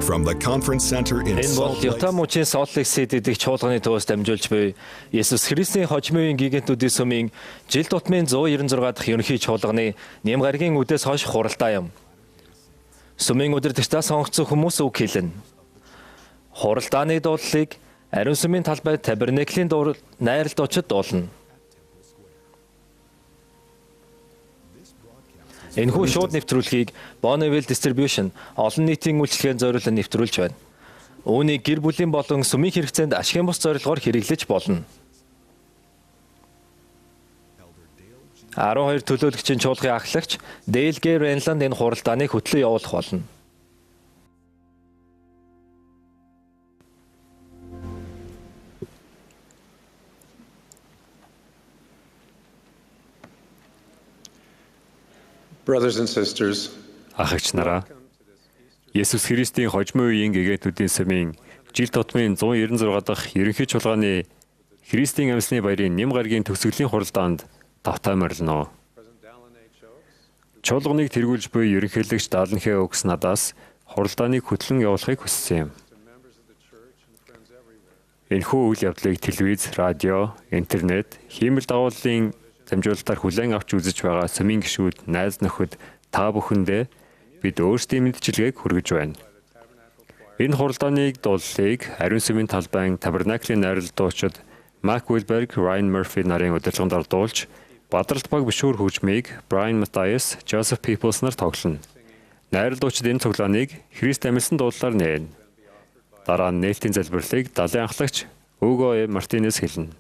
from the conference center in Энэ бол Salt Lake. Utah мужийн Salt Lake City дэх чуулганы төвөөс дамжуулж буй Есүс Христийн хожимын гигантуудын сүмийн жил тутмын 196 дахь ерөнхий чуулганы нэм гаригийн үдээс хойш хуралдаа юм. Сүмийн удирдагчдаа сонгогдсон хүмүүс үг хэлнэ. Хуралдааны дуулалыг ариун сүмийн талбай Табернаклийн найралд очид дуулна. Энэхүү шууд нэвтрүүлгийг Bonneville Distribution олон нийтийн үйлчлэгээн зориулан нэвтрүүлж байна. Үүнийг гэр бүлийн болон сүмийн хэрэгцээнд ашигын бус зорилгоор хэрэглэж болно. 12 төлөөлөгчийн чуулгын ахлагч Dale Gay Renland энэ хуралдааныг хөтлөн явуулах болно. Brothers and sisters, Ахагч нараа, Есүс Христийн хожимын үеийн гигантуудын сүмийн жил тутмын 196 дахь ерөнхий чуулганы Христийн амьсны баярын нэм гаригийн төгсгөлийн хуралдаанд давтаа морилно. Чуулганыг тэргүүлж буй ерөнхийлөгч Даллен Хэй Окс надаас хуралдааныг хөтлөн явуулахыг хүссэн юм. Энэхүү үйл явдлыг телевиз, радио, интернет, хиймэл дагууллын дамжуулалтаар хүлээн авч үзэж байгаа сүмийн гишүүд, найз нөхөд та бүхэндээ бид өөрсдийн мэдчилгээг хүргэж байна. Энэ хуралдааныг дуулалыг ариун сүмийн талбайн Табернаклийн найрал дуучид Mac Wilberg, Ryan Murphy нарын удирдлаганд дуулж, Бадралт баг бишүүр хөгжмийг Brian Mathias, Joseph Peoples нар тоглоно. Найрал дуучид энэ цуглааныг Христ амьсан дуулалаар нээн. Дараа нь нээлтийн залбирлыг далайн ахлагч Ugo Martinez хэлнэ.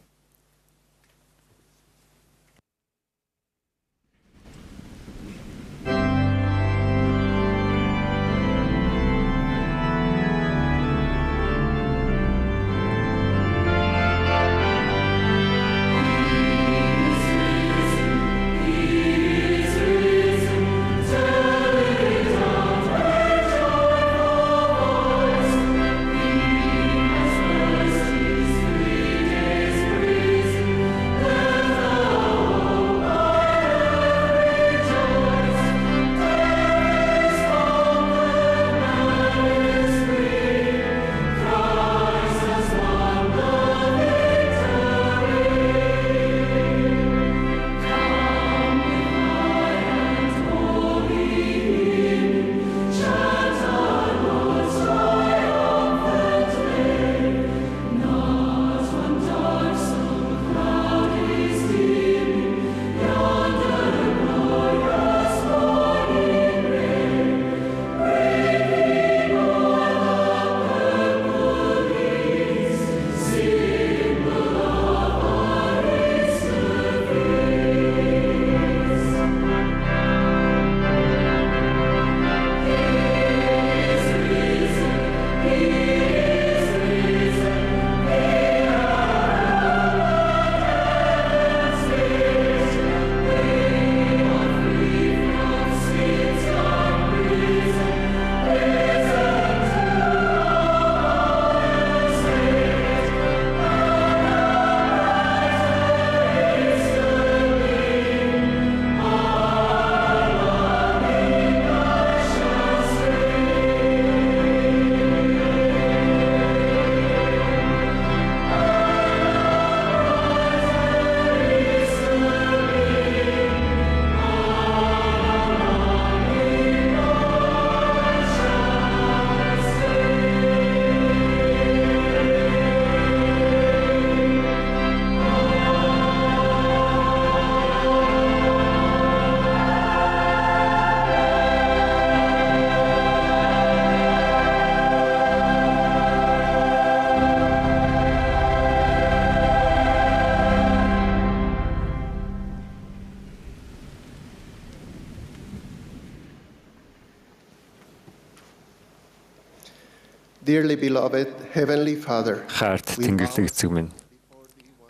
Dearly beloved Heavenly Father, Хайрт Тэнгэрлэг эцэг минь.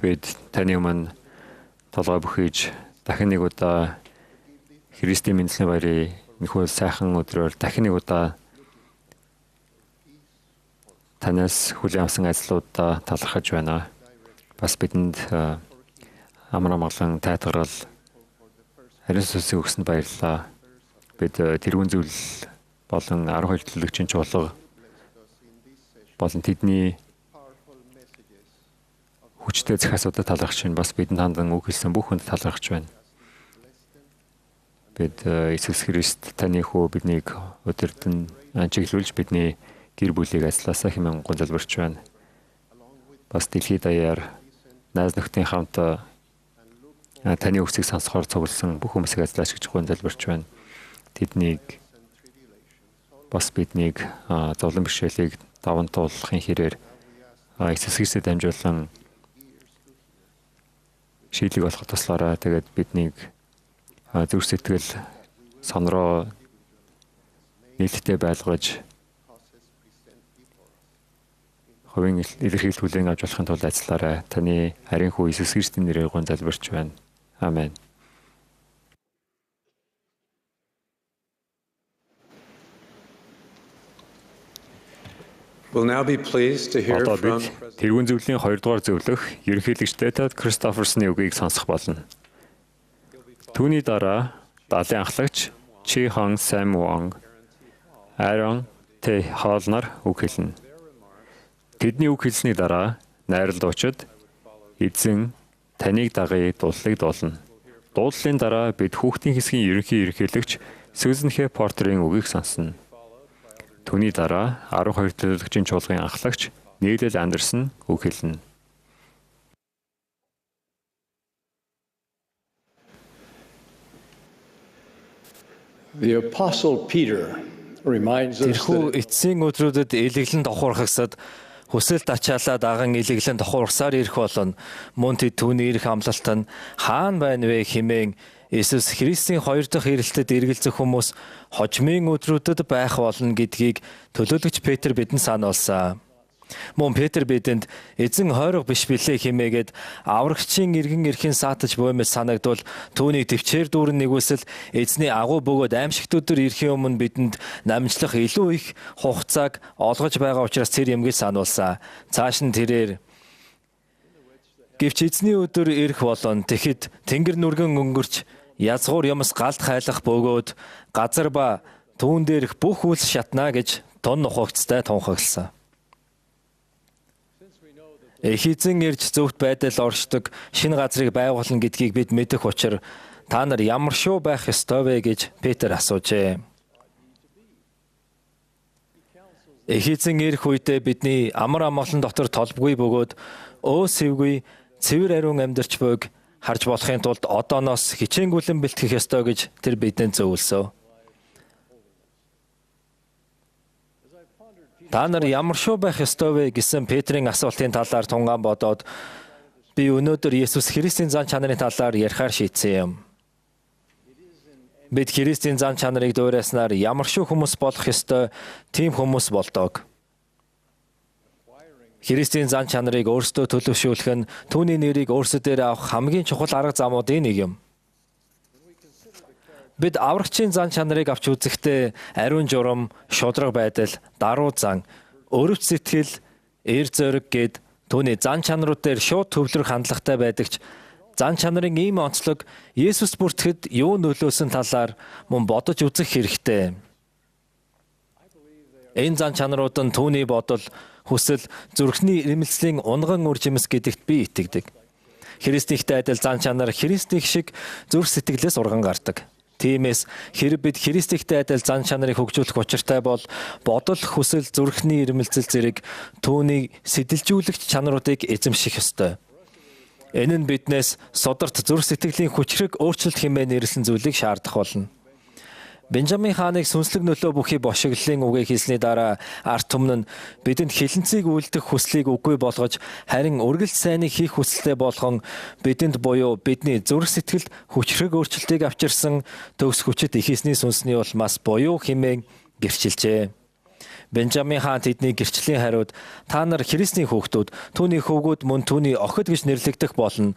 Бид таны өмнө толгой бүхийж дахин нэг удаа Христийн мэндлийн баярыг нөхөд сайхан өдрөөр дахин нэг удаа танаас хүлээн авсан ажлуудаа талархаж байна. Бас бидэнд амар амгалан тайтгарал ариун сүнсийг өгсөнд баярлалаа. Бид тэрүүн зүйл болон 12 төлөвлөгчийн чуулга болон тэдний хүчтэй захиасуудад талархаж байна. Бас бидэнд хандан үг хэлсэн бүх хүнд талархаж байна. Бид Иесус Христ таны хүү биднийг өдөртөн чиглүүлж бидний гэр бүлийг ажилласаа хэмээн гонзалбарч байна. Бас дэлхийд даяар найз нөхдийн хамт таны үгсийг сонсохоор цугласан бүх хүмүүсийг ажиллаач гэж гонзалбарч байна. Тэднийг бас биднийг зовлон бэрхшээлийг даван туулахын хэрээр Иесус Христэд дамжуулан шийдлийг олоход туслаарай. Тэгээд биднийг зүрх сэтгэл сонроо нээлттэй байлгаж хувийн илэрхийлэл хүлээн авч болохын тулд ажиллаарай. Таны харин хүү Иесус Христийн нэрээр гонзалбарч байна. Амен. We'll now be pleased to hear Одоо from бид тэргүүн зөвлөлийн 2 дугаар зөвлөх ерөнхийлөгч Дэвид Кристоферсны үгийг сонсох болно. Түүний дараа далайн ахлагч Чи Хан Сэм Вонг, Aaron Тэ Хоолнар үг хэлнэ. Тэдний үг хэлсний дараа найрал дуучид эзэн таныг дагъя дуулыг дуулна. Дууллын дараа бид хүүхдийн хэсгийн ерөнхий ерөнхийлөгч Сьюзен Хэ Портерийн үгийг сонсно. Түүний дараа 12 төлөөлөгчийн чуулгын анхлагч Нийлэл Андерсон үг хэлнэ. The Apostle Peter reminds us Тэрхүү that эцсийн өдрүүдэд илэглэн тохуурхагсад хүсэлт ачаалаа даган илэглэн тохуурсаар ирэх болно. Мөн тэд түүний ирэх амлалт нь хаана байна вэ хэмээн Иесус Христийн 2 дахь ирэлтэд эргэлзэх хүмүүс хожмын өдрүүдэд байх болно гэдгийг төлөөлөгч Петр бидэнд сануулсан. Мөн Петр бидэнд эзэн хойрог биш билээ хэмээгээд аврагчийн иргэн эрхийн саатаж буймэл санагдвал түүнийг төвчээр дүүрэн нэгүсэл эзний агуу бөгөөд аимшигт өдөр ирэхийн өмнө бидэнд намжлах илүү их хугацааг олгож байгаа учраас тэр юмгийг сануулсан. Цааш нь тэрээр гэвч эзний өдөр ирэх болно. Тэгэхэд тэнгэр нүргэн өнгөрч язгуур юмс галд хайлах бөгөөд газар ба түүн дээрх бүх үйлс шатна гэж тун нухагцтай тунхагласан. Их эзэн ирж зөвхт байдал оршдог шинэ газрыг байгуулна гэдгийг бид мэдэх учраас та нар ямар шүү байх ёстой вэ гэж Петр асуужээ. Их эзэн ирэх үедээ бидний амар амгалан дотор толбгүй бөгөөд өөсөвгүй цэвэр ариун амьдарч буйг харж болохын тулд одооноос хичээнгүлэн бэлтгэх ёстой гэж тэр бидэнд зөвлөсөө. Та нар ямар шүү байх ёстой вэ гэсэн Петрийн асуултын талаар тунгаан бодоод би өнөөдөр Иесус Христийн зан чанарын талаар ярихаар шийдсэн юм. Бид Христийн зан чанарыг дуурайснаар ямар шүү хүмүүс болох ёстой, тийм хүмүүс болдог. Христийн зан чанарыг өөрсдөө төлөвшүүлэх нь түүний нэрийг өөрсдөө авах хамгийн чухал арга замуудын нэг юм. Бид аврагчийн зан чанарыг авч үзэхдээ ариун журам, шудраг байдал, даруй зан, өрөвч сэтгэл, эр зориг гэд түүний зан чанарууд дээр шууд төвлөрөх хандлагатай байдагч зан чанарын ийм онцлог Есүс бүртгэхэд юу нөлөөсөн талаар мөн бодож үзэх хэрэгтэй. Энэ зан чанарууд нь түүний бодол, хүсэл, зүрхний ирмэлцлийн унган үр жимс гэдэгт би итгэдэг. Христийнхтэй адил зан чанар Христийнх шиг зүрх сэтгэлээс урган гардаг. Тиймээс хэрэг бид Христийнхтэй адил зан чанарыг хөгжүүлэх учиртай бол бодол, хүсэл, зүрхний ирмэлцэл зэрэг түүний сэтэлжүүлэгч чанаруудыг эзэмших ёстой. Энэ нь биднээс сударт зүрх сэтгэлийн хүчрэг өөрчлөлт хэмээн нэрлсэн зүйлийг шаардах болно. Бенжамин хааныг сүнслэг нөлөө бүхий бошиглолын үгийг хэлсний дараа арт түмэн нь бидэнд хилэнцгийг үлдэх хүслийг үгүй болгож харин үргэлж сайныг хийх хүсэлтэй болгон бидэнд буюу бидний зүрх сэтгэлд хүчрэг өөрчлөлтийг авчирсан төгс хүчит ихээсний сүнсний улмаас буюу хэмээн гэрчилжээ. Бенжамин хаан тэдний гэрчлийн хариуд та нар Христийн хүүхдүүд, түүний хөвгүүд мөн түүний охид гэж нэрлэгдэх болно.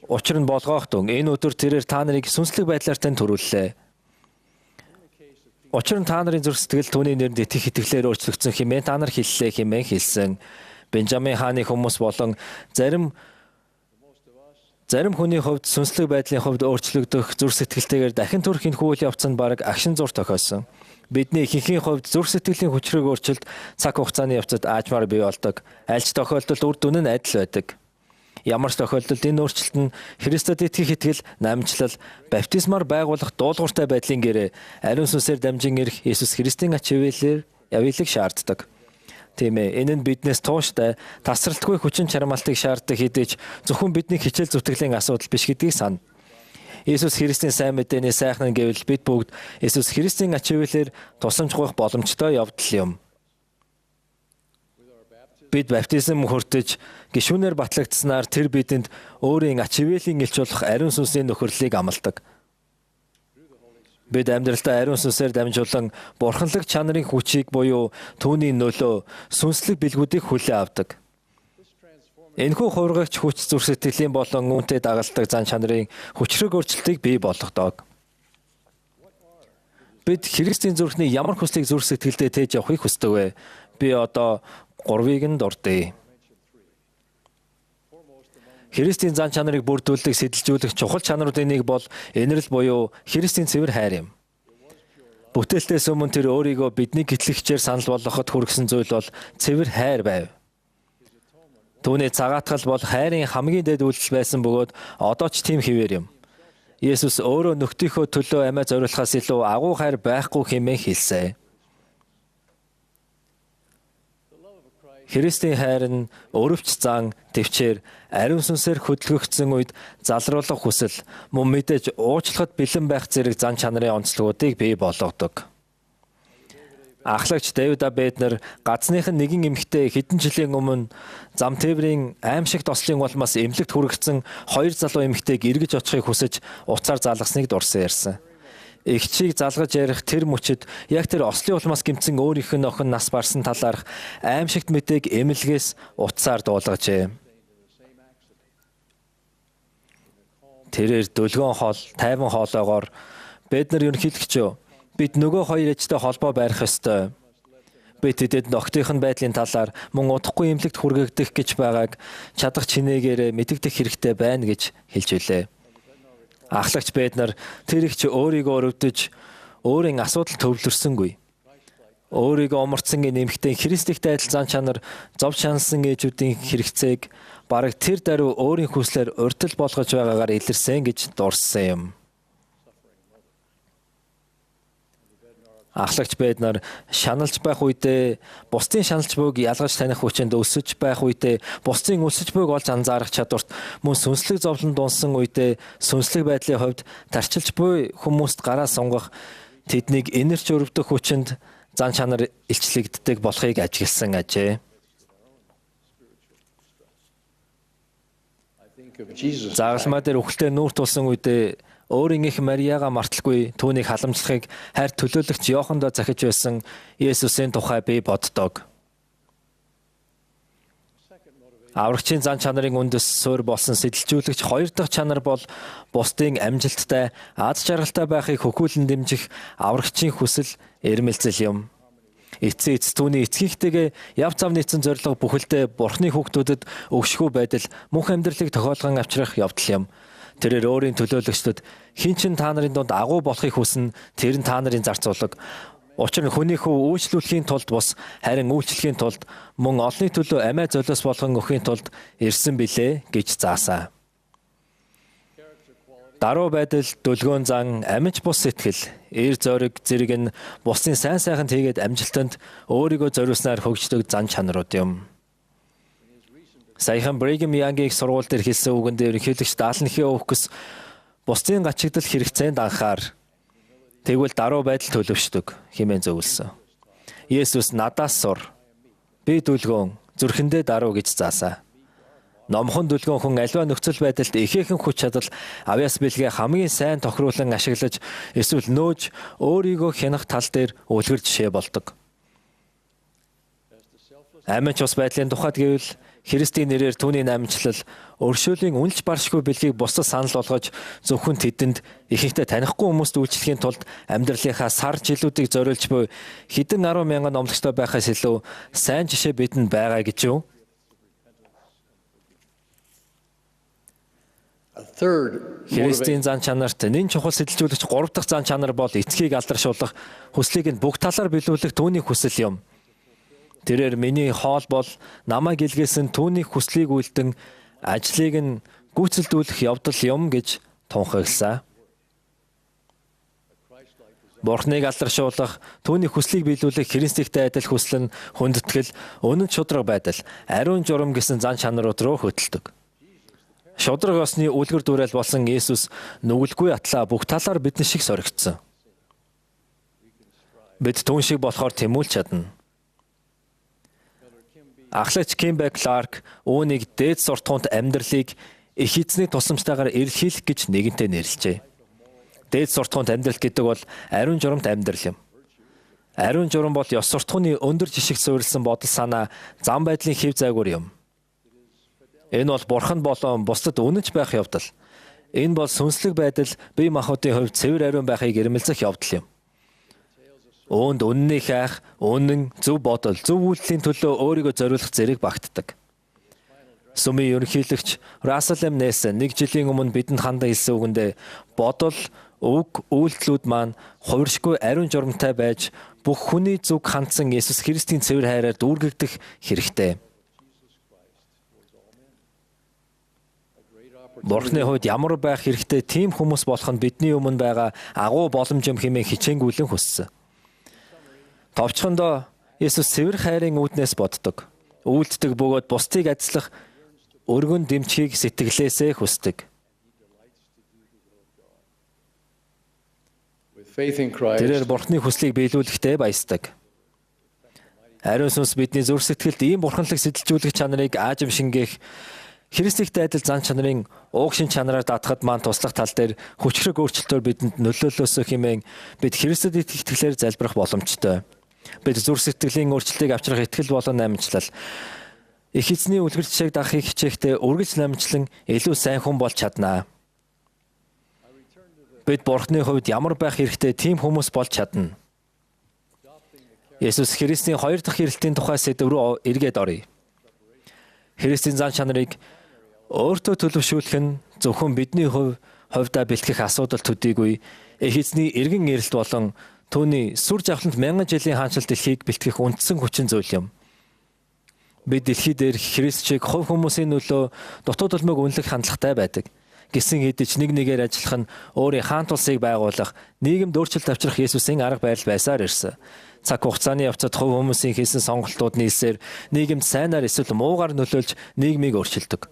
Учир нь болгоохтун энэ өдөр тэрээр та нарыг сүнслэг байдлаар тань төрүүллээ. Учир нь та нарын зүрх сэтгэл түүний нэрнд итгэх итгэлээр өөрчлөгдсөн хэмээн та нар хэллээ хэмээн хэлсэн. Бенжамин хааны хүмүүс болон зарим хүний хувьд сүнслэг байдлын хувьд өөрчлөгдөх зүрх сэтгэлтэйгээр дахин төрөх энэхүү үйл явц нь бараг агшин зур тохиосон. Бидний ихэнхийн хувьд зүрх сэтгэлийн хүчрэг өөрчлөлт цаг хугацааны явцад аажмаар бий болдог. Аль ч тохиолдолд үр дүн нь адил байдаг. Ямар ч тохиолдолд энэ өөрчлөлт нь Христэд итгэх итгэл, намжлал, баптизмаар байгуулах дуулууртай байдлын гэрээ, ариун сүнсээр дамжин ирэх Иесус Христийн ач хивээлээр явъялыг шаарддаг. Тийм ээ, энэ нь биднээс тууштай, тасралтгүй хүчин чармаалтыг шаарддаг хэдий ч зөвхөн бидний хичээл зүтгэлийн асуудал биш гэдгийг сана. Иесус Христийн сайн мэдээний сайхан гэвэл бид бүгд Иесус Христийн ач хивээлээр тусламжгүйх боломжтой явдал юм. Бид баптизм хүртэж гишүүнээр батлагдсанаар тэр бидэнд өөрийн ач хивээлийн илч болох ариун сүнсийн нөхөрлөлийг амладаг. Бид амьдралдаа ариун сүнсээр дамжуулан бурханлаг чанарын хүчийг буюу түүний нөлөө, сүнслэг бэлгүүдийг хүлээн авдаг. Энэхүү хувиргагч хүч зүрх сэтгэлийн болон үүнтэй дагалддаг зан чанарын хүчрэг өөрчлөлтийг бий болгодог. Бид Христийн зүрхний ямар хүслийг зүрх сэтгэлдээ тээж явахыг хүсдэг вэ? Би одоо 3-ыг нь дурдъя. Христийн зан чанарыг бүрдүүлдэг, сэтэлжүүлэх чухал чанаруудын нэг бол инэрл буюу Христийн цэвэр хайр юм. Бүтээлтээс өмнө тэр өөрийгөө бидний гэтлэгчээр санал болгоход хүргэсэн зүйл бол цэвэр хайр байв. Түүний цагаатгал бол хайрын хамгийн дэд үйлдэл байсан бөгөөд одоо ч тийм хэвээр юм. Есүс өөрөө нөхдийнхөө төлөө амиа зориулахаас илүү агуу хайр байхгүй хэмээн хэлсэн. Христийн хайр нь өрөвч зан, төвчээр, ариун сүнсээр хөдөлгөгдсөн үед залруулах хүсэл, мөн мэдээж уучлахад бэлэн байх зэрэг зан чанарын онцлогуудыг бий болгодог. Ахлагч Дэвид Абеднер газных нь нэгэн эмэгтэй хэдэн жилийн өмнө зам тээврийн аимшигт ослын улмаас эмнэлэгт хүрэгдсэн 2 залуу эмэгтэйг эргэж очихыг хүсэж уцаар залгасныг дурсан ярьсан. Эгчийг залгаж ярих тэр мөчид яг тэр ослын улмаас гэмтсэн өөрийнх нь охин нас барсан талаарх аимшигт мэдээг эмнэлгээс уцаар дуулгажээ. Тэрээр дөлгөөн хоол, тайван хоолоогоор Беднер ерөнхийлөгчөө бид нөгөө хоёр ээжтэй холбоо байрах ёстой. Бид тэдэд нөхдийнх нь байдлын талаар мөн удахгүй эмнэлэгт хүргэгдэх гэж байгааг чадах чинээгээр мэдэгдэх хэрэгтэй байна гэж хэлж билээ. Ахлагч Беднер тэр ихч өөрийгөө өрөвдөж өөрийн асуудал төвлөрсөнгүй. Өөрийгөө умарцсан нэмэгтэй Христтэй адил зан чанар зов шансан ээжүүдийн хэрэгцээг бараг тэр даруй өөрийн хүслээр урьдчил болгож байгаагаар илэрсэн гэж дурсан юм. Ахлагч Беднер шаналж байх үедээ бусдын шаналж буйг ялгаж таних хүчинд өсөж байх үедээ бусдын өсөж буйг олж анзаарах чадварт мөн сүнслэг зовлон дунсан үедээ сүнслэг байдлын хувьд тарчилж буй хүмүүст гараа сунгах тэднийг инэрч өрөвдөх хүчинд зан чанар илчлэгддэг болохыг ажигласан ажээ. Загалмай дээр үхэлтэй нүүр тулсан үедээ өөрийн их Мариагаа марталгүй түүнийг халамжлахыг хайр төлөөлөгч Иохандо захиж байсан Есүсийн тухай би боддог. Аврагчийн зан чанарын үндэс суурь болсон сэтэлжүүлэгч 2 дахь чанар бол бусдын амжилттай, аз жаргалтай байхыг хөхүүлэн дэмжих аврагчийн хүсэл, эрмэлзэл юм. Эцсийн эц түүний эцгийгтэйгээ яв цав нийцэн зорилго бүхэлдээ Бурхны хүүхдүүдэд өгшгүй байдал мөнх амьдралыг тохиолгон авчрах явдал юм. Тэрээр өөрийн төлөөлөгчдөд хэн ч та нарын дунд агуу болохыг хүснэ, тэр нь та нарын зарцуулаг. Учир нь хүний хүү үйлчлүүлэхийн тулд бус, харин үйлчлэхийн тулд мөн олонний төлөө амиа золиос болгон өгөхийн тулд ирсэн билээ гэж заасан. Даруй байдал, дүлгөөн зан, амиж бус сэтгэл, эр зориг зэрэг нь бусдын сайн сайханд хийгээд амжилтанд өөрийгөө зориулснаар хөгждөг зан чанарууд юм. Саяхан Brigham Young-ийг сургууль дээр хэлсэн үгэнд ерөнхийлөгч Даалнхи Оукс бусдын гачигдал хэрэгцээнд анхаар тэгвэл даруй байдал төлөвшдөг хэмээн зөвлөсөн. Есүс надаас сур. Би дүлгөөн, зүрхэндээ даруй гэж заасан. Номхон дүлгөөн хүн аливаа нөхцөл байдалд ихээхэн хүч чадал авяас бэлгээ хамгийн сайн тохируулан ашиглаж эсвэл нөөж өөрийгөө хянах тал дээр үлгэр жишээ болдог. Амин ч ус байдлын тухайд гэвэл Христийн нэрээр түүний намжлал өршөөлийн үнэлж баршгүй бэлгийг бусдад санал болгож зөвхөн тэдэнд ихэнхдээ танихгүй хүмүүст үйлчлэхийн тулд амьдралынхаа сар жилүүдийг зориулж буй хэдэн 10,000 номлогчтой байхаас илүү сайн жишээ бидэнд байгаа гэж юу? A third Христийн зан чанарт нэн чухал сэтэлжүүлэгч 3 дахь зан чанар бол эцгийг алдаршуулах, хүслийг нь бүх талаар биелүүлэх түүний хүсэл юм. Тэрээр миний хоол бол намайг илгээсэн түүний хүслийг үйлдэн ажлыг нь гүйцэлдүүлэх явдал юм гэж тунхагласан. Бурхныг алдаршуулах, түүний хүслийг биелүүлэх Христтэй адил хүсэл нь хүндэтгэл, үнэн шударга байдал, ариун журам гэсэн зан чанарууд руу хөтэлдэг. Шударга осны үлгэр дуурайл болсон Есүс нүгэлгүй атлаа бүх талаар бидэн шиг соригдсон. Бид түүн шиг болохоор тэмүүлж чадна. Ахлагч Кимбэ Кларк үүнийг дээд суртахуунд амьдралыг их эзний тусламжтайгаар эрэлхийлэх гэж нэгэнтээ нэрлэжээ. Дээд суртахуунд амьдрал гэдэг бол ариун журамт амьдрал юм. Ариун журам бол ёс суртахууны өндөр жишгт суурилсан бодол санаа, зам байдлын хэв зайгуур юм. Энэ бол Бурхан болон бусдад үнэнч байх явдал. Энэ бол сүнслэг байдал, бие махбодын хувьд цэвэр ариун байхыг ирмэлзэх явдал юм. Үүнд үннийг хайх, үнэн, зөв бодол, зөв үйлдэлийн төлөө өөрийгөө зориулах зэрэг багтдаг. Сүмийн ерөнхийлөгч Russell M. Nelson 1 жилийн өмнө бидэнд хандаа хэлсэн үгэндээ бодол, үг, үйлдэлүүд маань хувиршгүй ариун журамтай байж бүх хүний зүг хандсан Есүс Христийн цэвэр хайраар дүүргэгдэх хэрэгтэй. Бурхны хувьд ямар байх хэрэгтэй тийм хүмүүс болох нь бидний өмнө байгаа агуу боломж юм хэмээн хичээнгүйлэн хүссэн. Товчхондоо Есүс цэвэр хайрын үүднээс боддог. Үйлддэг бөгөөд бусдыг ажиллах өргөн дэмжихийг сэтгэлээсээ хүсдэг. Тэрээр Бурхны хүслийг биелүүлэхдээ баясдаг. Ариун сүнс бидний зүрх сэтгэлд ийм бурханлаг сэтэлжүүлэх чанарыг аажимшингээх, Христтэй адил зан чанарын уг шин чанараар даатгад маань туслах тал дээр хүчрэг өөрчлөлтөөр бидэнд нөлөөлөөсөө хэмээн бид Христэд итгэлээр залбирах боломжтой. Бид зүрх сэтгэлийн өөрчлөлтийг авчрах итгэл болон намжлал их эзний үлгэр жишээг дагахыг хичээхдээ үргэлж намжлан илүү сайн хүн болж чаднаа. Бид Бурхны хувьд ямар байх хэрэгтэй тийм хүмүүс болж чадна. Есүс Христийн 2 дахь ирэлтийн тухай сэдв рүү эргээд оръё. Христийн зан чанарыг өөртөө төлөвшүүлэх нь зөвхөн бидний хувьдаа бэлтгэх асуудал төдийгүй их эзний эргэн ирэлт болон түүний сүр жавхлант 1000 жилийн хаанчлал дэлхийг бэлтгэх үндсэн хүчин зүйл юм. Бид дэлхий дээр Христ шиг хувь хүмүүсийн нөлөө дутуу толмойг үнэлэх хандлагатай байдаг. Гисэн хэдиж нэг нэгээр ажиллах нь өөрийн хаан тулсыг байгуулах, нийгэмд өөрчлөлт авчрах Есүсийн арга барил байсаар ирсэн. Цаг хугацааны явцад хувь хүмүүсийн хийсэн сонголтууд нийлсээр нийгэмд сайнаар эсвэл муугаар нөлөөлж нийгмийг өөрчилдөг.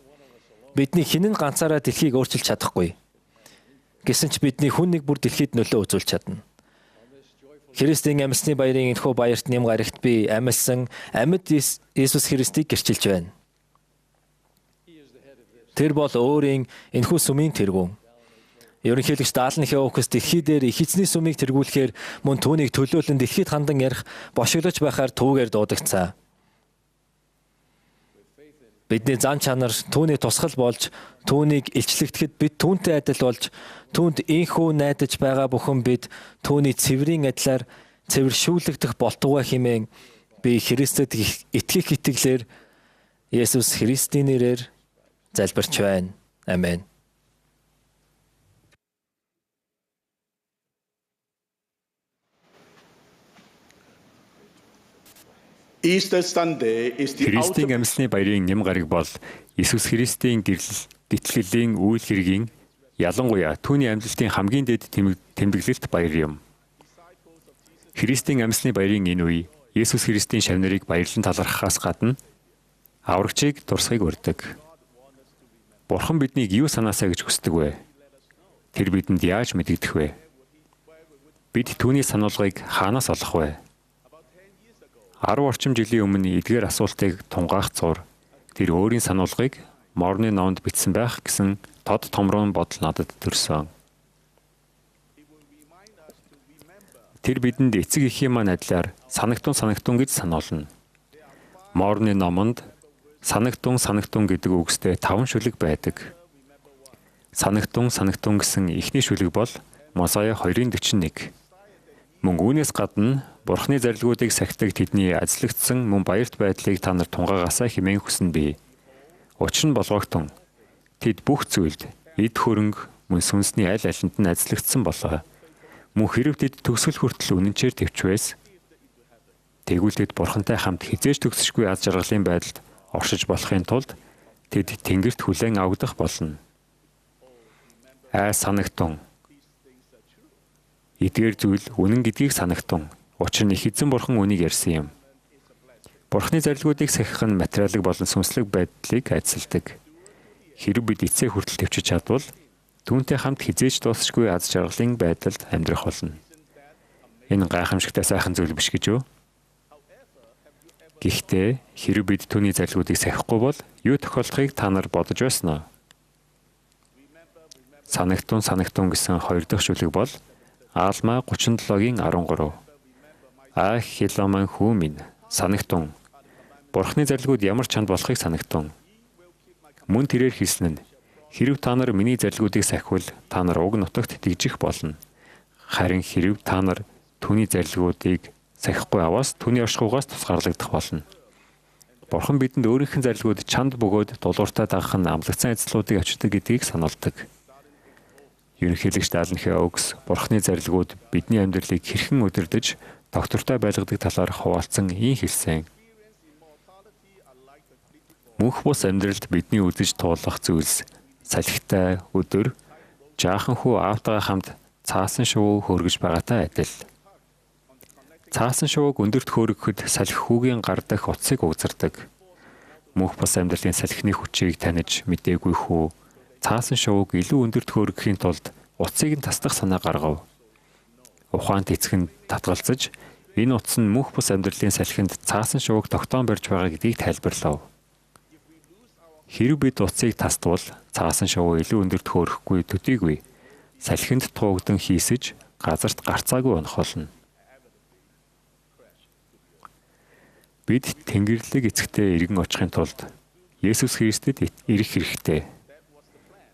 Бидний хэн нь ганцаараа дэлхийг өөрчилж чадахгүй. Гэсэн ч бидний хүн нэг бүр дэлхийд нөлөө үзүүлж чадна. Христийн амьсны баярын энэхүү баярт нэм гарагт би амьсан амьд Есүс Христийг гэрчилж байна. Тэр бол өөрийн энэхүү сүмийн тэргүүн. Ерөнхийлөгч Даалны Хеокс дэлхий дээр их эзний сүмийг тэргүүлэхээр мөн түүнийг төлөөлөн дэлхийд хандан ярих бошиглож байхаар түүгээр дуудагцаа. Бидний зан чанар түүний тусгал болж, түүнийг илчлэгдэхэд бид түүнтэй адил болж, түүнд инхүү найдаж байгаа бүхэн бид түүний цэврийн адилаар цэвэршүүлэгдэх болтугай хэмээн би Христэд итгэх итгэлээр Есүс Христийн нэрээр залбирч байна. Амен. Христийн амьсны баярын нэм гараг бол Иесус Христийн гитлэлийн үйл хэргийн ялангуяа түүний амьдлын хамгийн дэд тэмдэглэлт баяр юм. Христийн амьсны баярын энэ үе Иесус Христийн шавнарыг баярлан талархахаас гадна аврагчийг дурсахыг урьдаг. Бурхан биднийг юу санаасаа гэж хүсдэг вэ? Тэр бидэнд яаж мэдэгдэх вэ? Бид түүний сануулгыг хаанаас олох вэ? 10 орчим жилийн өмнө эдгээр асуултыг тунгаах зур тэр өөрийн сануулгыг Морны номонд бичсэн байх гэсэн тод томрон бодол надад төрсөн. Тэр бидэнд эцэг эхийн маань адилаар санагтун гэж сануулна. Морны номонд санагтун гэдэг үгстэй 5 шүлэг байдаг. Санагтун гэсэн эхний шүлэг бол Мосая 2:41. Мөн үүнээс гадна Бурхны зарилгуудыг сахидаг тэдний ажлагдсан мөн баярт байдлыг та нар тунгагаасаа хэмээн хүснэ бий. Учир нь болгоогтун тэд бүх зүйлд эд хөрөнгө, мөн сүнсний аль алинд нь ажиллагдсан болоо. Мөн хэрэв тэд төгсгөл хүртэл үнэнчээр төвчвэс тэгвэл тэд бурхантай хамт хизээж төгсөшгүй аз жаргалын байдалд оршиж болохын тулд тэд тэнгэрт хүлээн авагдах болно. Санагтун. Эдгээр зүйл үнэн гэдгийг санагтун. Учир нь их эзэн бурхан үнийг ярьсан юм. Бурханы зарилгуудыг сахих нь материалыг болон сүнслэг байдлыг айдсалдаг. Хэрэв бид эцсээ хүртэл төвчж чадвал түүнтэй хамт хизээж дуусахгүй аз жаргалын байдалд амьдрах болно. Энэ гайхамшигтай сайхан зүйл биш гэж юу? Гэхдээ хэрэв бид түүний зарилгуудыг сахихгүй бол юу тохиолдохыг та нар бодож байсан уу? Санагтун гэсэн хоёр дахь шүлэг бол Аалма 37-гийн 13. Хиломан хүү минь санагтун. Бурханы зарилгууд ямар чанд болохыг санагтун. Мөн тэрээр хэлсэн нь хэрэв та нар миний зарилгуудыг сахивал та нар уг нутагт тэгжих болно. Харин хэрэв та нар түүний зарилгуудыг сахихгүй аваас түүний оршихугаас тусгаарлагдах болно. Бурхан бидэнд өөрийнх нь зарилгууд чанд бөгөөд дулууртаа дагах нь амлагцсан ажлуудыг авчдаг гэдгийг сануулдаг. Ерөнхийлөгч Даалнхэ Огс Бурханы зарилгууд бидний амьдралыг хэрхэн удирдах, доктортой байлгадаг талаар хуваалцсан ийм хэлсэн. Мөнх бус амьдралд бидний үзэж туулах зүйлс салхитай өдөр жаахан хүү аавтайгаа хамт цаасан шувуу хөргөж байгаатай адил. Цаасан шувууг өндөрт хөөргөхөд салхи хүүгийн гар дах утсыг угзардаг. Мөнх бус амьдралын салхины хүчийг таних мэдээгүй хүү цаасан шувууг илүү өндөрт хөөргөхийн тулд утсыг нь тасдах санаа гаргав. Ухаант эцэг нь татгалзаж энэ утас нь мөнх бус амьдралын салхинд цаасан шувууг тогтоон барьж байгаа гэдгийг тайлбарлав. Хэрэв бид утсыг тасдвал цаасан шувуу илүү өндөрт хөөрөхгүй төдийгүй салхинд туугдан хийсэж газарт гарцаагүй унах болно. Бид Тэнгэрлэг эцэгтэй эргэн очихын тулд Есүс Христэд ирэх хэрэгтэй.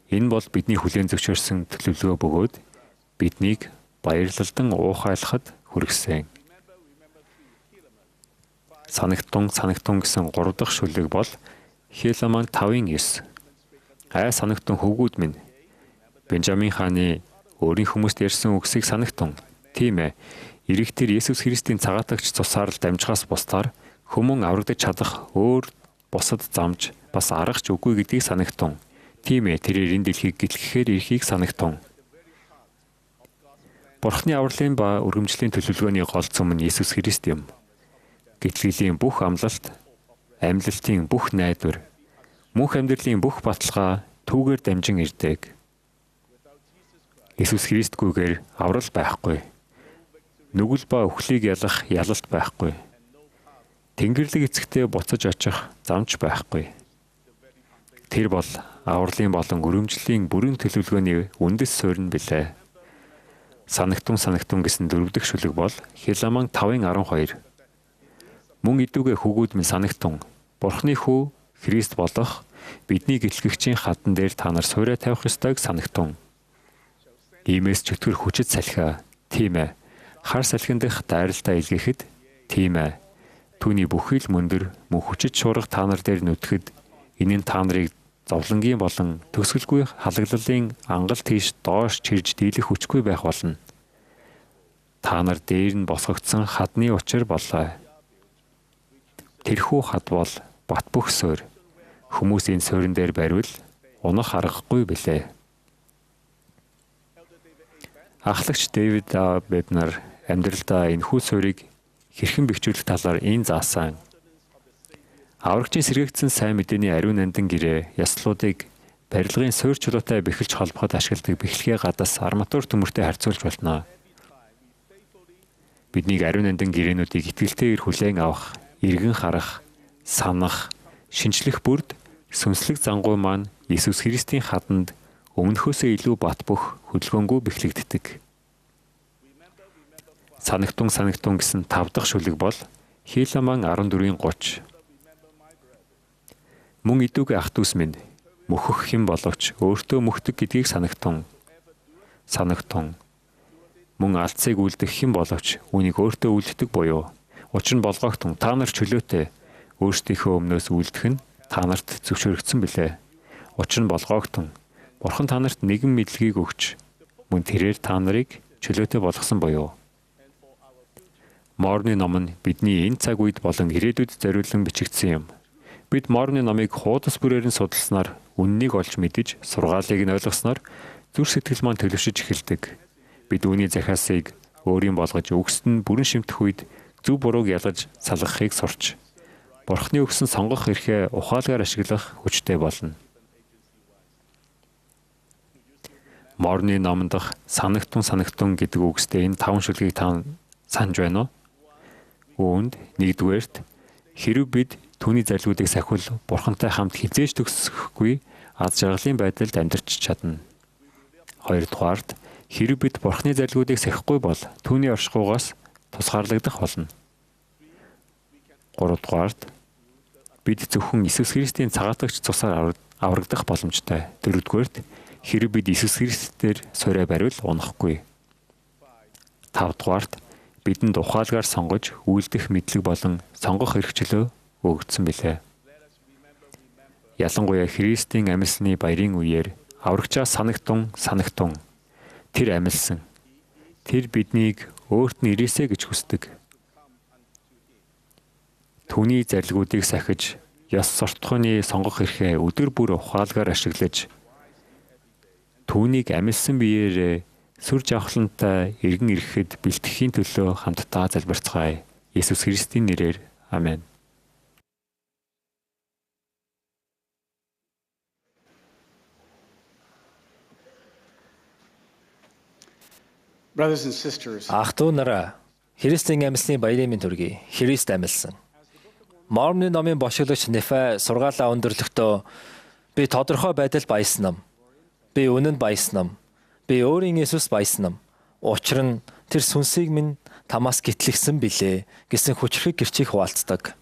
Энэ бол бидний хүлээн зөвшөөрсөн төлөвлөгөө бөгөөд биднийг баярлалдан уухайлахад хүргэсэн. Санагтун гэсэн 3 дахь шүлэг бол Хиломан 5:9. Санагтун хөвгүүд минь. Бенжамин хааны өөрийн хүмүүст ярьсан үгсийг санагтун. Тийм ээ. Ирэх тэр Есүс Христийн цагаатагч цусаар л дамжихаас бусдаар хүмүүн аврагдаж чадах өөр бусад замж бас аргач үгүй гэдгийг санагтун. Тийм ээ. Тэрээр энэ дэлхийг гэтлэхээр ирэхийг санагтун. Бурхны авралын ба өргөмжлийн төлөвлөгөөний гол цөм нь Есүс Христ юм. Гэтлэлийн бүх амлалт, амьлалтын бүх найдвар, мөнх амьдралын бүх баталгаа түүгээр дамжин ирдэг. Есүс Христгүйгээр аврал байхгүй. Нүгэл ба өхлийг ялах ялалт байхгүй. Тэнгэрлэг эцэгтэй буцаж очих замч байхгүй. Тэр бол авралын болон өргөмжлийн бүрэн төлөвлөгөөний үндэс суурь нь билээ. Санагтун гэсэн 4 дахь шүлэг бол Хиломан 5:12. Мөн идүүгээ хөвгүүд минь санагтун. Бурхны хүү Христ болох бидний гэтлэгчийн хадан дээр та нар суурай тавих ёстойг санагтун. Иймээс чөтгөр хүчит салхиа. Тийм ээ. Хар салхин дэх дайралтай илгээхэд тийм ээ. Түүний бүхий л мөндөр мөн хүчит шуурга та нар дээр нүтгэд энэ нь та нарыг зовлонгийн болон төгсгөлгүй халаглалын ангал тийш доош чирж дийлэх хүчгүй байх болно. Та нар дээр нь босгогдсон хадны учир болоо. Тэрхүү хад бол бат бөх суурь. Хүмүүсийн суурин дээр барьвал унах аргагүй билээ. Ахлагч Дэвид Бэбнер амьдралдаа энэхүү суурийг хэрхэн бэхжүүлэх талаар энэ заасан. Аврагчийн сэргээгдсэн сайн мэдээний ариун нандин гэрээ яслуудыг барилгын суурь чулуутай бэхэлж холбоход ашигладаг бэхлэгээ гадаас арматур төмөртэй харьцуулж болно. Биднийг ариун нандин гэрээнүүдийг итгэлтэйгээр хүлээн авах, эргэн харах, санах, шинжлэх бүрд сүнслэг зангуй маань Есүс Христийн хаданд өмнөхөөсөө илүү бат бөх хөдөлгөөнгүй бэхлэгддэг. Санагтун гэсэн 5 дахь шүлэг бол Хиломан 14:30. Мөн идүүгээ ах дүүс минь мөхөх хэн боловч өөртөө мөхдөг гэдгийг санагтун. Мөн алдсыг үлдэх хэн боловч үнийг өөртөө үлддэг буюу учир нь болгоогтун та нар чөлөөтэй өөрсдийнхөө өмнөөс үлдэх нь та нарт зөвшөөрөгдсөн билээ. Учир нь болгоогтун Бурхан та нарт нэгэн мэдлэгийг өгч мөн тэрээр та нарыг чөлөөтэй болгосон буюу. Морны ном нь бидний энэ цаг үед болон ирээдүйд зориулан бичигдсэн юм. Бид Морны номыг хуудас бүрээр нь судалснаар үннийг олж мэдэж, сургаалыг нь ойлгосноор зүрх сэтгэл маань төлөвшөж эхэлдэг. Бид үүний захиасыг өөрийн болгож өгсөд нь бүрэн шимтэх үед зөв бурууг ялгаж салгахыг сурч, Бурханы өгсөн сонгох эрхээ ухаалгаар ашиглах хүчтэй болно. Морны номон дах санагтун гэдэг үгстэй энэ 5 шүлгийг та санаж байна уу? Үүнд нэгдүгээрт хэрв бид түүний зарилгуудыг сахивал Бурхантай хамт хизээж төгсөхгүй аз жаргалын байдалд амьдарч чадна. Хоёрдугаарт хэрв бид Бурханы зарилгуудыг сахихгүй бол түүний оршихугаас тусгаарлагдах болно. Гуравдугаарт бид зөвхөн Иесус Христийн цагаатагч цусаар аврагдах боломжтой. Дөрөвдүгээрт хэрв бид Иесус Христээр сорой бариул унахгүй. Тавдугаарт бидэнд ухаалгаар сонгож үйлдэх мэдлэг болон сонгох эрхчлөө өгөгдсөн билээ. Ялангуяа Христийн амьсны баярын үеэр аврагчаа санагтун тэр амьсан. Тэр биднийг өөрт нь ирээсэ гэж хүсдэг. Түүний зарилгуудыг сахиж, ёс суртахууны сонгох эрхээ өдөр бүр ухаалгаар ашиглаж, түүнийг амьсан биеэр сүр жавхлантай эргэн ирэхэд бэлтгэхийн төлөө хамтдаа залбирцгаая. Иесус Христийн нэрээр амен. Brothers and sisters, Ах トゥ нараа, Христийн амьсны баярын минь төргий. Христ амьсан. Морны номын бошиглагч Нефа сургаалаа өндөрлөхдөө би тодорхой байдал баяснам. Би үнэнд баяснам. Би өөрийн Иесус баяснам. Учир нь тэр сүнсийг минь тамаас гитлэгсэн билээ гэсэн хүчрхэг гэрчийг хуваалцдаг.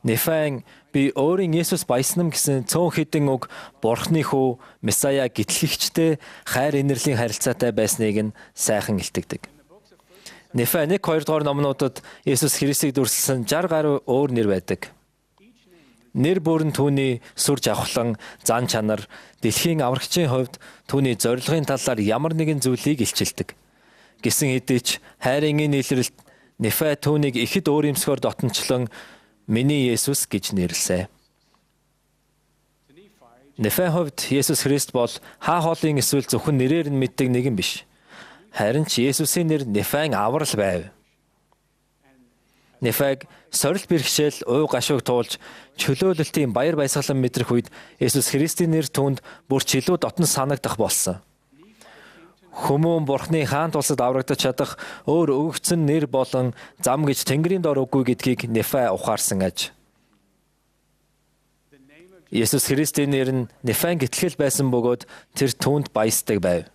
Нефаан би өөрийн Иесус баяснам гэсэн цөөн хэдэн үг Бурхны хүү Месая гитлэгчтэй хайр инэрлийн харилцаатай байсныг нь сайхан илтгэдэг. Нефа 1-2 дугаар номнуудад Иесус Христийг дүрслсэн 60 гаруй өөр нэр байдаг. Нэр бүр нь түүний сүр жавхлан, зан чанар, дэлхийн аврагчийн хувьд түүний зорилгын талаар ямар нэгэн зүйлийг илчилдэг. Гэсэн хэдий ч хайрын энэ илрэлт Нефа түүнийг ихэд өөрөмсгөр дотнчлон миний Иесус гэж нэрлэсэн. Нефагийн хувьд Иесус Христ бол хаа хоолын эсвэл зөвхөн нэрээр нь мэддэг нэгэн биш. Харин ч Иесусийн нэр Нефагийн аврал байв. Нефаг сорил бэрхшээл, уй гашууг туулж чөлөөлөлтийн баяр баясгалан мэдрэх үед Иесус Христийн нэр түүнд бүр ч илүү дотн санагдах болсон. Хүмүүн Бурхны хаант улсад аврагдаж чадах өөр өгөгдсөн нэр болон зам гэж Тэнгэрийн дор үгүй гэдгийг Нефа ухаарсан аж. Иесус Христийн нэр нь Нефагийн гэтлэл байсан бөгөөд тэр түүнд баясдаг байв.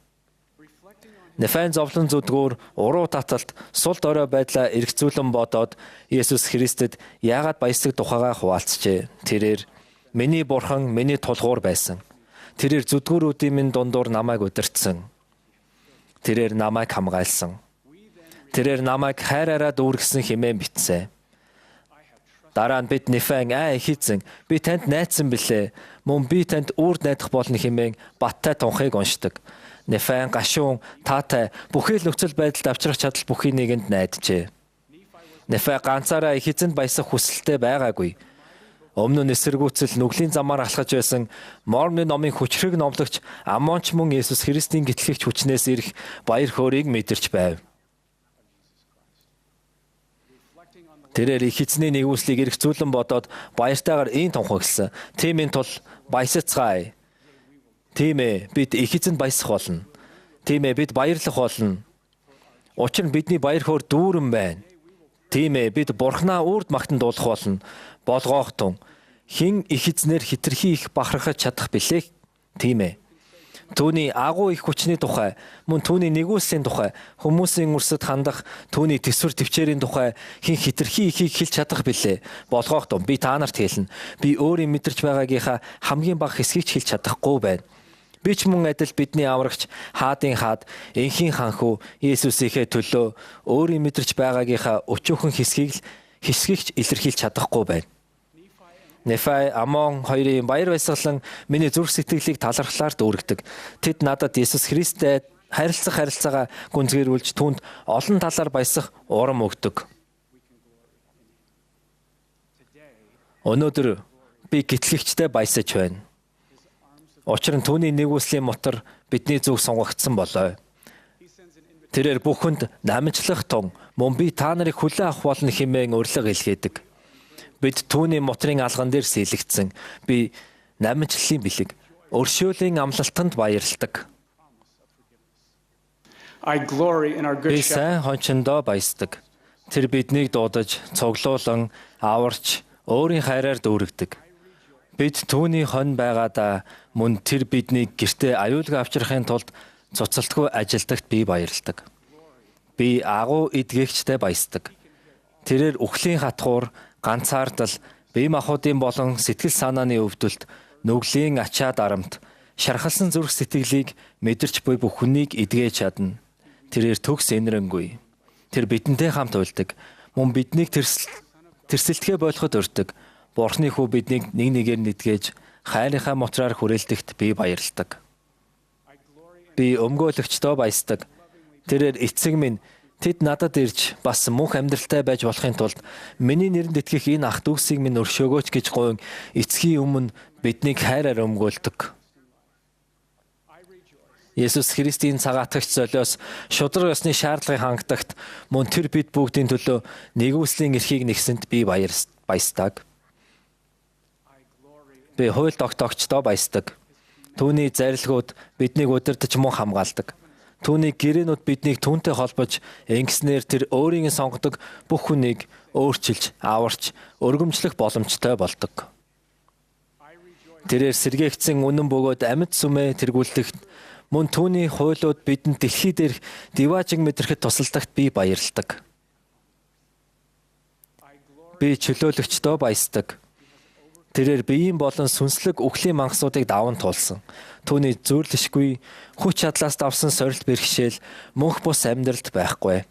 Нефагийн зовлон зүдгүүр уруу таталт сул дорой байдлаа эргцүүлэн бодоод Иесус Христэд яагаад баясдаг тухайгаа хуваалцжээ. Тэрээр миний Бурхан миний тулгуур байсан. Тэрээр зүдгүүрүүдийн минь дундуур намайг удирдсан. Тэрээр намайг хамгаалсан. Тэрээр намайг хайраараа дүүргэсэн хэмээн бичсэн. Дараа нь бид Нефагийн хийцэн би танд найдсан билээ. Мөн би танд үрд найдах болно хэмээн баттай тунхыг уншдаг. Нефагийн гашуун таатай бүхий л нөхцөл байдалд авчрах чадал бүхий нэгэнд найджээ. Нефа ганцаараа их эзэнд баясах хүсэлтэй байгаагүй. Өмнө нь эсэргүүцэл нүглийн замаар алхаж байсан Морны номын хүчрэг номлогч Амонч мөн Иесус Христийн гэтлэгч хүчнээс ирэх баяр хөөргийг мэдэрч байв. Тэрээр их эзний нэгүслийг эргцүүлэн бодоод баяртайгаар ийм тунхагласан. Тиймийн тул баясацгаая. Тийм ээ, бид их эзэнд баясах болно. Тийм ээ, бид баярлах болно. Учир нь бидний баяр хөөр дүүрэн байна. Тийм ээ, бид Бурхнаа үрд магтан дуулах болно. Болгоохтун хин их эзнэр хитрхи их бахархаж чадах билээ. Тийм ээ. Түүний агуу их хүчний тухай, мөн түүний нэгүслийн тухай, хүмүүсийн үрсэд хандах түүний төсвөр төвчээрийн тухай хин хитрхи ихийг хэлж чадах билээ. Болгоохтун би та нарт хэлнэ. Би өөрийн мэдэрч байгаагийнхаа хамгийн бага хэсгийг ч хэлж чадахгүй байна. Би ч мөн адил бидний аврагч хаадын хаад энхийн ханхүү Иесусийнхээ төлөө өөрийн мэдэрч байгаагийнхаа өчүүхэн хэсгийг ч илэрхийлж чадахгүй байна. Нефай, Амон хоёрын баяр баясгалан миний зүрх сэтгэлийг талархлаар дүүргдэг. Тэд надад Есүс Христтэй харилцаагаа гүнзгийрүүлж түүнд олон талаар баясах урам өгдөг. Өнөөдөр би гэтлэгчтэй баясаж байна. Учир нь түүний нэгүслийн мотор бидний зүг сонгогдсон болоо. Тэрээр бүхэнд намжлах тун мөн би та нарыг хүлээн авах болно хэмээн урилга илгээдэг. Бид түүний мотрын алган дээр сэлэгдсэн. Би намжлалын бэлэг, өршөөлийн амлалтанд баярлдаг. I glory in our good Би shepherd. сайн хончиндоо баясдаг. Тэр биднийг дуудаж, цуглуулан, аварч, өөрийн хайраар дүүргдэг. Бид түүний хон байгаадаа мөн тэр биднийг гэртээ аюулгүй авчрахын тулд цуцалтгүй ажилдагт би баярлдаг. Би агуу эдгэгчтэй баясдаг. Тэрээр үхлийн хатгуур, ганцаардал, бие махбодын болон сэтгэл санааны өвдөлт, нүглийн ачаа дарамт, шархалсан зүрх сэтгэлийг мэдэрч буй бүхнийг эдгэж чадна. Тэрээр төгс энэрэнгүй. Тэр бидэнтэй хамт уйлдаг. Мөн биднийг тэрсэлтгэ болоход өртөг. Бурхны хүү биднийг нэг нэгээр нэдгэж, хайрынхаа мотраар хүрээлтэхт би баярлдаг. Би өмгөөлөгчдөө баясдаг. Тэрээр эцэг минь тэд надад ирж бас мөнх амьдралтай байж болохын тулд миний нэрэнд итгэх энэ ах дүүсийг минь өршөөгөөч гэж гуйн эцгийн өмнө биднийг хайраар өмгөөлдөг. Есүс Христийн цагаатагч золиос шудраг ёсны шаардлагыг хангадагт мөн тэр бид бүгдийн төлөө нэгүслийн эрхийг нэгсэнд би баясдаг. Би хууль тогтоогчдоо баясдаг. Түүний зарилгууд биднийг удирдах мөн хамгаалдаг. Түүний гэрээнүүд биднийг түүнтэй холбож, ингэснээр тэр өөрийн сонгодог бүх хүнийг өөрчилж, аварч, өргөмжлөх боломжтой болдог. Тэрээр сэргээгдсэн үнэн бөгөөд амьд сүмээ тэргүүлэхэд мөн түүний хуулиуд бидэнд дэлхий дээрх диваажиг мэдрэхэд тусалдагт би баярлдаг. Би чөлөөлөгчдөө баясдаг. Тэрээр биеийн болон сүнслэг үхлийн мангасуудыг даван туулсан. Түүний зүйрлэшгүй хүч чадлаас давсан сорилт бэрхшээл мөнх бус амьдралд байхгүй.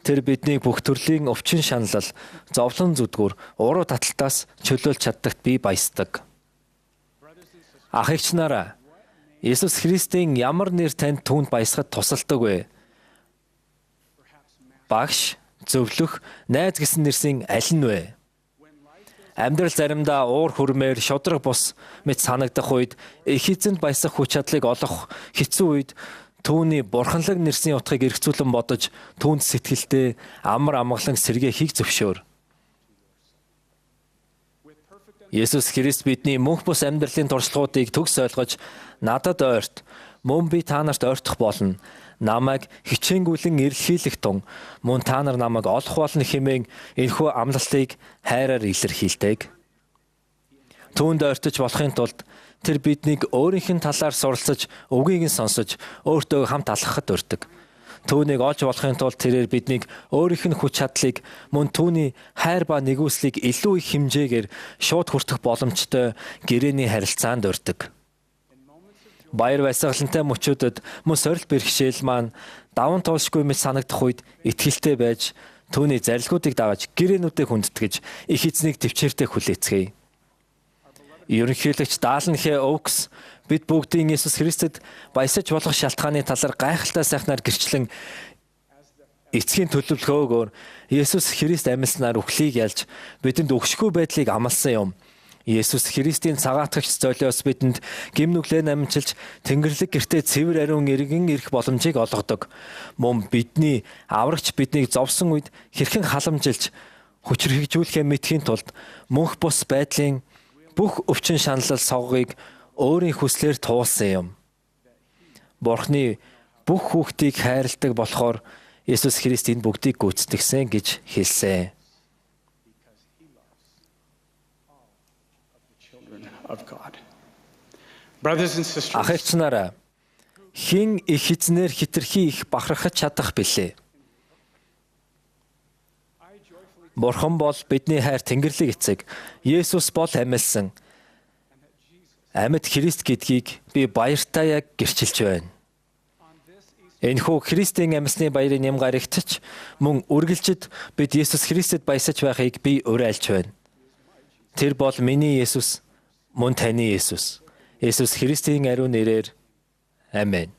Тэр биднийг бүх төрлийн өвчин шаналл, зовлон зүдгүр, уруу таталтаас чөлөөлж чаддагт би баясдаг. Ах эгч нараа, Есүс Христийн ямар нэр танд түүнд баясахад тусалдаг вэ? Багш, зөвлөх, найз гэсэн нэрсийн аль нь вэ? Амьдрал заримдаа уур хүрмээр шудраг бус мэт санагдах үед их эзэнд баясах хүч чадлыг олох хэцүү үед түүний бурханлаг нэрсийн утгыг эргцүүлэн бодож түүнд сэтгэлдээ амар амгалан сэргээхийг зөвшөөр. Есүс Христ бидний мөнх бус амьдралын туршлагуудыг төгс ойлгож надад ойрт мөн би та нарт ойртох болно. Намайг хичээнгүйлэн эрэлхийлэх тун мөн та нар намайг олох болно хэмээн энэхүү амлалтыг хайраар илэрхийлдэг. Түүнд ойртож болохын тулд тэр биднийг өөрийнх нь талаар суралцаж, үгийг нь сонсож, өөртөө хамт алхахад урьдаг. Түүнийг олж болохын тулд тэрээр биднийг өөрийнх нь хүч чадлыг мөн түүний хайр ба нэгүслийг илүү их хэмжээгээр шууд хүртэх боломжтой гэрээний харилцаанд урьдаг. Баяр баясгалантай мөчүүдэд мөн сорилт бэрхшээл маань даван туулшгүй мэт санагдах үед итгэлтэй байж түүний зарилгуудыг дагаж гэрээнүүдээ хүндэтгэж их эзнийг төвчээртэй хүлээцгээе. Ерөнхийлөгч Дааланхэ Оукс бид бүгдийн Есүс Христэд баясаж болох шалтгааны талаар гайхалтай сайхнаар гэрчлэн эцгийн төлөвлөгөөгөөр Есүс Христ амьдлснаар үхлийг ялж бидэнд өгшгүй байдлыг амласан юм. Есүс Христийн цагаатагч золиос бидэнд гимнүглээ намжилж Тэнгэрлэг гэртээ цэвэр ариун иргэн ирэх боломжийг олгодог. Мөн бидний аврагч биднийг зовсон үед хэрхэн халамжилж хүчрхэгжүүлэхээ мэдхийн тулд мөнх бус байдлын бүх өвчин шаналл соггийг өөрийн хүслээр туулсан юм. Бурхны бүх хүүхдийг хайрладаг болохоор Есүс Христ энэ бүгдийг гүйцэтгэсэн гэж хэлсэн. Of God. Brothers and sisters, Ах эгч нараа, хин их эзнэр хитрхи их бахархаж чадах билээ. Бурхан бол бидний хайр Тэнгэрлэг эцэг. Есүс бол амьдсан. Амьд Христ гэдгийг би баяртай яг гэрчилж байна. Энэхүү Христийн амьсны баярын нэм гарагтч мөн үргэлжид бид Есүс Христэд баясаж байхыг би уриалж байна. Тэр бол миний Есүс, мөн таны Есүс. Есүс Христийн ариун нэрээр амен.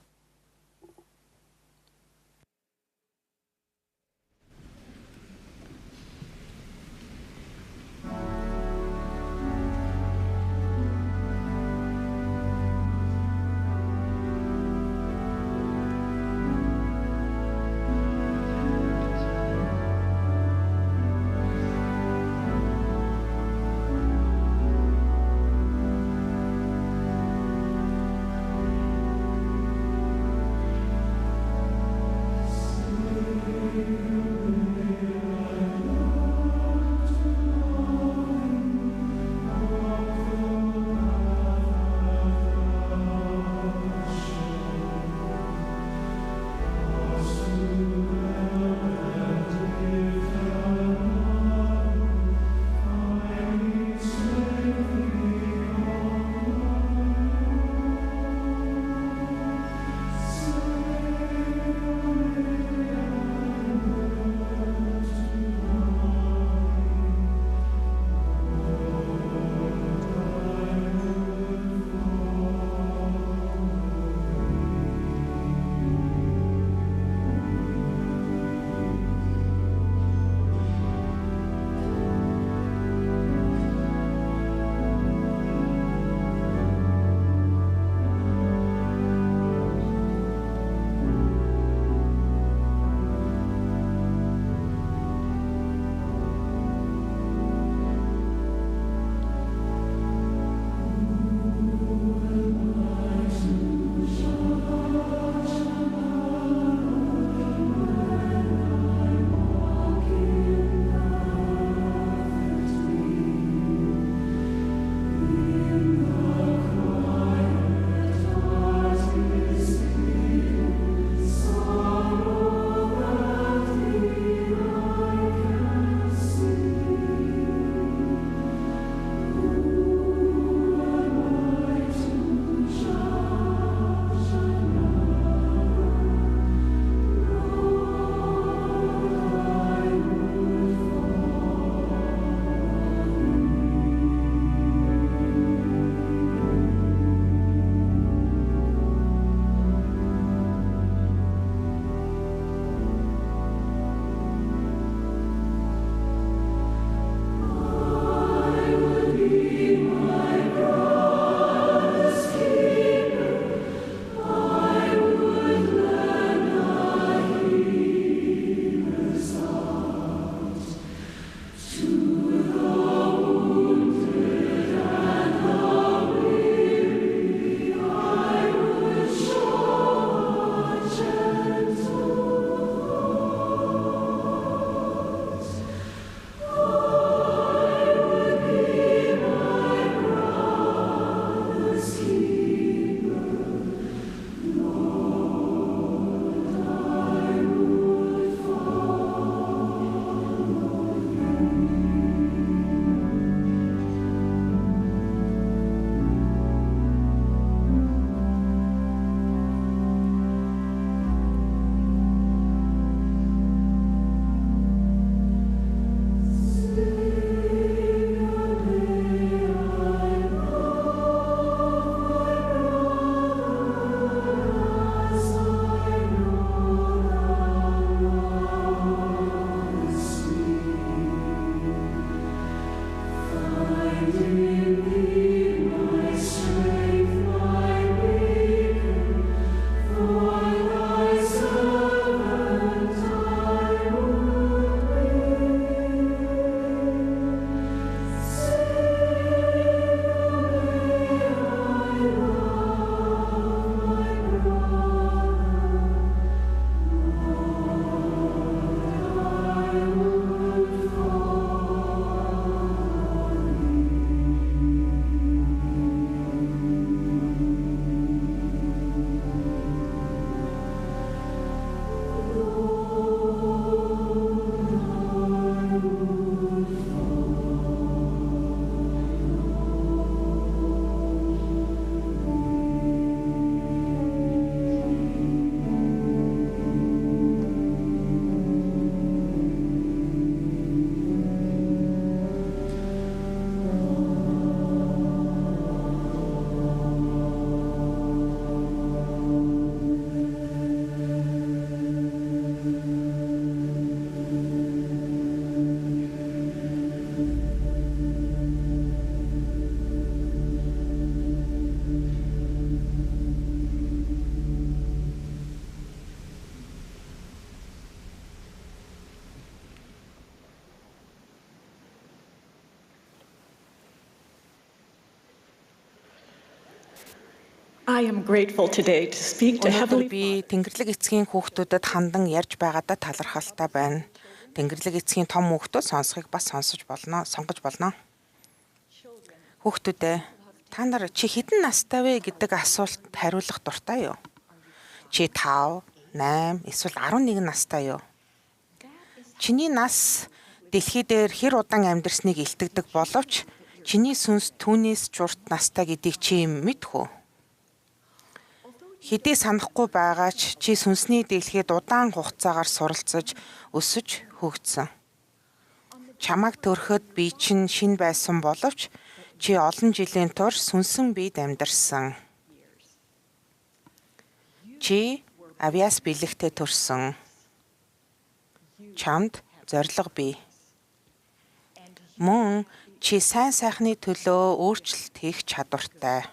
I am grateful today to speak to Өнөөдөр Heavenly би Тэнгэрлэг эцгийн хүүхдүүдэд хандан ярьж байгаадаа талархалтай байна. Тэнгэрлэг эцгийн том хүүхдүүд сонсохыг бас сонгож болно. Хүүхдүүдээ та нар чи хэдэн настай вэ гэдэг асуулт хариулах дуртай юу? Чи 5, 8, эсвэл 11 настай юу? Чиний нас дэлхий дээр хэр удаан амьдарсныг илтгэдэг боловч чиний сүнс түүнээс журт настай гэдгийг чи мэдэх үү? Хэдий санахгүй байгаач чи сүнсний дэлхийд удаан хугацаагаар суралцаж өсөж хөгжсөн. Чамайг төрөхөд би чинь шин байсан боловч чи олон жилийн турш сүнсэн биед амьдарсан. Чи авиас бэлэгтээ төрсөн. Чамд зориг бий. Мөн чи сайн сайхны төлөө өөрчлөлт хийх чадвартай.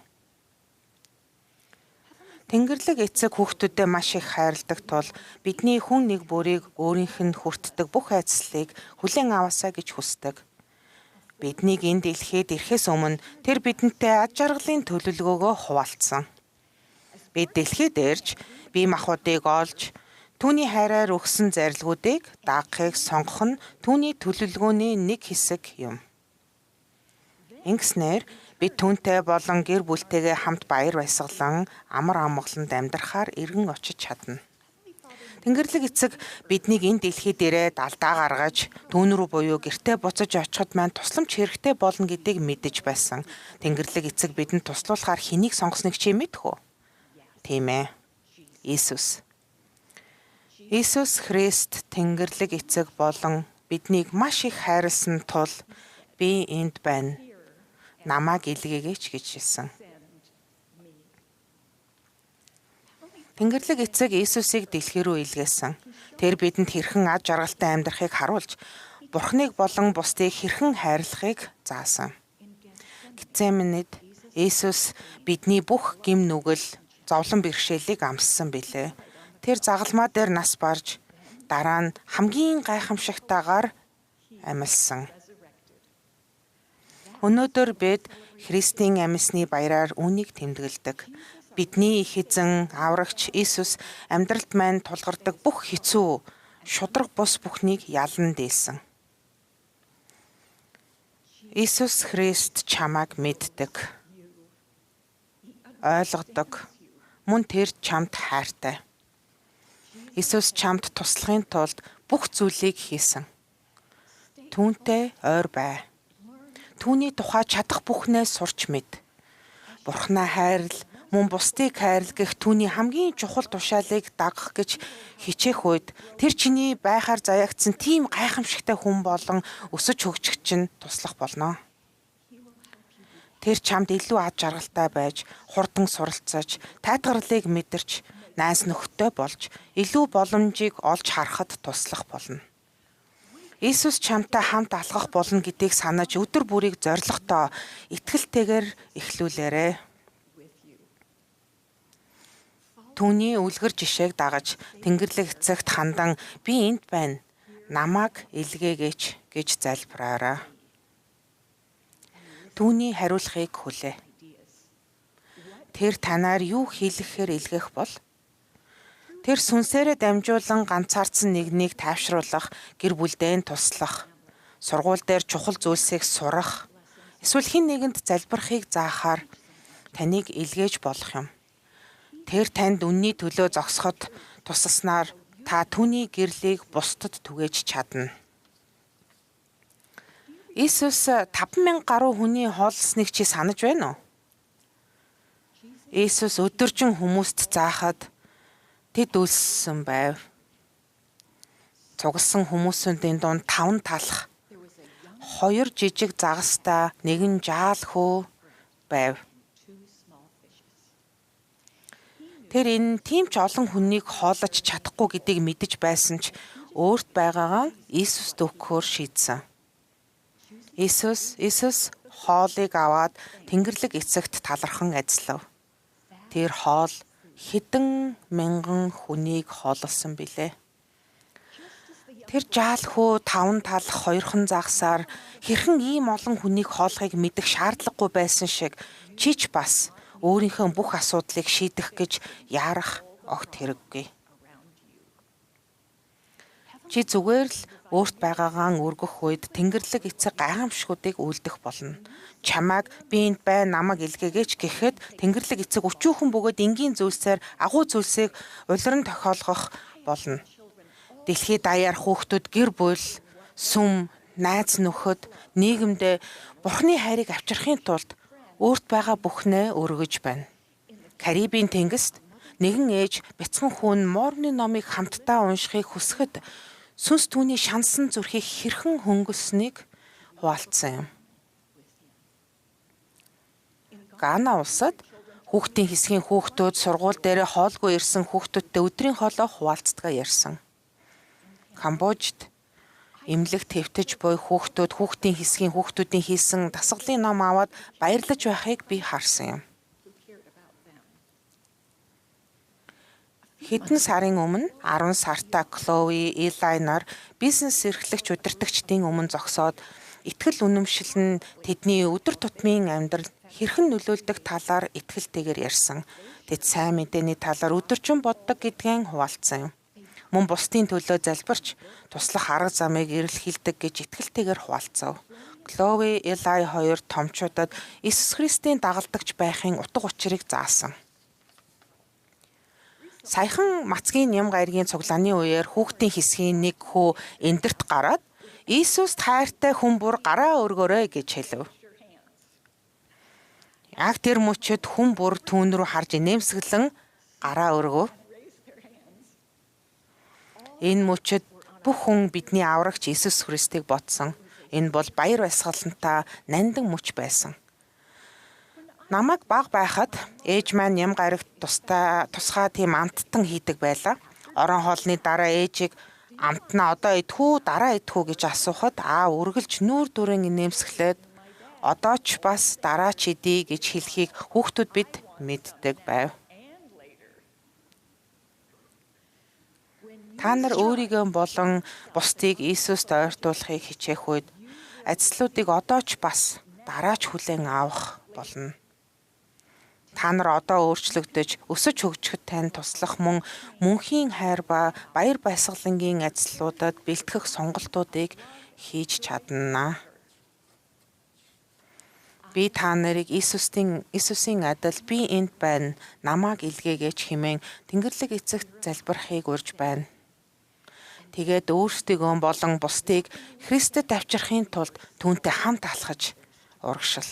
Тэнгэрлэг эцэг хүүхдүүдэд маш их хайрладаг тул бидний хүн нэг бүрийг өөрийнх нь хүртдэг бүх айцлыг хүлээн аваасаа гэж хүсдэг. Биднийг энэ дэлхийд ирэхээс өмнө тэр бидэнтэй ад жаргалын төлөвлөгөөгөө хуваалцсан. Бид дэлхийд ирж бие махбодыг олж түүний хайраар өгсөн зарилгуудыг дагахыг сонгох нь түүний төлөвлөгөөний нэг хэсэг юм. Ингэснээр бид түүнтэй болон гэр бүлтэйгээ хамт баяр баясгалан амар амгаланд амьдрахаар эргэн очиж чадна. Тэнгэрлэг эцэг биднийг энэ дэлхий дээрээ алдаа гаргаж түүн рүү буюу гэртээ буцаж очиход маань тусламж хэрэгтэй болно гэдгийг мэдэж байсан. Тэнгэрлэг эцэг бидэнд туслуулахаар хэнийг сонгосныг чи мэдэх үү? Тийм ээ. Иесус. Иесус Христ Тэнгэрлэг эцэг болон биднийг маш их хайрлсан тул би энд байна. Намайг илгээгээч гэж хэлсэн. Тэнгэрлэг эцэг Иесусыг дэлхий рүү илгээсэн. Тэр бидэнд хэрхэн ад жаргалтай амьдрахыг харуулж, Бурхныг болон бусдыг хэрхэн хайрлахыг заасан. Гетсеманед Иесус бидний бүх гим нүгэл, зовлон бэрхшээлийг амссан билээ. Тэр загалмаа дээр нас барж, дараа нь хамгийн гайхамшигтайгаар амьдсан. Өнөөдөр бид Христийн амьсны баяраар үүнийг тэмдэглэдэг. Бидний их эзэн аврагч Иесус амьдралд маань тулгардаг бүх хэцүү, шудраг бус бүхнийг ялан дээсэн. Иесус Христ чамайг мэддэг, ойлгодог, мөн тэр чамд хайртай. Иесус чамд туслахын тулд бүх зүйлийг хийсэн. Түүнтэй ойр бай. Түүний тухай чадах бүхнээ сурч мэд. Бурхнаа хайрл, мөн бусдыг хайрл гэх түүний хамгийн чухал тушаалыг дагах гэж хичээх үед тэр чиний байхаар заягдсан тийм гайхамшигтай хүн болон өсөж хөгжих чинь туслах болно. Тэр чамд илүү ад жаргалтай байж, хурдан суралцаж, тайтгарлыг мэдэрч, найз нөхдөд болж, илүү боломжийг олж харахад туслах болно. Иесус чамтай хамт алхах болно гэдгийг санаж өдөр бүрийг зоригтой, итгэлтэйгээр эхлүүлээрэй. Түүний үлгэр жишээг дагаж Тэнгэрлэг эцэгт хандан би энд байна. Намайг илгээгээч гэж залбираарай. Түүний хариулахыг хүлээ. Тэр танаар юу хийлгэхээр илгээх бол? Тэр сүнсээрээ дамжуулан ганцаардсан нэгнийг тайвшруулах, гэр бүлдээ туслах, сургууль дээр чухал зүйлсийг сурах, эсвэл хэн нэгэнд залбирахыг заахаар таныг илгээж болох юм. Тэр танд үнний төлөө зогсоход тусалснаар та түүний гэрлийг бусдад түгээж чадна. Иесус 5,000 гаруй хүний хооллосныг чи санаж байна уу? Иесус өдөржин хүмүүст заахад тэд үлссэн байв. Цугласан хүмүүсийн дунд 5 талах, 2 жижиг загастай, 1 жаал хөө байв. Тэр энэ тийм ч олон хүнийг хоолож чадахгүй гэдгийг мэдэж байсан ч өөрт байгаагаа Иесуст өгөхөөр шийдсэн. Иесус хоолыг аваад Тэнгэрлэг эцэгт талархан ажиллав. Тэр хоол хэдэн мянган хүнийг хооллосон билээ. Тэр жаал хөө 5 талах 2хан загсаар хэрхэн ийм олон хүнийг хоолохыг мэдэх шаардлагагүй байсан шиг чи ч бас өөрийнхөө бүх асуудлыг шийдэх гэж яарах огт хэрэггүй. Чи зүгээр л өөрт байгаагаан өргөх үед Тэнгэрлэг эцэг гайхамшгуудыг үлдэх болно. Чамайг би энд бай намайг илгээгээч гэхэд Тэнгэрлэг эцэг өчүүхэн бөгөөд энгийн зүйлсээр агуу зүйлсийг улиран тохиолгох болно. Дэлхийд даяар хүүхдүүд гэр бүл, сүм, найз нөхөд, нийгэмдээ Бурхны хайрыг авчрахын тулд өөрт байгаа бүхнээ өргөж байна. Карибын тэнгист нэгэн ээж бяцхан хүн Морны номыг хамтдаа уншихыг хүсэхэд сүнс түүний шансан зүрхийг хэрхэн хөнгөлсөнийг хуваалцсан юм. Гана улсад хүүхдийн хэсгийн хүүхдүүд сургууль дээр хоолгүй ирсэн хүүхдүүдтэй өдрийн хоолоо хуваалцдаг ярьсан. Камбожд эмнэлэг твтэж буй хүүхдүүд хүүхдийн хэсгийн хүүхдүүдийн хийсэн дасгалын ном аваад баярлаж байхыг би харсан юм. Хэдэн сарын өмнө 10 сартаа Клови, Илай нар бизнес эрхлэгч удирдагчдын өмнө зогсоод итгэл үнэмшил нь тэдний өдөр тутмын амьдрал хэрхэн нөлөөлдөг талаар итгэлтэйгээр ярьсан. Тэд сайн мэдээний талаар өдөржин боддог гэдгийг хуваалцсан юм. Мөн бусдын төлөө залбирч туслах арга замыг эрэлхийлдэг гэж итгэлтэйгээр хуваалцав. Клови, Илай хоёр томчуудад Иесус Христийн дагалдагч байхын утга учирыг заасан. Саяхан Мацгийн ням гайргийн цуглааны үеэр хүүхдийн хэсгийн нэг хүү эндэрт гараад Иесуст хайртай хүн бүр гараа өргөөрэй гэж хэлв. Яг тэр мөчөд хүн бүр түүн рүү харж инээмсэглэн гараа өргөв. Энэ мөчөд бүх хүн бидний аврагч Иесус Христийг бодсон. Энэ бол баяр баясгалантай нандин мөч байсан. Намайг баг байхад ээж маань ням гарагт тусгай тийм амттан хийдэг байлаа. Орон хоолны дараа ээжийг амтнаа одоо идэх үү дараа идэх үү гэж асуухад үргэлж нүүр дүрэн инээмсэглээд одоо ч бас дараа ч идий гэж хэлхийг хүүхдүүд бид мэддэг байв. Та нар өөрийгөө болон бусдыг Иесуст ойртуулахыг хичээх үед ажлуудыг одоо ч бас дараа ч хүлээн авах болно. Та нар одоо өөрчлөгдөж өсөж хөгжөхөд тань туслах мөнхийн хайр ба баяр баясгалангийн ажлуудад бэлтгэх сонголтуудыг хийж чадна. Би та нарыг Иесусийн адил би энд байна. Намайг илгээгээч хэмээн Тэнгэрлэг эцэгт залбирахыг урьж байна. Тэгээд өөрсдийгөө болон бусдыг Христэд авчрахын тулд түүнтэй хамт алхаж урагшил.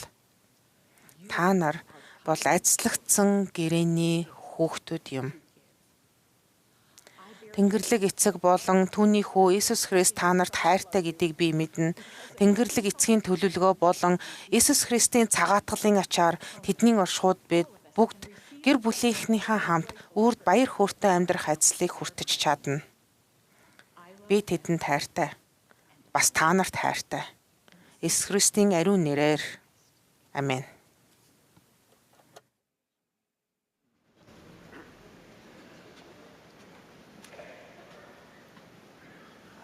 Та нар бол ажиллагдсан гэрээний хүүхдүүд юм. Тэнгэрлэг эцэг болон түүний хүү Иесус Христ та нарт хайртай гэдгийг би мэднэ. Тэнгэрлэг эцгийн төлөвлөгөө болон Иесус Христийн цагаатгалын ачаар тэдний оршууд бид бүгд гэр бүлийнхнийхээ хамт үрд баяр хөөртэй амьдрах ажлыг хүртэж чадна. Би тэдэнд хайртай. Бас та нарт хайртай. Иесус Христийн ариун нэрээр. Амен.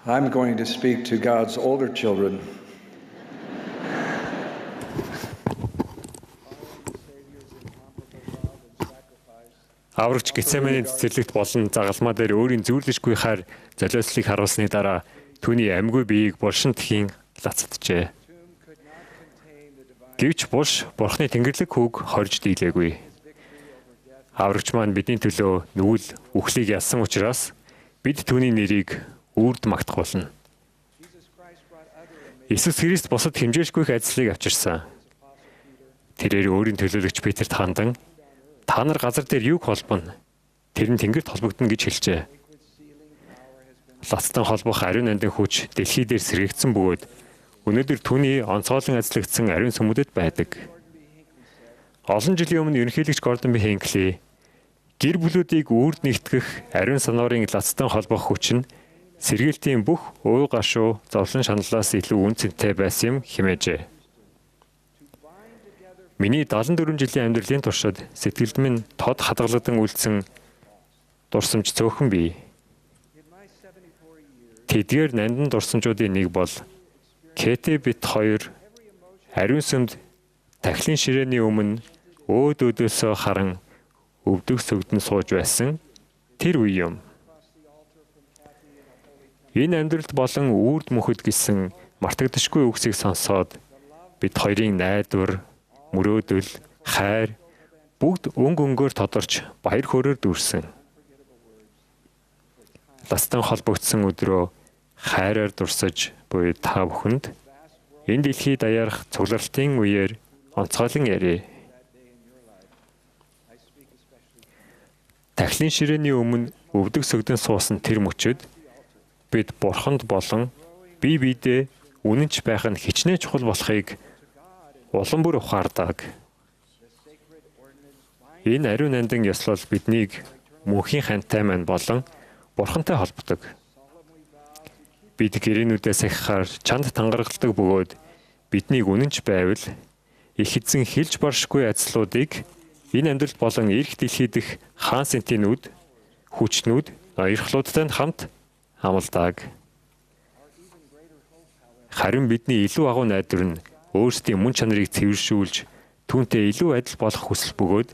I'm going to speak to God's older children. Аврагч Гетсеманийн цэцэрлэгт болон загалмаа дээр өөрийн зүйрлэжгүй хайр золиослыг харуулсны дараа түүний амьгүй биеийг булшин тхийн лацаджээ. Гэвч булш Бурхны Тэнгэрлэг хүүг хорж дийлээгүй. Аврагч маань бидний төлөө нүгэл үхлийг ялсан учраас бид түүний нэрийг үрд магтах болно. Иесус Христ бусад хэмжээшгүйх ажлыг авчирсан. Тэрээр өөрийн төлөөлөгч Петрт хандан та нар газар дээр юуг холбоно? Тэр нь тэнгэрт холбогдно гэж хэлжээ. Лацтан холбох ариун нандин хүч дэлхий дээр сэргээгдсэн бөгөөд өнөөдөр түүний онцгойлон ажиллагдсан ариун сүмүүдэд байдаг. Олон жилийн өмнө ерөнхийлөгч Гордон Би Хенкли гэр бүлүүдийг үрд нэгтгэх ариун санаурын лацтан холбох хүч нь сэргээлтийн бүх уу гашуу зовлон шаналлаас илүү үнцэнтэй байсан юм хэмээжээ. Миний 74 жилийн амьдралын туршид сэтгэлд минь тод хадгалагдан үлдсэн дурсамж цөөхөн бий. Тэдгээр нандин дурсамжуудын нэг бол Кэти бит 2 ариун сүмд тахилын ширээний өмнө өөдөөсөө харан өвдөг сөгдөн сууж байсан тэр үе юм. Энэ амьдралд болон үрд мөхөд гэсэн мартагдашгүй үгсийг сонсоод бид хоёрын найдвар, мөрөөдөл, хайр бүгд өнгөөр тодорч баяр хөөрөөр дүүрсэн. Ластан холбогдсон өдрөө хайраар дурсаж буй та бүхэнд энэ дэлхий даяарх цугларалтын үеэр онцгойлон ярив. Тахлын ширээний өмнө өвдөг сөгдөн суусан тэр мөчөд бид бурханд болон бие биедээ үнэнч байх нь хичнээн чухал болохыг улам бүр ухаардаг. Энэ ариун нандин ёслол биднийг мөнхийн хантай маань болон бурхантай холбодог. Бид гэрээнүүдээс ахихаар чанд тангаргалдаг бөгөөд биднийг үнэнч байвал их эзэн хэлж баршгүй ажлуудыг энэ амьдрал болон эрх дэлхий дэх хаан сентинүүд, хүчнүүд, ноёрхлуудтай хамт амлдаг. Харин бидний илүү агуу найдвар нь өөрсдийн мөн чанарыг цэвэршүүлж түүнтэй илүү адил болох хүсэл бөгөөд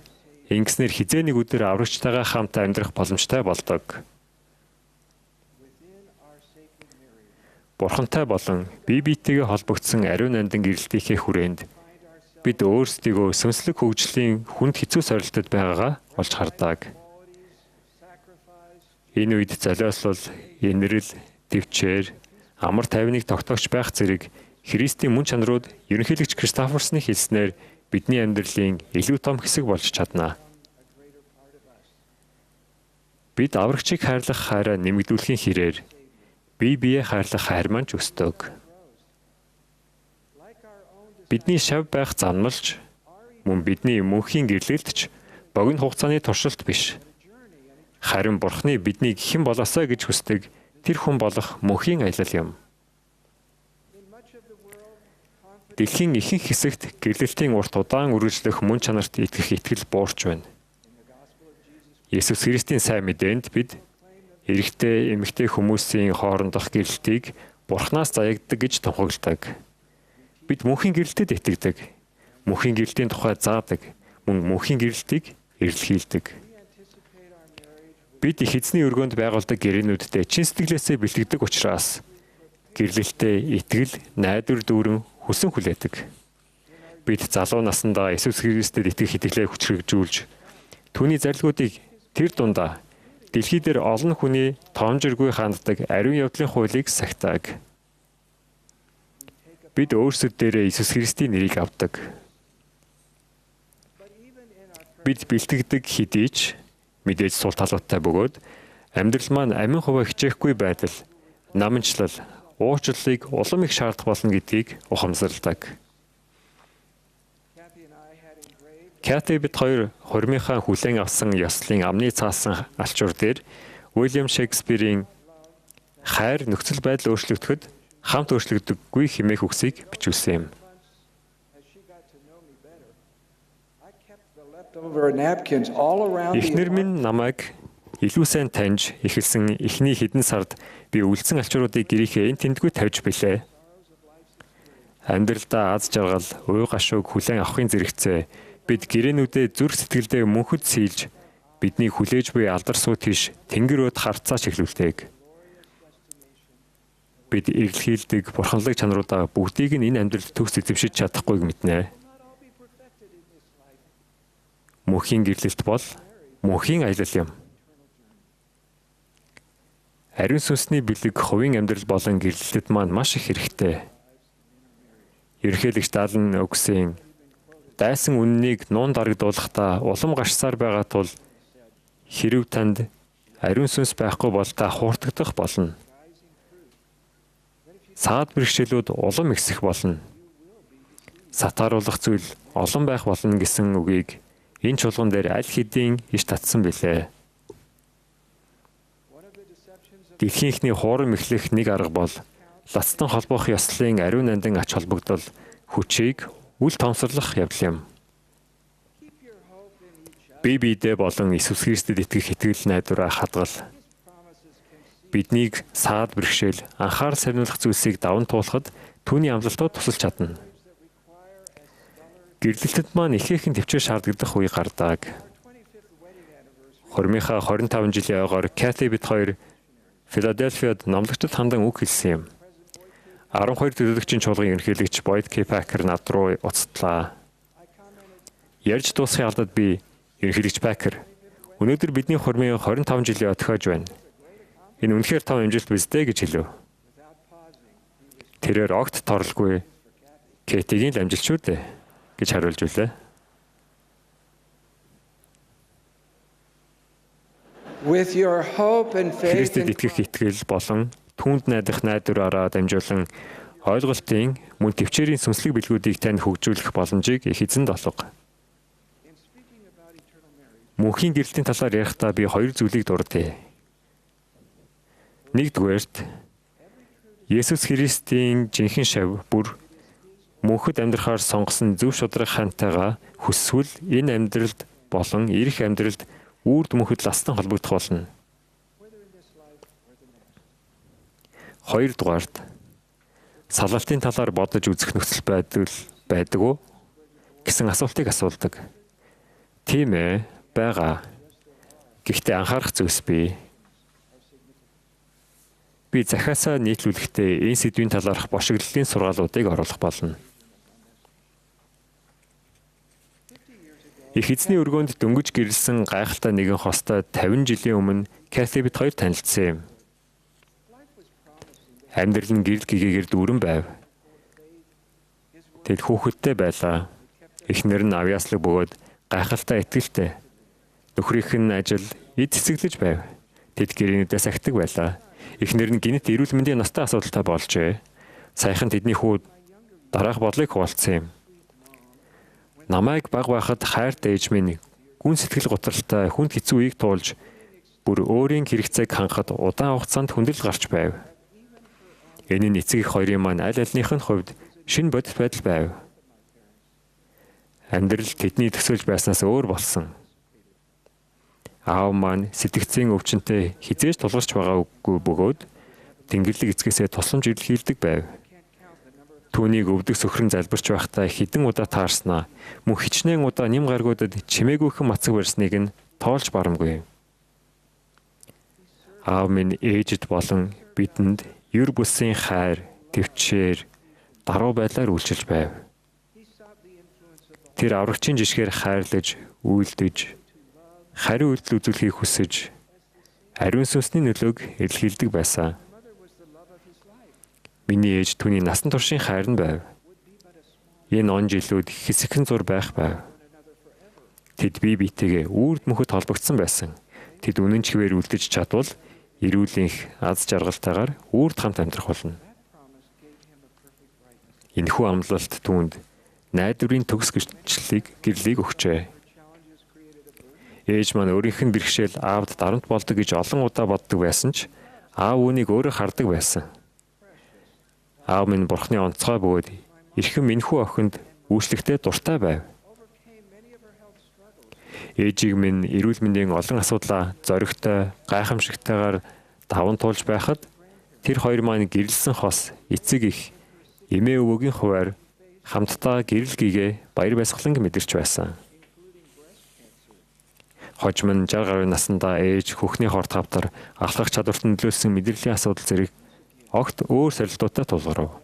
ингэснээр хизээ нэг өдөр аврагчтайгаа хамт амьдрах боломжтой болдог. Бурхантай болон бие биетэйгээ холбогдсон ариун нандин гэрэлтийнхээ хүрээнд бид өөрсдийгөө сүнслэг хөгжлийн хүнд хэцүү сорилтод байгаагаа олж хардаг. Энэ үед золиослол, инэрл, төвчээр, амар тайвныг тогтоогч байх зэрэг Христийн мөн чанарууд ерөнхийлөгч Кристофорсны хэлснээр бидний амьдралын илүү том хэсэг болж чадна. Бид аврагчийг хайрлах хайраа нэмэгдүүлэхийн хэрээр бие биеэ хайрлах хайр маань ч өсдөг. Бидний шав байх занмалж мөн бидний мөнхийн гэрлэлтч богино хугацааны туршилт биш. Харин Бурхны биднийг хэн болоосаа гэж хүсдэг тэр хүн болох мөнхийн аялал юм. Дэлхийн ихэнх хэсэгт гэрлэлтийн урт удаан үргэлжлэх мөн чанарт итгэх итгэл буурч байна. Есүс Христийн сайн мэдээнд бид эрэгтэй, эмэгтэй хүмүүсийн хоорондох гэрлэлтийг Бурханаас заягддаг гэж тунхагладаг. Бид мөнхийн гэрлэлтэд итгэдэг. Мөнхийн гэрлэлтийн тухай заадаг. Мөн мөнхийн гэрлэлтийг эрэлхийлдэг. Бид их эзний өргөөнд байгуулдаг гэрээнүүдтэй чин сэтгэлээсээ бэлтгэдэг учраас гэрлэлтэд итгэл, найдвар дүүрэн хүсэн хүлээдэг. Бид залуу насндаа Есүс Христэд итгэх итгэлээ хүчрхэгжүүлж түүний зарилгуудыг тэр дундаа дэлхий дээр олон хүний тоомжиргүй ханддаг ариун явдлын хуулийг сахидаг. Бид өөрсдөө Иесус Христийн нэрийг авдаг. Бид бэлтгэдэг хэдий ч мэдээж сул талуудтай бөгөөд амьдрал маань амин хуваа хичээхгүй байдал, наманчлал, уучлалыг улам их шаардах болно гэдгийг ухамсарладаг. Кати бид хоёр хормынхаа хүлээн авсан ёслолын амны цаасан алчуур дээр Уильям Шекспирийн хайр нөхцөл байдал өөрчлөгдөхөд хамт өөрчлөгдөггүй хэмээх үгсийг бичүүлсэн юм. Эхнэр минь намайг илүү сайн таньж эхэлсэн эхний хэдэн сард би үлдсэн алчууруудыг гэрийнхээ энэ тэндгүй тавьж билээ. Амьдралдаа аз жаргал, уй гашууг хүлээн авахын зэрэгцээ бид гэрээнүүдээ зүрх сэтгэлдээ мөнхөд сийлж бидний хүлээж буй алдар суу тийш тэнгэр өд харцаа чиглүүлдэг. Бид эргэлхийлдэг бурханлаг чанаруудаа бүгдийг нь энэ амьдралд төгс эзэмшиж чадахгүйг мэднэ. Мөнхийн гэрлэлт бол мөнхийн аялал юм. Ариун сүнсний бэлэг хувийн амьдрал болон гэрлэлтэд маань маш их хэрэгтэй. Ерөнхийлөгч Далн Өгсийн дайсан үннийг нуун дарагдуулахдаа улам гарчсаар байгаа тул хэрв танд ариун сүнс байхгүй бол та хууртагдах болно. Саад бэрхшээлүүд улам ихсэх болно. Сатааруулах зүйл олон байх болно гэсэн үгийг энэ чуулган дээр аль хэдийн иш татсан билээ. Дэлхийнхний хуурам эхлэх нэг арга бол лацтан холбоох ёслолын ариун нандин ач холбогдол хүчийг үл томсорлох явдал юм. Бие биедээ болон Иесус Христэд итгэх итгэл найдвараа хадгал. Биднийг саад бэрхшээл, анхаар сарниулах зүйлсийг даван туулахад түүний амлалтууд тусалж чадна. гэрлэлтэд маань ихээхэн төвчээр шаардагдах үе гардаг. Хормынхаа 25 жилийн ойгоор Кати бид хоёр Филадельфиад номлогчдод хандан үг хэлсэн юм. 12 төлөөлөгчийн чуулган ерөнхийлөгч Boyd K. Packer над руу уцтлаа. Ярьж дуусахын алдад би ерөнхийлөгч Packer, өнөөдөр бидний хормын 25 жилийн отхойж байна. Энэ үнэхээр том амжилт биз дээ гэж хэлв. Тэрээр огт торлгүй Кэтигийн л амжилт шүү дээ гэж хариулж үлээ. With your hope and faith Христэд итгэх итгэл болон түүнд найдах найдвараараа дамжуулан ойлголтын мөн төвчээрийн сүнслэг билгүүдийг танд хөгжүүлэх боломжийг их эзэнд олго. Мөнхийн гэрэлтийн талаар ярихдаа би хоёр зүйлийг дурдъя. Нэгдүгээрт Есүс Христийн жинхэнэ шав бүр мөнхөд амьдрахаар сонгосон зөв шударга хантайгаа хүсвэл энэ амьдралд болон ирэх амьдралд үрд мөнхөд ластан холбогдох болно. Хоёрдугаарт салалтын талаар бодож үзэх нөхцөл байдаг уу гэсэн асуултыг асуудаг. Тийм ээ, байгаа. Гэхдээ анхаарах зүйлс бий. Би захиасаа нийтлүүлэхдээ энэ сэдвийн талаарх бошиглолтын сургаалуудыг оруулах болно. Их эзний өргөөнд дөнгөж гэрэлсэн гайхалтай нэгэн хостой 50 жилийн өмнө Кати бид хоёр танилцсан юм. Амьдрал нь гэрэл гэгээгээр дүүрэн байв. Тэд хүүхэдтэй байлаа. Эхнэр нь авьяаслаг бөгөөд гайхалтай итгэлтэй. Нөхрийнх нь ажил эд цэцэглэж байв. Тэд гэрээнүүдээс ахдаг байлаа. Эхнэр нь гинэт эрүүл мэндийн настай асуудалтай болжээ. Саяхан тэдний хүү дараах бодлыг хуваалцсан юм. Намайг баг байхад хайртай ээж минь гүн сэтгэл готролтой хүнд хэцүү үеийг туулж бүр өөрийн хэрэгцээг хангахад удаан хугацаанд хүндрэл гарч байв. Энэ нь эцэг их хоёрын маань аль альных нь хувьд шинэ бодит байдал байв. Амьдрал тэдний төсөөлж байснаас өөр болсон. Аав маань сэтгцийн өвчнөд хизээж тулгарч байгаагүй бөгөөд Тэнгэрлэг эцгээсээ тусламж илэрхийлдэг байв. Түүнийг өвдөг сөхрөн залбирч байхдаа хідэн удаа таарснаа мөн хичнээн удаа нэм гаргуудад чимээгүйхэн мацаг барьсныг нь тоолж барамгүй. Аав минь ээжид болон бидэнд юр бүсийн хайр, төвчээр, даруй байдлаар үйлчилж байв. Тэр аврагчийн жишгээр хайрлаж, үйлдэж, хариу үйлдэл үзүүлэхийг хүсэж, ариун сүнсний нөлөөг илэрхийлдэг байсан. Миний ээж түүний насан туршийн хайр нь байв. Энэ он жилүүд хэсэгхэн зур байх байв. Тэд бие биетэйгээ үрд мөхөд холбогдсон байсан. Тэд үнэн чигээр үлдэж чадвал эрүүлэнх аз жаргалтайгаар үрд хамт амьдрах болно. Энэхүү амлалт түүнд найдварын төгс гэрлийг өгчээ. Ээж маань өөрийнх нь бэрхшээл аавд дарамт болдог гэж олон удаа боддог байсан ч аав үүнийг өөрөө хардаг байсан. Аав минь бурхны онцгой бөгөөд эрхэм энэхүү охинд үйлчлэхдээ дуртай байв. Ээжийг минь эрүүл мэндийн олон асуудлаа зоригтой, гайхамшигтайгаар даван туулж байхад тэр хоёр маань гэрэлсэн хос, эцэг их, эмээ өвөгийн хуваар хамтдаа гэрэл гээгээ баяр баясгаланг мэдэрч байсан. Хожим нь 60 гаруй наснда ээж хөхний хорт хавдар алхах чадварт нөлөөлсөн мэдрэлийн асуудал зэрэг огт өөр сорилтуудтай тулгарв.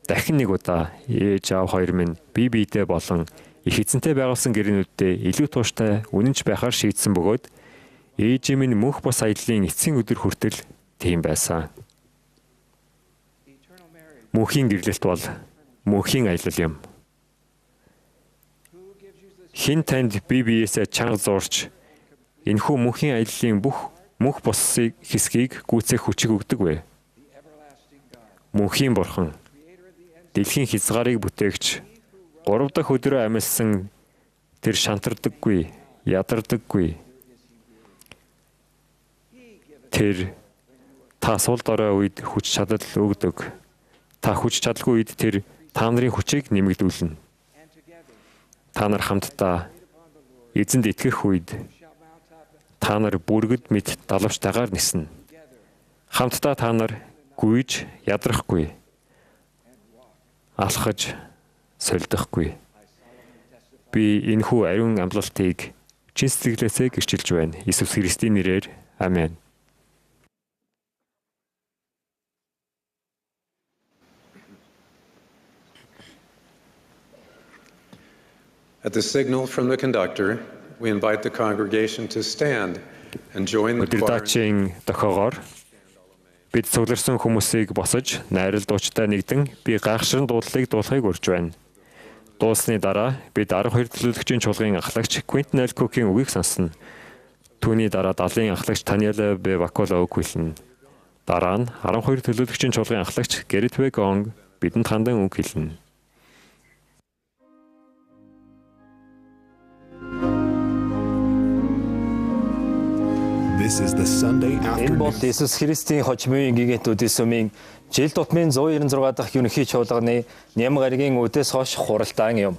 Дахин нэг удаа ээж аав хоёр минь бие биедээ болон их эзэнтэй байгуулсан гэрээнүүдтэй илүү тууштай үнэнч байхаар шийдсэн бөгөөд ээж минь мөнх бос аяллаа эцсийн өдөр хүртэл тийм байсан. Мөнхийн гэрлэлт бол мөнхийн аялал юм. Хин танд бие биесээ чанга зуурч энэхүү мөнхийн аяллаа бүх мөнх босыг хэсгийг гүйцэх хүчиг өгдөг вэ? Мөнхийн бурхан дэлхийн хязгаарыг бүтээгч 3 дахь өдрөө амьдсан тэр шантардаггүй, ядардаггүй. Тэр та сул дорой үед хүч чадал өгдөг. Та хүч чадалгүй үед тэр та нарын хүчийг нэмэгдүүлнэ. Та нар хамтдаа эзэнд итгэх үед та нар бүргэд мэд далавчтайгаар ниснэ. Хамтдаа та нар гүйж ядрахгүй. Алхаж солидохгүй. Би энэхүү ариун амлалтыг чин сэтгэлээсээ гэрчилж байна. Иесус Христийн нэрээр амен. At the signal from the conductor, we invite the congregation to stand and join the choir. Удирдаачийн дохоогоор бид цугларсан хүмүүсийг босож найрал дуучтай нэгдэн би гайхширан дуудлагыг дуулахыг урьж байна. Дууссаны дараа бид 12 төлөөлөгчийн чуулгын ахлагч Quentin Alcock-ийн үгийг сонсно. Түүний дараа 70-ын ахлагч Daniela B. Vaccola үг хэлнэ. Дараа нь 12 төлөөлөгчийн чуулгын ахлагч Gerrit V. Gong бидэнд хандан үг хэлнэ. Энэ бол Иесус Христийн хожимын гигантуудын сүмийн жил тутмын 196 дахь ерөнхий чуулганы ням гаригийн үдээс хойш хуралдаан юм.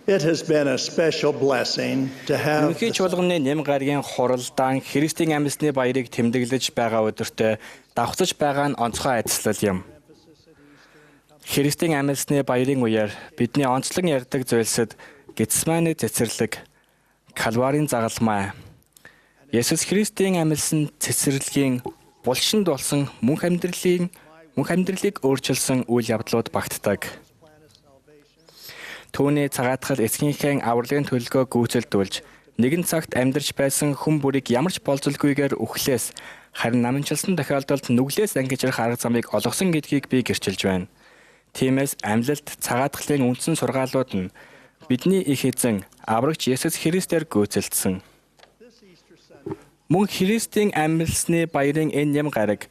It has been a special blessing to have Ерөнхий чуулганы нэм гарагийн хуралдаан Христийн амьсны баярыг тэмдэглэж байгаа өдөртөө давхцаж байгаа нь онцгой айдаслал юм. Христийн амьсны баярын үеэр бидний онцлог ярьдаг зүйлсэд Гетсеманы цэцэрлэг, Калварын загалмай, Есүс Христийн амьсан цэцэрлэгийн булшинд болсон мөнх амьдралыг өөрчилсөн үйл явдлууд багтдаг. Түүний цагаатгал эцгийнхээ авралын төлгөө гүйцэлдүүлж нэгэн цагт амьдарч байсан хүн бүрийг ямар ч болзолгүйгээр үхлээс харин намынчилсан тохиолдолд нүглээс ангижрах арга замыг олгосон гэдгийг би гэрчилж байна. Тиймээс амьлалд цагаатгалын үндсэн сургаалууд нь бидний их эзэн аврагч Есүс Христээр гүйцэлдсэн. Мөн Христийн амьлсны баярын энэ нэм гараг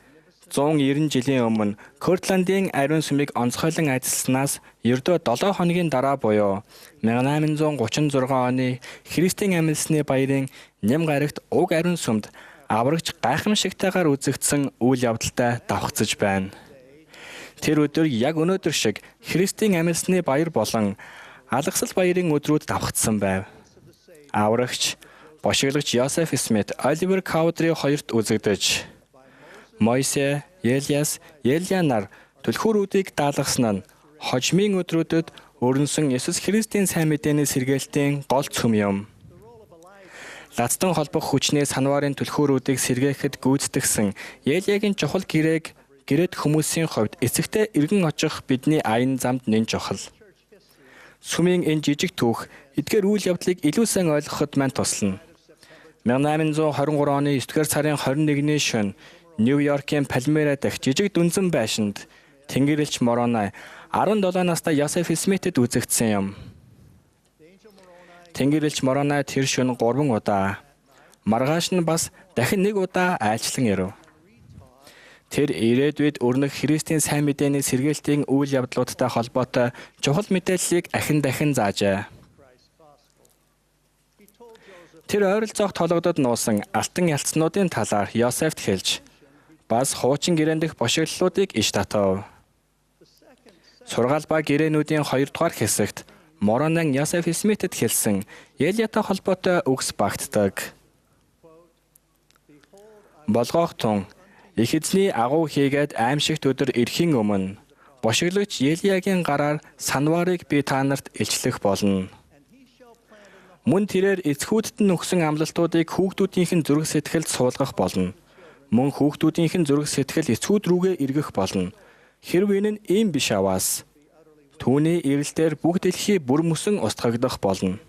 190 жилийн өмнө Кортландын ариун сүмийг онцгойлон ажилласнаас ердөө 7 хоногийн дараа буюу 1836 оны Христийн амьлсны баярын нэм гарагт уг ариун сүмд аврагч гайхамшигтайгаар үзэгдсэн үйл явдалтай давхцаж байна. Тэр өдөр яг өнөөдөр шиг Христийн амьлсны баяр болон алгасал баярын өдрүүд давхцсан байв. Аврагч бошиглагч Йосеф Смит, Оливер Каудри хоёрт үзэгдэж Мойсе, Елиас, Елия нар түлхүүрүүдийг даалгасан нь хожмын өдрүүдэд өрнсөн Есүс Христийн сайн мэдээний сэргээлтийн гол цөм юм. Лацдан холбох хүчний санварын түлхүүрүүдийг сэргээхэд гүйцэтгсэн Елиягийн чухал гэрээд хүмүүсийн хувьд эцэгтэй эргэн очих бидний аян замд нэн чухал. Сүмийн энэ жижиг түүх эдгээр үйл явдлыг илүү сайн ойлгоход мань туслана. 1823 оны 9-р сарын 21-ний шөнө Нью-Йоркийн Палмера дахь жижиг дүнзэн байшинд Тэнгэрэлч Мороной 17 настай Йосеф Смитэд үзэгдсэн юм. Тэнгэрэлч Мороной тэр шөнө 3 удаа, маргааш нь бас дахин 1 удаа айлчлан ирэв. Тэр ирээдүйд өрнөх Христийн сайн мэдээний сэргээлтийн үйл явдлуудтай холбоотой чухал мэдээллийг ахин дахин заажээ. Тэр ойролцоох толгодод нуусан алтан ялцнуудын талаар Йосефт хэлж бас хуучин гэрээн дэх бошиглолуудыг иш татав. Сургаал ба гэрээнүүдийн 2 дугаар хэсэгт Моронан Йосеф Смитэд хэлсэн Елиятай холбоотой үгс багтдаг. Болгоох тун их эзний агуу хийгээд аимшигт өдөр ирэхийн өмнө бошиглагч Елиягийн гараар санварыг би та нарт илчлэх болно. Мөн тэрээр эцгүүдэд нь өгсөн амлалтуудыг хүүхдүүдийнх нь зүрх сэтгэлд суулгах болно. Мөн хүүхдүүдийнх нь зүрх сэтгэл эцгүүд рүүгээ эргэх болно. Хэрв энэ нь ийм биш аваас түүний ирэлтээр бүх дэлхий бүр мөсөн устгагдах болно.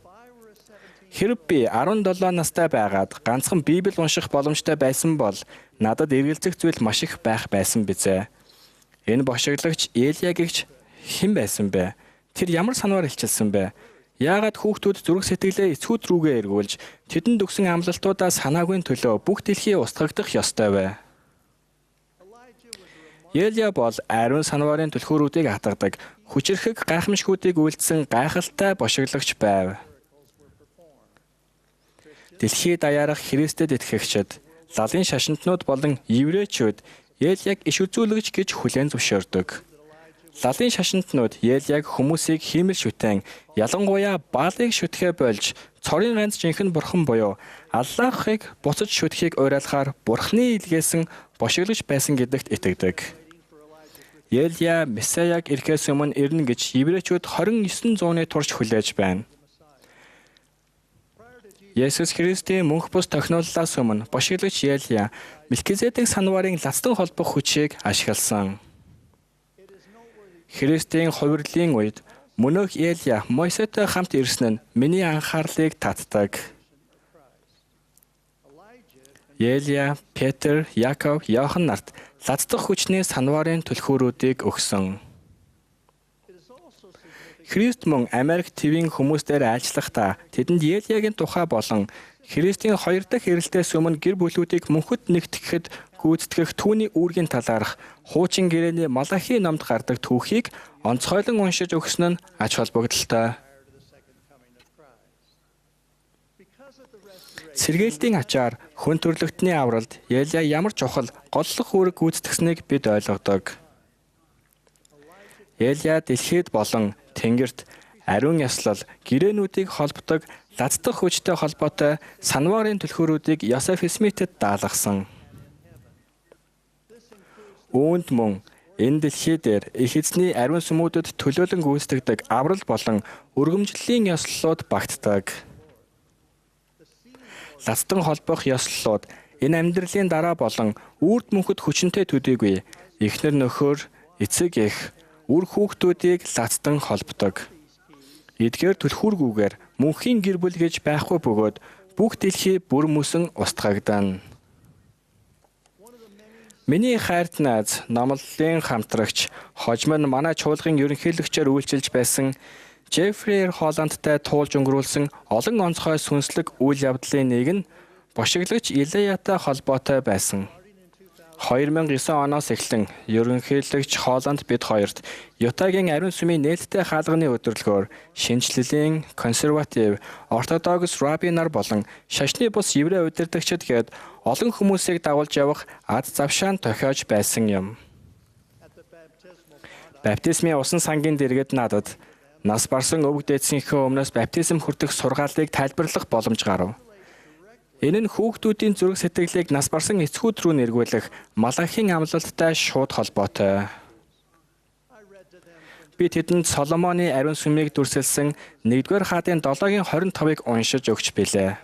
Хэрв би 17 настай байгаад ганцхан Библи унших боломжтой байсан бол надад эргэлзэх зүйл маш их байх байсан бизээ. Энэ бошиглагч Елия гэгч хэн байсан бэ? Тэр ямар санвар илчилсэн бэ? Яагаад хүүхдүүд зүрх сэтгэлээ эцгүүд рүүгээ эргүүлж тэдэнд өгсөн амлалтуудаа санаагүй төлөө бүх дэлхий устгагдах ёстой вэ? Елия бол ариун санварын түлхүүрүүдийг хатгадаг, хүчирхэг гайхамшгүүдийг үйлдсэн гайхалтай бошиглагч байв. Дэлхий даяарах Христэд итгэгчид, лалын шашинтнууд болон еврейчүүд Елияг иш үзүүлэгч гэж хүлээн зөвшөөрдөг. Лалын шашинтнууд Елияг хүмүүсийг хиймэл шүтэн, ялангуяа Баалыг шүтгэе болж, цорын ганц жинхэнэ бурхан буюу Аллахыг буцаж шүтгэхийг уриалахаар бурхны илгээсэн бошиглагч байсан гэдэгт итгэдэг. Елия Месаяг ирэхээс өмнө ирнэ гэж еврейчүүд 29 зууны турш хүлээж байна. Есүс Христийн мөнх бус тохиолдлоос өмнө бошиглагч Елия Мелкизедек санварын лацдан холбох хүчийг ашигласан. Христийн хувирлын үед мөнөөх Елия Мойсетэй хамт ирсэн нь миний анхаарлыг татдаг. Елия, Петр, Яков, Иохан нарт лацдах хүчний санварын түлхүүрүүдийг өгсөн. Христ мөн Америк ТV-ийн хүмүүстээр айлчлахдаа тэдэнд Елиягийн тухай болон Христийн 2 дахь ирэлтээс өмнө гэр бүлүүдийг мөнхөд нэгтгэхэд гүйцэтгэх түүний үүргийн талаарх хуучин гэрээний Малахи номд гардаг түүхийг онцгойлон уншиж өгсөн нь ач холбогдолтой. Сэргээлтийн ачаар хүн төрлөختний авралд Елия ямар чухал голлох үүрэг гүйцэтгсэнийг бид ойлгодог. Елия дэлхийд болон тэнгэрт ариун яслал, гэрээнүүдийг холбодог лацдах хүчтэй холбоотой санварын түлхүүрүүдийг Йосеф Смитэд даалгасан. Үүнд мөн энэ дэлхий дээр их эзний ариун сүмүүдэд төлөөлөн гүйцэтгэдэг аврал болон өргөмжлөлийн ёслолууд багтдаг. Лацдан холбох ёслолууд энэ амьдралын дараа болон үрд мөнхөд хүчинтэй төдийгүй эхнэр нөхөр, эцэг эх, үр хүүхдүүдийг лацдан холбдог. Эдгээр түлхүүргүйгээр мөнхийн гэр бүл гэж байхгүй бөгөөд бүх дэлхий бүр мөсөн устгагдана. Миний хайрт найз, номлолын хамтрагч, хожим нь манай чуулгын ерөнхийлөгчөөр үйлчилж байсан Джеффри Холландтай туулж өнгөрүүлсэн олон онцгой сүнслэг үйл явдлын нэг нь бошиглагч Илаятай холбоотой байсан. 2009 оноос эхлэн ерөнхийлөгч Холланд бид хоёрт Ютагийн ариун сүмийн нээлттэй хаалганы өдөрлөгөөр шинжлэлийн консерватив, ортодокс раббинаар болон шашны бус еврей удирдагчид гээд олон хүмүүсийг дагуулж явах ад завшаан тохиож байсан юм. Баптизмын усан сангийн дэргэд надад нас барсан өвөг дээдсийнхээ өмнөөс баптизм хүртэх сургаалыг тайлбарлах боломж гарав. Энэ нь хүүхдүүдийн зүрх сэтгэлийг нас барсан эцгүүд рүү нэргүүлэх Малахийн амлалттай шууд холбоотой. Би тэдэнд Соломоны ариун сүмийг дүрсэлсэн 1-р хаадын 7-гийн 25-ыг уншиж өгч билээ.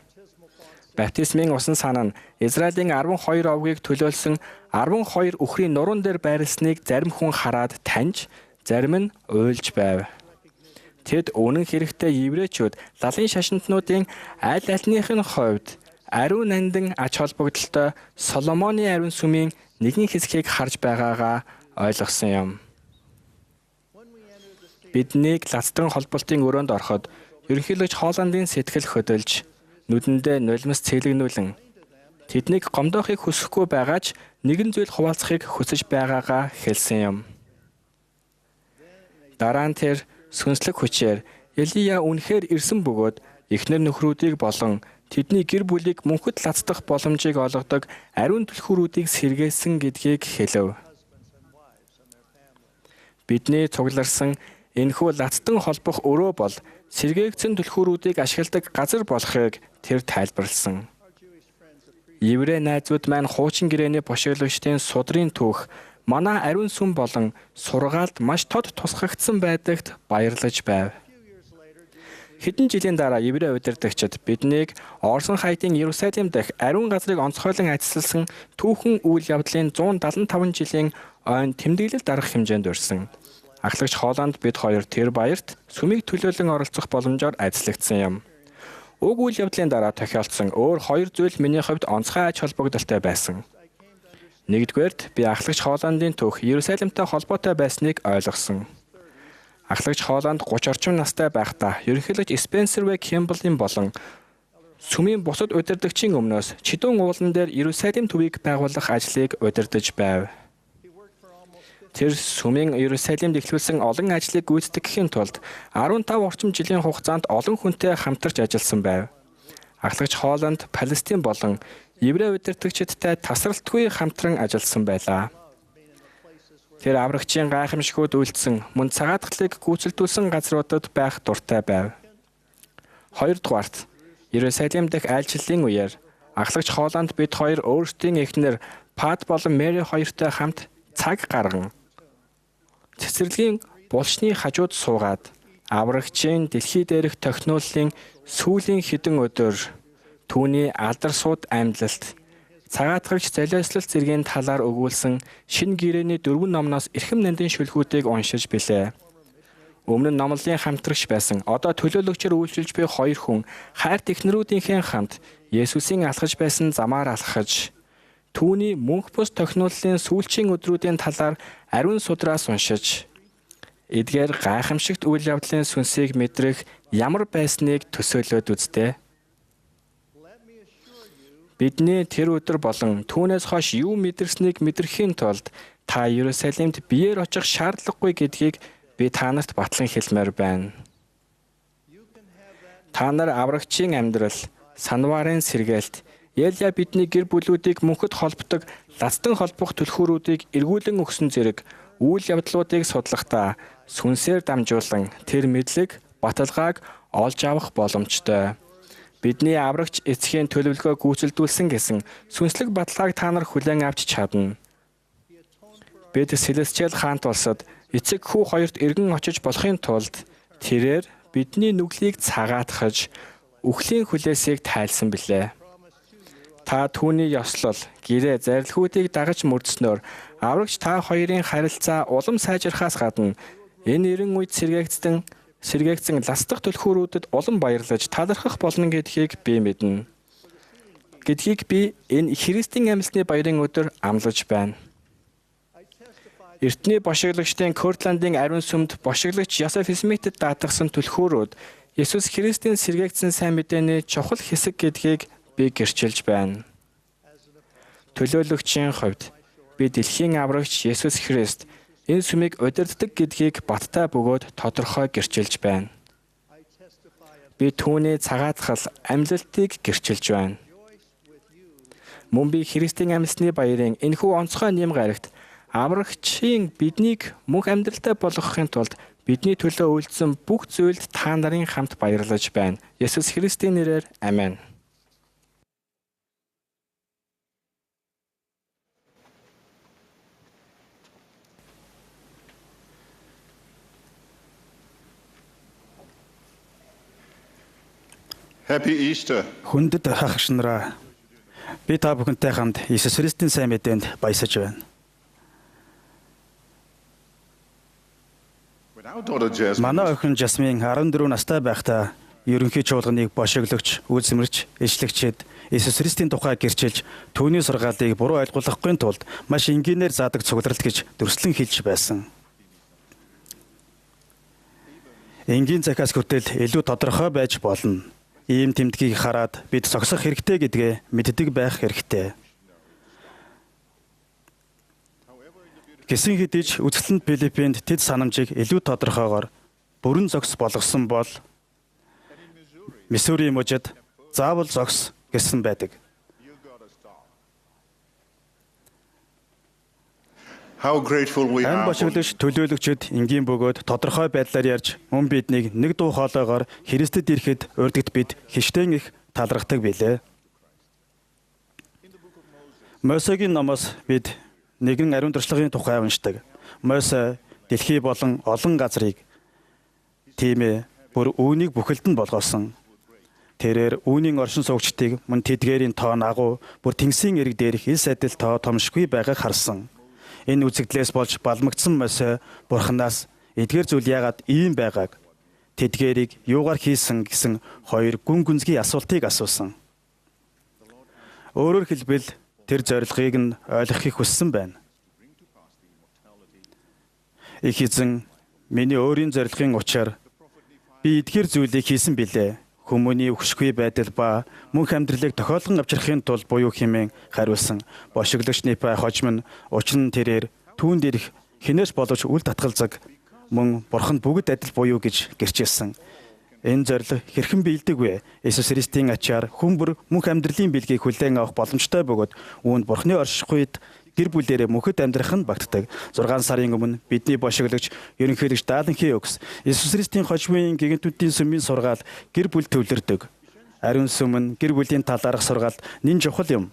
Баптизмын усан сан нь Израилийн 12 овгийг төлөөлсөн 12 үхрийн нуруунд дээр байрлсныг зарим хүн хараад таньж, зарим нь уйлж байв. Тэд үнэн хэрэгтээ еврейчүүд лалын шашинтнуудын аль альнийхын хувьд ариун нандин ач холбогдолтой Соломоны ариун сүмийн нэгэн хэсгийг харж байгаагаа ойлгосон юм. Биднийг лацдан холболтын өрөөнд ороход ерөнхийлөгч Холландын сэтгэл хөдөлж, нүдэндээ нулимс цэлэгнүүлэн тэднийг гомдоохыг хүсэхгүй байгаач нэгэн зүйл хуваалцахыг хүсэж байгаагаа хэлсэн юм. Дараа нь тэр сүнслэг хүчээр Елия үнэхээр ирсэн бөгөөд эхнэр нөхрүүдийг болон тэдний гэр бүлийг мөнхөд лацдах боломжийг олгодог ариун түлхүүрүүдийг сэргээсэн гэдгийг хэлэв. Бидний цугларсан энэхүү лацдан холбох өрөө бол сэргээгдсэн түлхүүрүүдийг ашигладаг газар болохыг тэр тайлбарлсан. Еврей найзууд маань хуучин гэрээний бошиглагчдын судрын түүх манай ариун сүм болон сургаалд маш тод тусгагдсан байдагт баярлаж байв. Хэдэн жилийн дараа еврей удирдагчид биднийг Орсон хайтын Иерусалим дахь ариун газрыг онцгойлон ажилласан түүхэн үйл явдлын 175 жилийн ойн тэмдэглэл дарах хэмжээнд өрсөн. Ахлагч Холланд бид хоёр тэр баярт сүмийг төлөөлөн оролцох боломжоор ажиллагдсан юм. Уг үйл явдлын дараа тохиолдсон өөр хоёр зүйл миний хувьд онцгой ач холбогдолтой байсан. Нэгдүгээрт би ахлагч Холландын түүх Иерусалимтай холбоотой байсныг ойлгосон. Ахлагч Холланд 30 орчим настай байхдаа ерөнхийлөгч Спенсер В. Кимблийн болон сүмийн бусад удирдагчийн өмнөөс чидүүн уулан дээр Иерусалим төвийг байгуулах ажлыг удирдаж байв. Тэр сүмийн Иерусалимд эхлүүлсэн олон ажлыг гүйцэтгэхийн тулд 15 орчим жилийн хугацаанд олон хүнтэй хамтарч ажилласан байв. Ахлагч Холланд Палестин болон еврей удирдагчидтай тасралтгүй хамтран ажилласан байлаа. Тэр аврагчийн гайхамшгүүд үйлдсэн мөн цагаатгалыг гүйцэлдүүлсэн газруудад байх дуртай байв. Хоёрдугаарт Иерусалим дахь айлчлалын үеэр ахлагч Холланд бид хоёр өөрсдийн эхнэр Пад болон Мэри хоёртой хамт цаг гарган цэцэрлэгийн булчны хажууд суугаад аврагчийн дэлхий дээрх тохиолдлын сүүлийн хэдэн өдөр түүний алдар сууд амьдлалт цагаатгагч залиослол зэргийн талаар өгүүлсэн шинэ гэрээний 4 номноос эрхэм нандин шүлгүүдийг уншиж билээ. Өмнө нь номлолын хамтрагч байсан одоо төлөөлөгчөөр үйлчилж буй 2 хүн хайрт эхнэрүүдийнхээ хамт Есүсийн алхаж байсан замаар алхаж түүний мөнх бус тохиолдлын сүүлчийн өдрүүдийн талаар ариун судраас уншиж эдгээр гайхамшигт үйл явдлын сүнсийг мэдрэх ямар байсныг төсөөлөд үзтээ. Бидний тэр өдөр болон түүнээс хойш юу мэдэрснийг мэдрэхийн тулд та Иерусалимд биеэр очих шаардлагагүй гэдгийг би та нарт батлан хэлмээр байна. Та нар аврагчийн амьдрал, санварын сэргээлт, Елия бидний гэр бүлүүдийг мөнхөд холбодог лацдан холбох түлхүүрүүдийг эргүүлэн өгсөн зэрэг үйл явдлуудыг судлахдаа сүнсээр дамжуулан тэр мэдлэг баталгааг олж авах боломжтой. Бидний аврагч эцгийн төлөвлөгөө гүйцэлдүүлсэн гэсэн сүнслэг баталгааг та нар хүлээн авч чадна. Бид Celestial хаант улсад эцэг хүү хоёрт эргэн очиж болохын тулд тэрээр бидний нүглийг цагаатгаж үхлийн хүлээсийг тайлсан билээ. Та түүний ёслол, гэрээ, зарилгуудыг дагаж мөрдснөөр аврагч та хоёрын харилцаа улам сайжрахаас гадна энэ 90 үед сэргээгдсэн ластах түлхүүрүүдэд улам баярлаж талархах болно гэдгийг би мэднэ. Гэдгийг би энэ Христийн амьсны баярын өдөр амлаж байна. Эртний бошиглагчдын Кортландын ариун сүмд бошиглагч Йосеф Смитэд даатгсан түлхүүрүүд Есүс Христийн сэргээгдсэн сайн мэдээний чухал хэсэг гэдгийг би гэрчилж байна. Төлөөлөгчийн хувьд би дэлхийн аврагч Есүс Христ энэ сүмийг удирддаг гэдгийг баттай бөгөөд тодорхой гэрчилж байна. Би түүний цагаатгал амьлалтыг гэрчилж байна. Мөн би Христийн амьсны баярын энэхүү онцгой нэм гарагт аврагчийн биднийг мөнх амьдралтай болгохын тулд бидний төлөө үйлдсэн бүх зүйлд та нарын хамт баярлаж байна. Есүс Христийн нэрээр амен. Happy Easter. Хүндэт хагаш нараа би та бүхэнтэй хамт Иесус Христийн сайн мэдээнд баясаж байна. Манай охин Жасмин 14 настай байхдаа ерөнхий чуулганыг бошиглогч, үйлсмэрч, ишлэгчэд Иесус Христийн тухай гэрчилж түүний сургаалыг буруу ойлгуулахгүй тулд маш энгийнээр заадаг цугларалт гэж дүрслэн хэлж байсан. Энгийн захиас хүртэл илүү тодорхой байж болно. Ийм тэмдгийг хараад бид зогсох хэрэгтэй гэдгээ мэддэг байх хэрэгтэй. Гэсэн хэдий ч үзэсгэлэнт Филиппинд тэд санамжийг илүү тодорхойгоор бүрэн зогс болгосон бол Миссури мужид заавал зогс гэсэн байдаг. Ан бошиглогч төлөөлөгчд энгийн бөгөөд тодорхой байдлаар ярьж мөн биднийг нэг дуу хоолойгоор Христэд ирэхэд урьдагт бид хичнээн их талархдаг билээ. Мосегийн номоос бид нэгэн ариун туршлагын тухай уншдаг. Мосе дэлхий болон олон газрыг тийм ээ бүр үүнийг бүхэлд нь болгоосон. Тэрээр үүний оршин суугчдыг мөн тэдгээрийн тоон агуу бүр тэнгисийн эрэг дээрх ил сайдал тоо томшгүй байгааг харсан. Энэ үзэгдлээс болж балмагдсан Мосе Бурханаас эдгээр зүйл яагаад ийм байгааг тэдгээрийг юугаар хийсэн гэсэн хоёр гүн гүнзгий асуултыг асуусан. Өөрөөр хэлбэл тэр зорилгыг нь ойлгохыг хүссэн байна. Их эзэн миний өөрийн зорилгын учир би эдгээр зүйлийг хийсэн билээ. Хүмүүний өгшгүй байдал ба мөнх амьдралыг тохиолгон авчрахын тулд буюу хэмээн хариулсан. Бошиглогч Непа хожим нь учир нь тэрээр түүнд ирэх хинээс боловч үл татгалзаг мөн бурханд бүгд адил буюу гэж гэрчилсэн. Энэ зорилго хэрхэн биелдэг вэ? Иесус Христийн ачаар хүн бүр мөнх амьдралын бэлгийг хүлээн авах боломжтой бөгөөд үүнд бурхны оршихуйд гэр бүлээрээ мөнхөд амьдрах нь багтдаг. 6 сарын өмнө бидний бошиглогч ерөнхийлөгч Дааланхи өгс Иесус Христийн хожимын гигантүүдийн сүмийн сургаал гэр бүл төвлөрдөг. Ариун сүм нь гэр бүлийн талаарх сургаалт нэн чухал юм.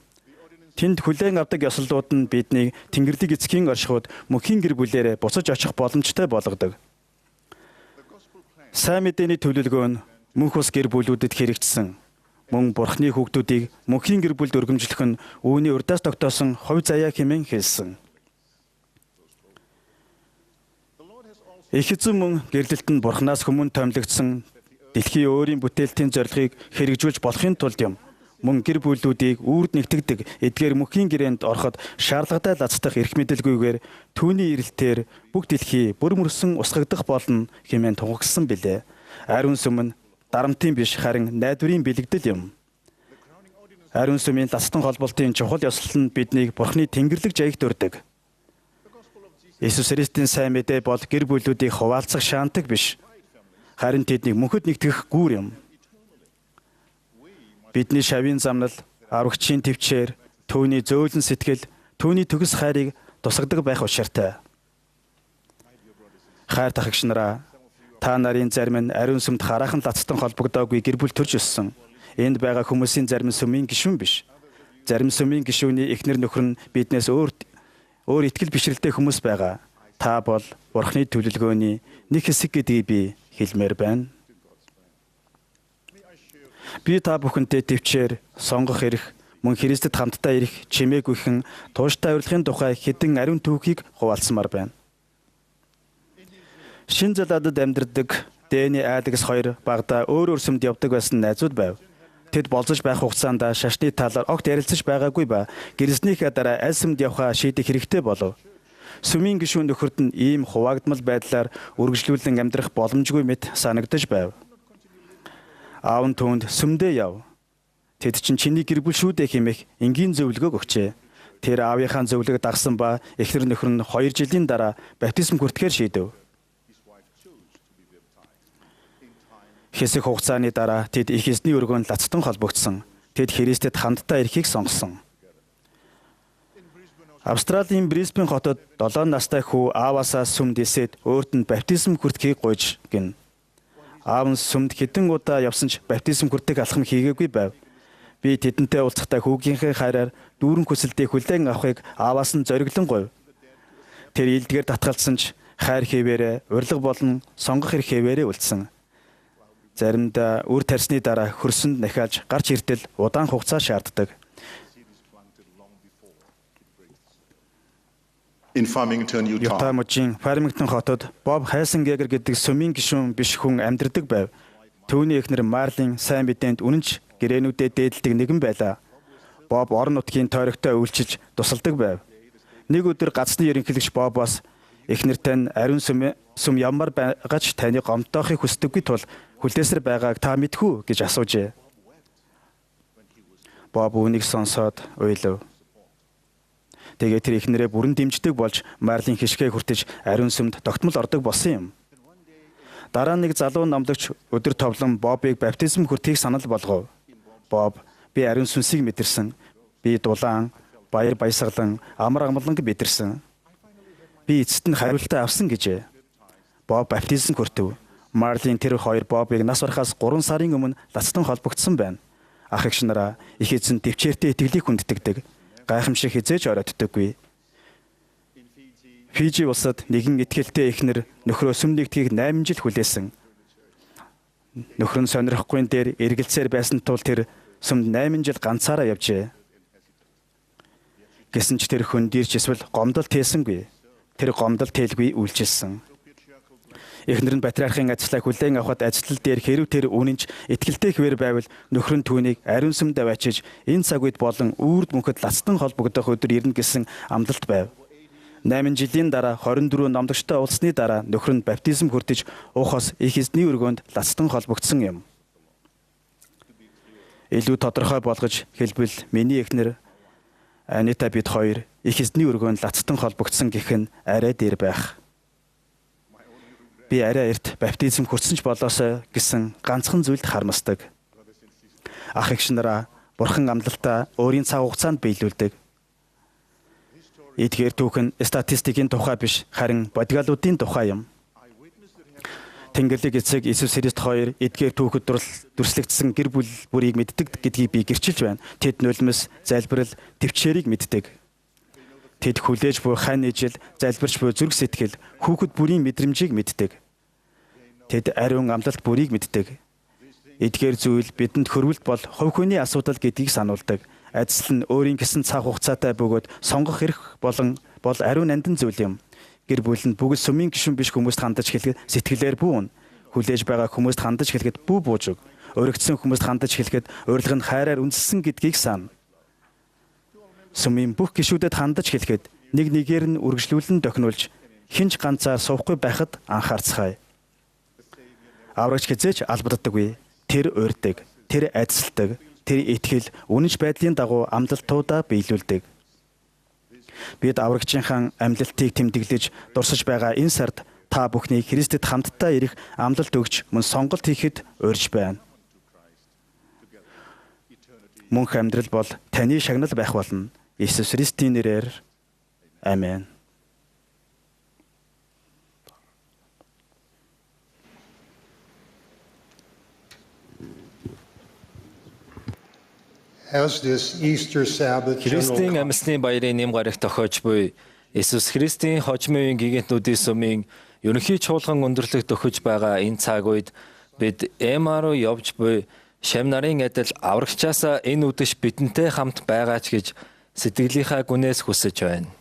Тэнд хүлээн авдаг ёслолууд нь биднийг Тэнгэрлэг эцгийн оршихуйд мөнхийн гэр бүлээрээ буцаж очих боломжтой болгодог. Сайн мэдээний төлөвлөгөө нь мөнх ус гэр бүлүүдэд хэрэгжсэн. Мөн бурхны хүүхдүүдийг мөнхийн гэр бүлд өргөмжлөх нь үүний урдаас тогтоосон хувь заяа хэмээн хэлсэн. Их эзэн мөн гэрлэлт нь бурхнаас хүмүүн томилогдсон дэлхийн өөрийн бүтээлтийн зорилгыг хэрэгжүүлж болохын тулд юм. Мөн гэр бүлүүдийг үрд нэгтгэдэг эдгээр мөнхийн гэрээнд ороход шаардлагатай лацдах эрх мэдэлгүйгээр түүний ирэлтээр бүх дэлхий бүр мөрсөн усгагдах болно хэмээн тунхагласан билээ. Ариун сүм нь дарамтын биш харин найдварын бэлэгдэл юм. Ариун сүмийн лацтан холболтын чухал ёслол нь биднийг бурхны тэнгэрлэг жаягт өрдөг. Иесус Христийн сайн мэдээ бол гэр бүлүүдийг хуваалцах шаантаг биш. Харин тэднийг мөнхөд нэгтгэх гүүр юм. Бидний шавийн замнал, аврагчийн төвчээр, түүний зөөлөн сэтгэл, түүний төгс хайрыг тусгадаг байх учиртай. Хайр тахагч нараа, Та нарын зарим нь ариун сүмд хараахан лацтан холбогдоогүй гэр бүл төрж өссөн. Энд байгаа хүмүүсийн зарим сүмийн гишүүн биш. Зарим сүмийн гишүүний эхнэр нөхөр нь биднээс өөр итгэл бишрэлтэй хүмүүс байгаа. Та бол Бурхны төлөвлөгөөний нэг хэсэг гэдгийг би хэлмээр байна. Би та бүхэнтэй төвчээр сонгох эрх, мөн Христэд хамтдаа ирэх чимээгүйхэн тууштай урилгын тухай хэдэн ариун түүхийг хуваалцмаар байна. Шин залаадад амьдардаг Дэни Алекс хоёр багада өөр сүмд явдаг байсан найзууд байв. Тэд болцож байх хугацаанд шашны талаар огт ярилцаж байгаагүй ба гэрснийхээ дараа аль сүмд явхаа шийдэх хэрэгтэй болов. Сүмийн гишүүн нөхөрт нь ийм хуваагдмал байдлаар үргэлжлүүлэн амьдрах боломжгүй мэт санагдаж байв. Аав нь түүнд сүмдээ яв. Тэд чинь чиний гэр бүл шүү дээ хэмээх энгийн зөвлөгөөг өгчээ. Тэр аавынхаа зөвлөгөөг дагсан ба эхнэр нөхөр нь 2 жилийн дараа баптизм хүртэхээр шийдэв. Хэсэг хугацааны дараа тэд их эзний өргөнд лацтан холбогдсон. Тэд Христэд хамтдаа ирэхийг сонгосон. Австралийн Брисбен хотод 7 настай хүү ааваасаа сүмд эсээд өөрт нь баптизм хүртэхийг гуйж гин. Аав нь сүмд хэдэн удаа явсан ч баптизм хүртэх алхам хийгээгүй байв. Би тэдэнтэй уулзахдаа хүүгийнхээ хайраар дүүрэн хүсэлтийг хүлээн авахыг ааваас нь зориглон гуйв. Тэр илдгээр татгалзсан ч хайр хэвээрээ урилга болон сонгох эрх хэвээрээ үлдсэн. Заримдаа үр тарсны дараа хөрсөнд нахиалж гарч иртэл удаан хугацаа шаарддаг. Юта мужийн Фармингтон хотод Боб Хайсенгегер гэдэг сүмийн гишүүн биш хүн амьдардаг байв. Түүний эхнэр Марлин сайн мэдээнд үнэнч гэрээнүүдэд дээдэлдэг нэгэн байлаа. Боб орон нутгийн тойрогтой үйлчилж тусалдаг байв. Нэг өдөр гацны ерөнхийлөгч Бобоос эхнэртэй нь ариун сүм ямар байгаач таны гомдоохыг хүсдэггүй тул хүлээсэр байгааг та мэдхүү гэж асуужээ. Боб үнийг сонсоод уйлав. Тэгээд тэр эхнэрээ бүрэн дэмждэг болж Марлин хишгээ хүртэж ариун сүмд тогтмол ордог болсон юм. Дараа нэг залуу номлогч өдөр товлон Бобыг баптизм хүртэхийг санал болгов. Боб, би ариун сүнсийг мэдэрсэн. Би дулаан, баяр баясгалан, амар амгаланг мэдэрсэн. Би эцэст нь хариултаа авсан гэжээ. Боб баптизм хүртэв. Марлин тэр хоёр Бобыг нас барахаас 3 сарын өмнө лацтан холбогдсон байна. Ах эгч нараа их эзэн төвчээртэй итгэлийг хүндэтгдэг. Гайхамшиг хизээж оройтдаггүй. Фижи улсад нэгэн итгэлтэй эхнэр нөхрөө сүм нэгдгийг 8 жил хүлээсэн. Нөхөр нь сонирхохгүйн дээр эргэлзээр байсан тул тэр сүмд 8 жил ганцаараа явжээ. Гэсэн ч тэр хүн дэрч эсвэл гомдол тээсэнгүй. Тэр гомдол тээлгүй үйлчилсэн. Эхнэр нь патриархын ажлыг хүлээн авахд ажил дээр хэрв тэр үнэнч итгэлтэй хിവэр байвал нөхөр нь түүнийг ариун сүмд аваачиж энэ цаг үед болон үрд мөнхөд лацтан холбогдох өдөр ирнэ гэсэн амлалт байв. 8 жилийн дараа 24 номлогчтой уулзсны дараа нөхөр нь баптизм хүртэж уухаас их эзний өргөнд лацтан холбогдсон юм. Илүү тодорхой болгож хэлбэл миний эхнэр Анита бид хоёр их эзний өргөнд лацтан холбогдсон гэх нь арай дээр байх. Би арай эрт баптизм хүртсэн ч болоосоо гэсэн ганцхан зүйлд харамсдаг. Ах эгч нараа бурхан амлалтаа өөрийн цаг хугацаанд биелүүлдэг. Эдгээр түүх нь статистикийн тухай биш, харин бодгалуудын тухай юм. Тэнгэрлэг эцэг Иесус Христ хоёр эдгээр түүхэд дүрслэгдсэн гэр бүл бүрийг мэддэг гэдгийг би гэрчилж байна. Тэд нулимс, залбирал, төвчээрийг мэддэг. Тэд хүлээж буй хань ижил, залбирч буй зүрх сэтгэл, хүүхэд бүрийн мэдрэмжийг мэддэг. Тэд ариун амлалт бүрийг мэддэг. Эдгээр зүйл бидэнд хөрвөлт бол хувь хүний асуудал гэдгийг сануулдаг. Ажил нь өөрийн гэсэн цаг хугацаатай бөгөөд сонгох эрх бол ариун нандин зүйл юм. Гэр бүл нь бүгд сүмийн гишүүн биш хүмүүст хандаж хэлэхэд сэтгэлээр бүүн. Хүлээж байгаа хүмүүст хандаж хэлэхэд бүү буужиг. Өргөцсөн хүмүүст хандаж хэлэхэд урилга нь хайраар үндэссэн гэдгийг сана. Сүмийн бүх гишүүдэд хандаж хэлэхэд нэг нэгээр нь үргэлжлүүлэн тохинуулж хинч ганцаар суухгүй байхад анхаарцгаая. Аврагч хизээч албаддаггүй. Тэр уурдаг, тэр айдсалдаг, тэр итгэл үнэнч байдлын дагуу амлалтуудаа биелүүлдэг. Бид аврагчийнхаа амьлалтыг тэмдэглэж дурсаж байгаа энэ сард та бүхний Христэд хамтдаа ирэх амлалт өгч мөн сонголт хийхэд урьж байна. Мөнх амьдрал бол таны шагнал байх болно. Иесус Христийн нэрээр Амен. As this Easter Sabbath Христийн general амьсны баярын нэм гарагт тохиож буй Иесус Христийн хожим үеийн гигантнүүдийн сүмийн ерөнхий чуулган өндөрлөг төхөж байгаа энэ цаг үед бид Эма руу явж буй шам нарын адил аврагчаасаа энэ үдэш бидэнтэй хамт байгаач гэж сэтгэлийнхаа гүнээс хүсэж байна.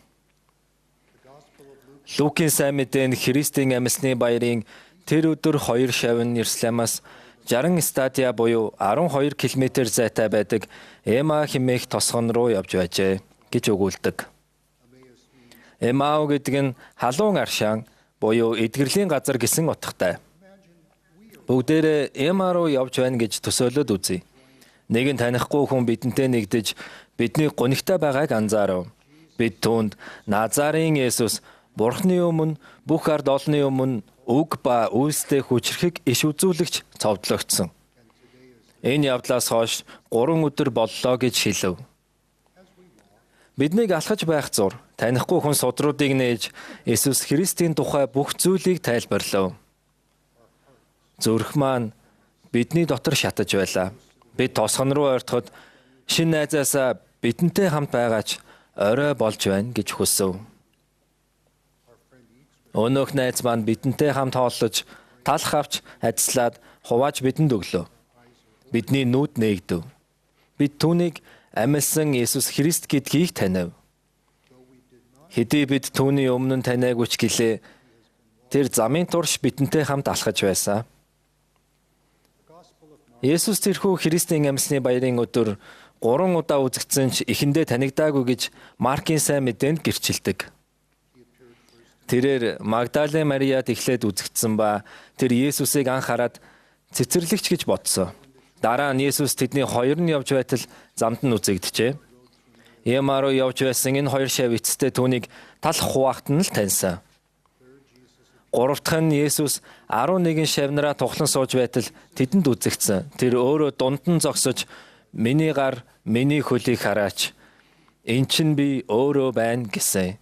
Лукийн сайн мэдээнд Христийн амьсны баярын тэр өдөр 2 шавн Иерусалимаас 60 стадиа буюу 12 км зайтай байдаг Эма хэмээх тосгон руу явж байжээ гэж өгүүлдэг. Эмау гэдэг нь халуун аршаан буюу эдгэрлийн газар гэсэн утгатай. Бүгдээрээ Эма руу явж байна гэж төсөөлөд үзье. Нэгэн танихгүй хүн бидэнтэй нэгдэж бидний гонигтай байгааг анзаарав. Бид түүнд Назарын Есүс Бурхны өмнө бүх ард олонны өмнө үг ба үйлстэй хүчрхэг иш үзүүлэгч цовдлогдсон. Энэ явдлаас хойш 3 өдөр боллоо гэж хэлв. Биднийг алхаж байх зур танихгүй хүн судруудыг нээж Иесус Христийн тухай бүх зүйлийг тайлбарлав. Зүрх маань бидний дотор шатаж байлаа. Бид тосгон руу ойртоход шинэ найзаасаа бидэнтэй хамт байгаач орой болж байна гэж хүсв. Өнөөх найз маань бидэнтэй хамт хооллож, талх авч, адислаад хувааж бидэнд өглөө. Бидний нүд нээгдэв. Бид түүнийг амьсан Иесус Христ гэдгийг танив. Хэдий бид түүний өмнө нь танаагүй ч гэлээ тэр замын турш бидэнтэй хамт алхаж байсан. Иесус тэрхүү Христийн амьсны баярын өдөр 3 удаа үзэгдсэн ч эхэндээ танигдаагүй гэж Маркийн сайн мэдээнд гэрчилдэг. Тэрээр Магдалин Мариад эхлээд үзэгдсэн ба тэр Иесусыг анх хараад цэцэрлэгч гэж бодсон. Дараа нь Иесус тэдний хоёр нь явж байтал замд нь үзэгджээ. Эма руу явж байсан энэ 2 шав эцэстээ түүнийг талх хуваахт нь л таньсан. 3 дахь нь Иесус 11 шавнараа тухлан сууж байтал тэдэнд үзэгдсэн. Тэр өөрөө дунд нь зогсож миний гар, миний хөлийг хараач. Энд чинь би өөрөө байна гэсэн.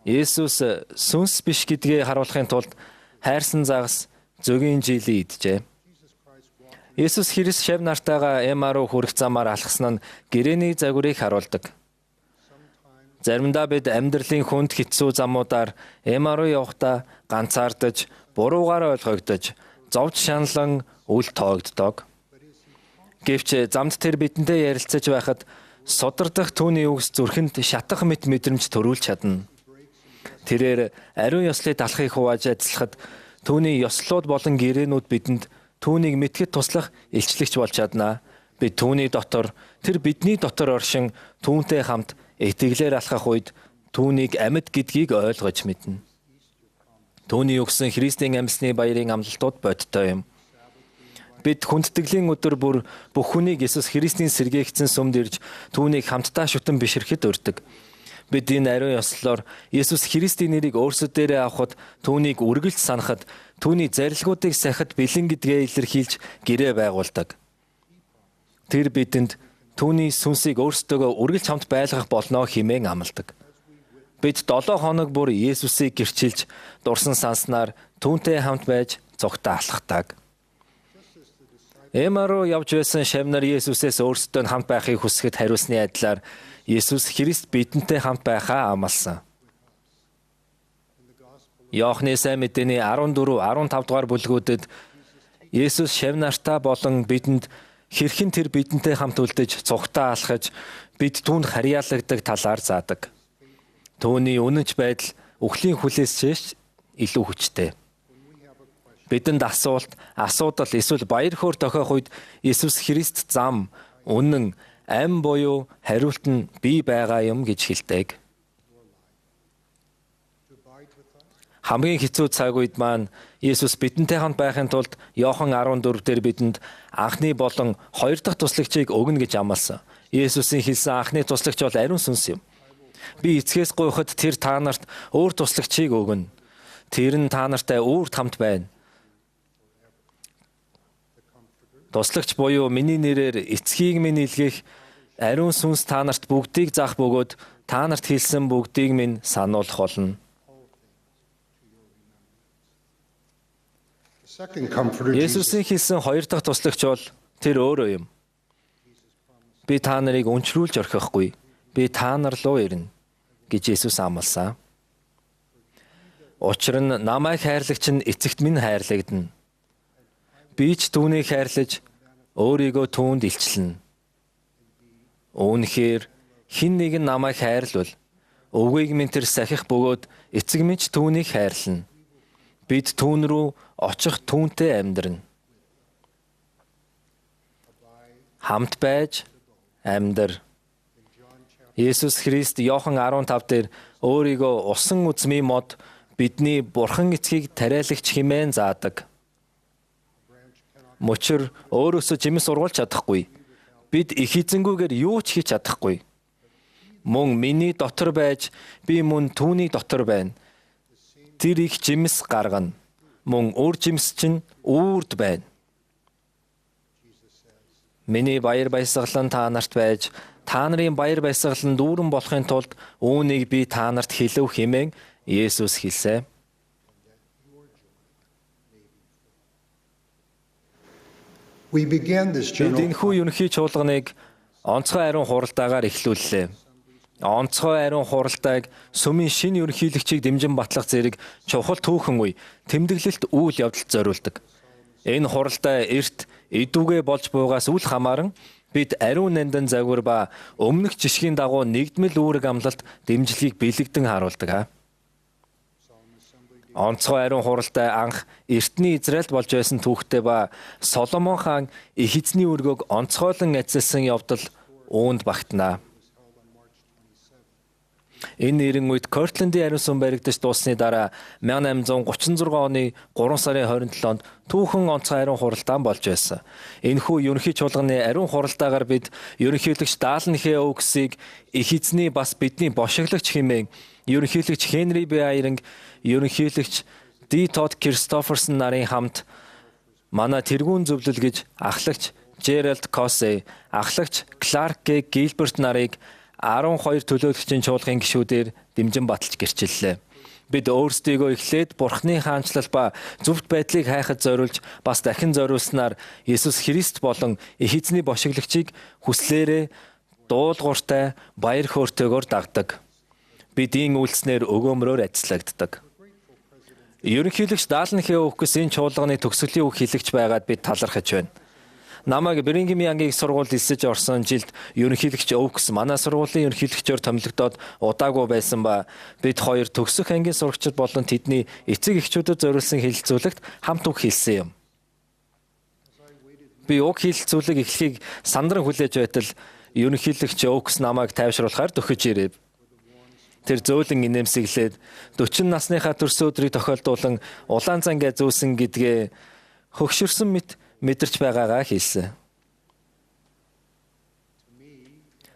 Иесус сүнс биш гэдгээ харуулахын тулд хайрсан загас зөгийн жилийн иджээ. Иесус Христ шав нартайгаа Эма руу хүрэх замаар алхсан нь гэрээний загварыг харуулдаг. Заримдаа бид амьдралын хүнд хэцүү замуудаар Эма руу явахдаа ганцаардаж, буруугаар ойлгогдож, зовж шаналан үл тоогддог. Гэвч замд тэр бидэнтэй ярилцаж байхад содордох түүний үгс зүрхэнд шатах мэт мэдрэмж төрүүлж чадна. Тэрээр ариун ёслыг талахыг хувааж ажиллахад түүний ёслууд болон гэрээнүүд бидэнд түүнийг мэдхэд туслах илчлэгч болж чадна. Бид түүний дотор, тэр бидний дотор оршин түүнтэй хамт итгэлээр алхах үед түүнийг амьд гэдгийг ойлгож мэднэ. Түүний өгсөн Христийн амьсны баярын амлалтууд бодтой юм. Бид хүндэтгэлийн өдөр бүр бүх хүнийг Иесус Христийн сэргээгдсэн сүмд ирж түүнийг хамтдаа шүтэн бишрэхэд урьдаг. Бид энэ ариун ёслолоор Иесус Христийн нэрийг өөрсдөө авахд түүнийг үргэлж санахад түүний зарилгуудыг сахид бэлэн гэдгээ илэрхийлж гэрээ байгуулдаг. Тэр бидэнд түүний сүнсийг өөрсдөө үргэлж хамт байлгах болно хэмээн амладаг. Бид 7 хоног бүр Иесусыг гэрчилж дурсан санснаар түүнтэй хамт байж цогтаа алхахдаг. Эма руу явж байсан шавнар Иесусээс өөрсдөө хамт байхыг хүсэхэд хариулсны адилаар Иесус Христ бидэнтэй хамт байхаа амласан. Иохны сайн мэдээний 14-15 дугаар бүлгүүдэд Иесус шав нартаа болон бидэнд хэрхэн тэр бидэнтэй хамт үлдэж цугтаа алхаж бид түүнд харьяалагддаг талаар заадаг. Түүний үнэнч байдал үхлийн хүлээс чийш илүү хүчтэй. Бидэнд асуудал эсвэл баяр хөөр тохиох үед Иесус Христ зам, үнэн, ам буюу хариулт нь би байгаа юм гэж хэлдэг. Хамгийн хэцүү цаг үед маань Иесус бидэнтэй хамт байхын тулд Иохан 14 дээр бидэнд анхны болон хоёр дахь туслагчийг өгнө гэж амласан. Иесусийн хэлсэн анхны туслагч бол ариун сүнс юм. Би эцгээс гуйхад тэр та нарт өөр туслагчийг өгнө. Тэр нь та нартай үүрт хамт байна. Туслагч буюу миний нэрээр эцгийг минь илгээх ариун сүнс та нарт бүгдийг заах бөгөөд та нарт хэлсэн бүгдийг минь сануулах болно. Иесусийн хэлсэн хоёр дахь туслагч бол тэр өөрөө юм. Би та нарыг өнчлүүлж орхихгүй. Би та нар руу ирнэ гэж Есүс амласан. Учир нь намайг хайрлагч нь эцэгт минь хайрлагдана. Би ч түүнийг хайрлаж өөрийгөө түүнд илчилнэ. Үүнхээр хэн нэгэн намайг хайрлвал өвгийг минь тэр сахих бөгөөд эцэг минь ч түүнийг хайрлана. Бид түүн рүү очих түүнтэй амьдрна. Хамт байж амьдр. Есүс Христ Иохан 15 дээр өөрийгөө усан үзмийн мод бидний бурхан эцгийг тариалагч хэмээн заадаг. Мөчөр өөрөөсөө жимс ургуулж чадахгүй. Бид их эзэнгүйгээр юу ч хийж чадахгүй. Мөн миний дотор байж би мөн түүний дотор байна. Тэр их жимс гаргана. Мөн өөр жимс чинь үрд байна. Миний баяр баясгалан та нарт байж, та нарын баяр баясгалан дүүрэн болохын тулд үүнийг би та нарт хэлэв хэмээн Есүс хэлсэн. We began this Бид journal энэхүү ерөнхий чуулганыг онцгой ариун хуралдаагаар эхлүүллээ. Онцгой ариун хуралдааг сүмийн шинэ ерөнхийлөгчийг дэмжин батлах зэрэг чухал түүхэн үе тэмдэглэлт үйл явдалд зориулдаг. Энэ хуралдаа эрт эдүгэ болж буугаас үл хамааран бид ариун нандин загвар ба өмнөх жишгийн дагуу нэгдмэл үүрэг амлалт дэмжлэгийг бэлэгдэн харуулдаг. Онцгой ариун хуралдаа анх эртний Израильд болж байсан түүхтэй ба Соломон хаан их эзний өргөөг онцгойлон эзэлсэн явдал үүнд багтана. Энэ нэрэн үед Кортлендийн ариун сүм баригдаж дууссаны дараа 1836 оны 3 сарын 27-нд түүхэн онцгой ариун хуралдаан болж байсан. Энэхүү ерөнхий чуулганы ариун хуралдаагаар бид ерөнхийлөгч Даалнхэ Оуксыг их эзний бас бидний бошиглогч хэмээн ерөнхийлөгч Хенри Б. Айринг, ерөнхийлөгч Д. Тод Кристоферсон нарын хамт манай тэргүүн зөвлөл гэж ахлагч Жеральд Косе, ахлагч Кларк Г. Гилберт нарыг 12 төлөөлөгчийн чуулгын гишүүдээр дэмжин баталж гэрчиллээ. Бид өөрсдийгөө эхлээд Бурхны хаанчлал ба зөвхт байдлыг хайхад зориулж бас дахин зориулснаар Есүс Христ болон их эзний бошиглогчийг хүслээрээ дуулууртай баяр хөөртэйгээр дагдаг. Бидийн үйлснээр өгөөмрөөр ажиллагддаг. Ерөнхийлөгч Даалнхэ Оукс энэ чуулганы төгсгөлийн үг хэлэгч байгаад бид талархаж байна. Намайг Брингемянгийн сургуульд элсэж орсон жилд ерөнхийлөгч Оукс манай сургуулийн ерөнхийлөгчөөр томилогдоод удаагүй байсан ба бид хоёр төгсөх ангийн сурагчид болон тэдний эцэг эхчүүдэд зориулсан хэлэлцүүлэгт хамт үг хэлсэн юм. Би үг хэлэлцүүлэг эхлэхийг сандран хүлээж байтал ерөнхийлөгч Оукс намайг тайвшруулахаар дөхөж ирэв. Тэр зөөлөн инээмсэглээд 40 насныхаа төрс өдрийг тохиолдуулан улаан зангаа зүүсэн гэдгээ хөгшөрсөн мэт мэдэрч байгаагаа хэлсэн.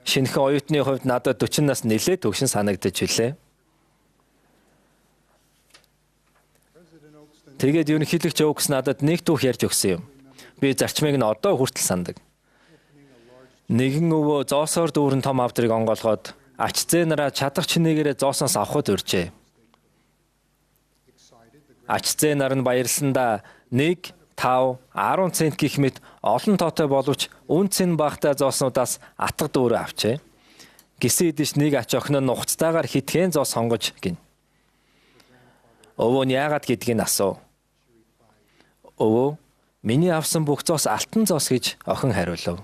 Шинэхэн оюутны хувьд надад 40 нас нэлээд төгшин санагдаж билээ. Тэгээд ерөнхийлөгч Оукс надад нэг түүх ярьж өгсөн юм. Би зарчмыг нь одоо хүртэл сандаг. Нэгэн өвөө зоосоор дүүрэн том авдрыг онгоолгоод ач зээ нараа чадах чинээгээрээ зоосоос авахд урьжээ. Ач зээ нар нь баярлсандаа 1, 5, 10 цент гэх мэт олон тоотой боловч үнц нь багтаа зооснуудаас атга дүүрээ авчээ. Гисэн идэж нэг ач охин нь нухацтайгаар хитгэн зоос сонгож гин. Өвөө нь яагаад гэдгийг асуув. Өвөө миний авсан бүх зоос алтан зоос гэж охин хариулав.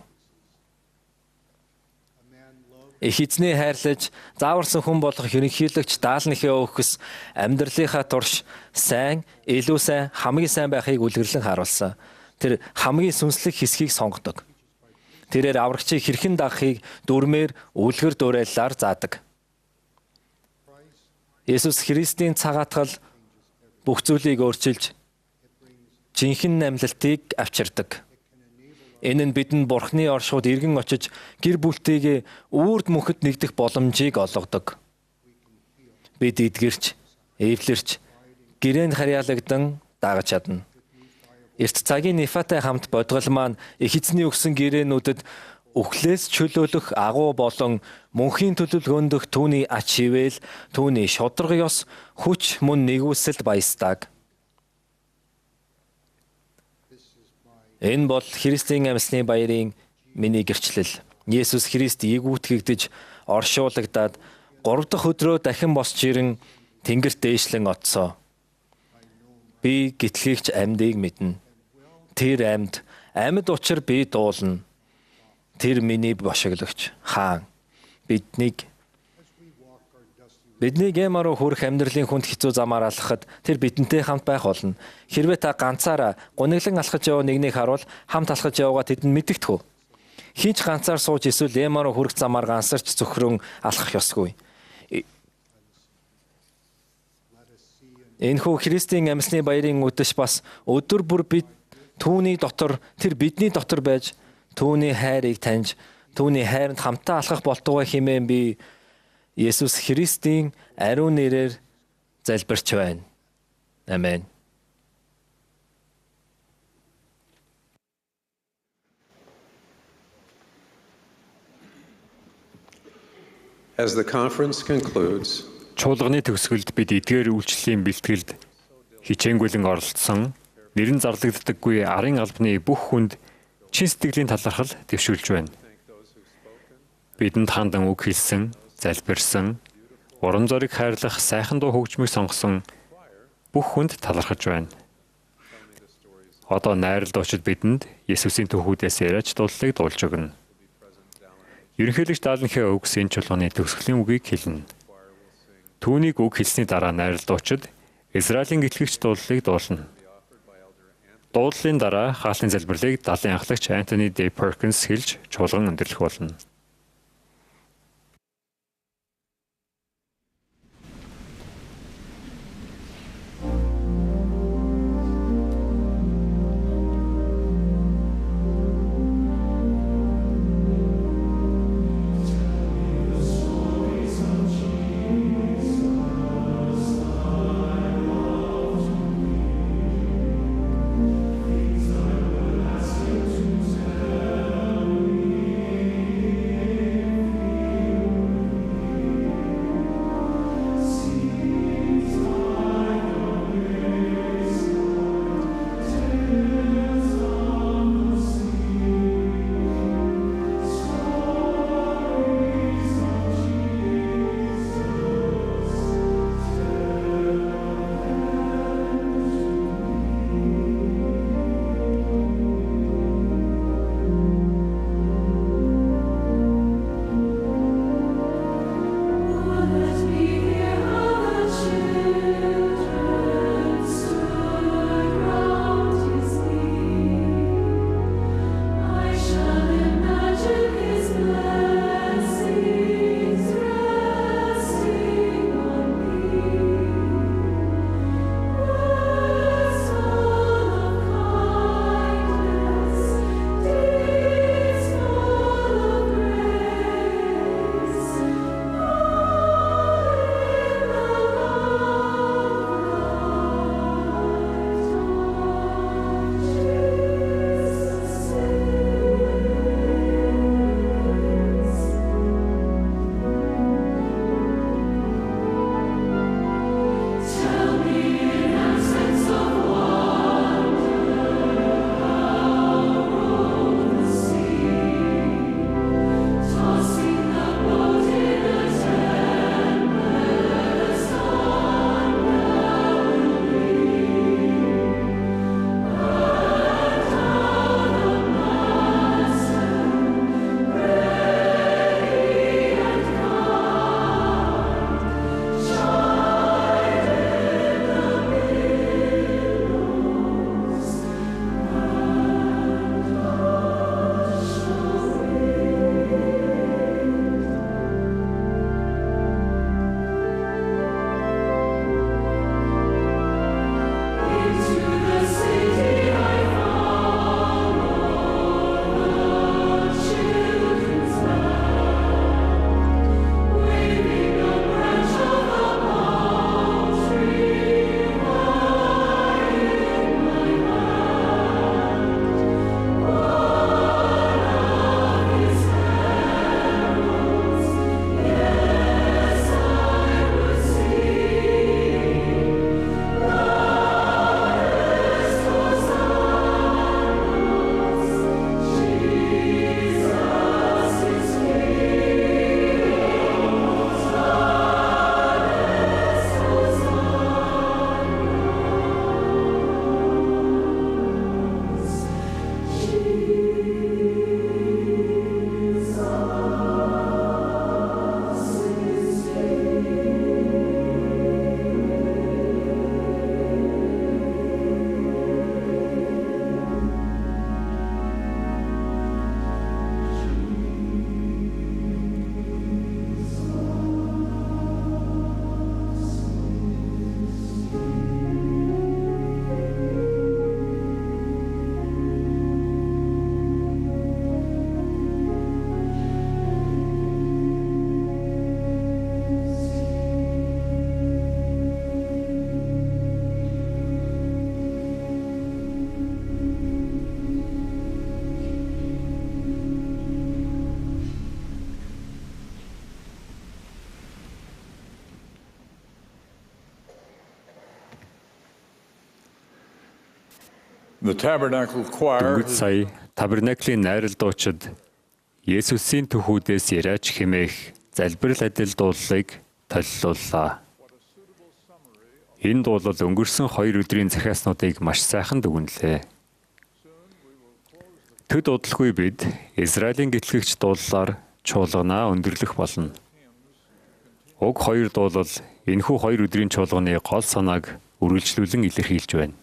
Их эзний хайрлаж зааварсан хүн болох ерөнхийлөгч Даалнхэ Оукс амьдралынхаа турш сайн, илүү сайн, хамгийн сайн байхыг үлгэрлэн харуулсан. Тэр хамгийн сүнслэг хэсгийг сонгодог. Тэрээр аврагчийг хэрхэн дагахыг дүрмээр үлгэр дуурайлаар заадаг. Есүс Христийн цагаатгал бүх зүйлийг өөрчилж жинхэнэ амьлалтыг авчирдаг. Энэ нь бидэнд Бурхны оршууд иргэн очиж гэр бүлтэйгээ үрд мөнхөд нэгдэх боломжийг олгодог. Бид эдгэрч, эвлэрч, гэрээнд харьяалагдсан дагаж чадна. Эрт цагийн Нефатай хамт бодгол маань их эзний өгсөн гэрээнүүдэд үхлээс чөлөөлөх агуу болон мөнхийн төлөвлөгөөндөх түүний ач хിവэл, түүний шударга ёс, хүч мөн нэгүсэл баястаг. Энэ бол Христийн амьсны баярын миний гэрчлэл. Есүс Христ ээгүүтгэгдэж оршуулгадаад 3 дахь өдрөө дахин босч ирэн тэнгэрт дээшлэн оцсоо. Би гитлэгч амьдыг мэднэ. Тэр амьд учир би дуулна. Тэр миний бошиглогч хаан. Биднийг ямаруу хүрэх амьдралын хүнд хэцүү замаар алхахад тэр бидэнтэй хамт байх болно. Хэрвээ та ганцаараа гуниглан алхаж яваа нэгнийг харуул хамт алхаж яваагаа тэдэнд мэддэгтэх үү? Хинч ганцаар сууж эсвэл ямаруу хүрэх замаар гансарч зөвхрөн алхах ёсгүй. Энэхүү Христийн амьсны баярын үдэш бас өдөр бүр бид түүний дотор тэр бидний дотор байж түүний хайрыг таньж түүний хайранд хамтаа алхах болтугай хэмээн би Есүс Христийн ариун нэрээр залбирч байна. Амен. As the conference concludes, Чуулганы төгсгөлд бид эдгээр үйлчлэлийн бэлтгэлд хичээнгүйлэн оролцсон нэрэн зарлагддаггүй арын албаны бүх хүнд чин сэтгэлийн талархал дэвшүүлж байна. Бидэнд хандан үг хэлсэн, залбирсан, урам зориг хайрлах сайхан дуу хөгжмийг сонгосон бүх хүнд талархаж байна. Одоо найрал дуучид бидэнд Есүсийн түүхүүдээс яриач дуулалыг дуулж өгнө. Ерөнхийлөгч даалынхаа үгс энэ чуулганы төгсгөлийн үгийг хэлнэ. Түүнийг үг хэлсний дараа найрал дуучид Израилийн гитлэгч дуулалыг дуулна. Дуулалын дараа хаалтын залбирлыг далайн анхлагч Антони Д. Perkins хэлж чуулган өндөрлөх болно. The Tabernacle Choir Дөнгөж сая Табернаклийн найрал дуучид Есүсийн түүхүүдээс яриач хэмээх залбирал адил дуулалыг толилууллаа. Энэ дуулал өнгөрсөн 2 өдрийн захиаснуудыг маш сайхан дүгнэлээ. Төд удалгүй бид Израилийн гэтлэгч дуулалаар чуулганаа өндөрлөх болно. Уг 2 дуулал энэхүү 2 өдрийн чуулганы гол санааг үргэлжлүүлэн илэрхийлж байна.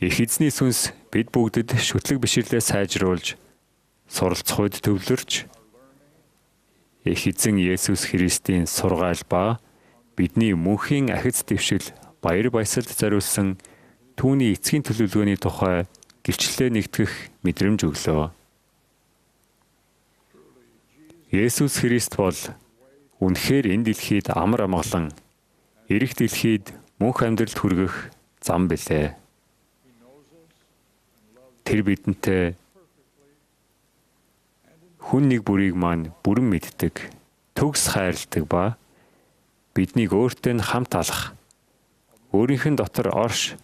Их эзний сүнс бид бүгдэд шүтлэг биширлээ сайжруулж, суралцах үед төвлөрч, Их эзэн Есүс Христийн сургаал ба бидний мөнхийн ахиц дэвшил баяр баясгалд зориулсан түүний эцгийн төлөвлөгөөний тухай гэрчлэлээ нэгтгэх мэдрэмж өглөө. Есүс Христ бол үнэхээр энэ дэлхийд амар амгалан, эрэх дэлхийд мөнх амьдралд хүргэх зам билээ. Тэр бидэнтэй хүн нэг бүрийг маань бүрэн мэддэг, төгс хайрладаг ба биднийг өөртөө хамт алах, өөрийнх нь дотор орш,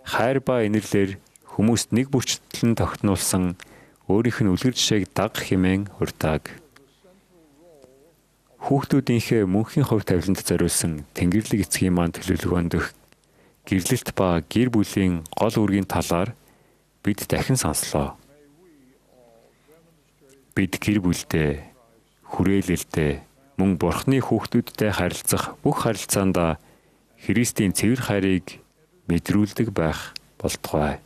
хайр ба инэрлэр хүмүүст нэг бүрчлэн тогтнуулсан өөрийнх нь үлгэр жишээг даг хэмээн урьдаг. Хүүхдүүдийнхээ мөнхийн хувь тавиланд зориулсан Тэнгэрлэг эцгийн маань төлөвлөгөөнд гэрлэлт ба гэр бүлийн гол үүргийн талаар бид дахин сонслоо. Бид гэр бүлдээ, хүрээлэлдээ, мөн Бурхны хүүхдүүдтэй харилцах бүх харилцаанд Христийн цэвэр хайрыг мэдрүүлдэг байх болтугай.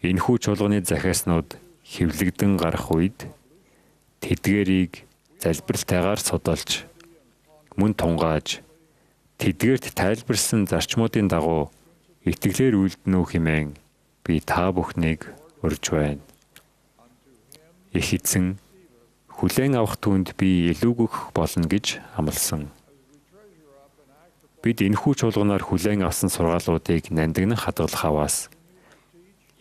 Энэхүү чуулганы захиаснууд хэвлэгдэн гарах үед тэдгэрийг залбиралтайгаар судалж, мөн тунгааж, тэдгэрт тайлбарсан зарчмуудын дагуу итгэлээр үйлдэнүү хэмээн би та бүхнийг урьж байна. Их эзэн хүлээн авах түнд би илүү өгөх болно гэж амласан. Бид энэхүү чуулганаар хүлээн авсан сургаалуудыг нандинах хадгалах аваас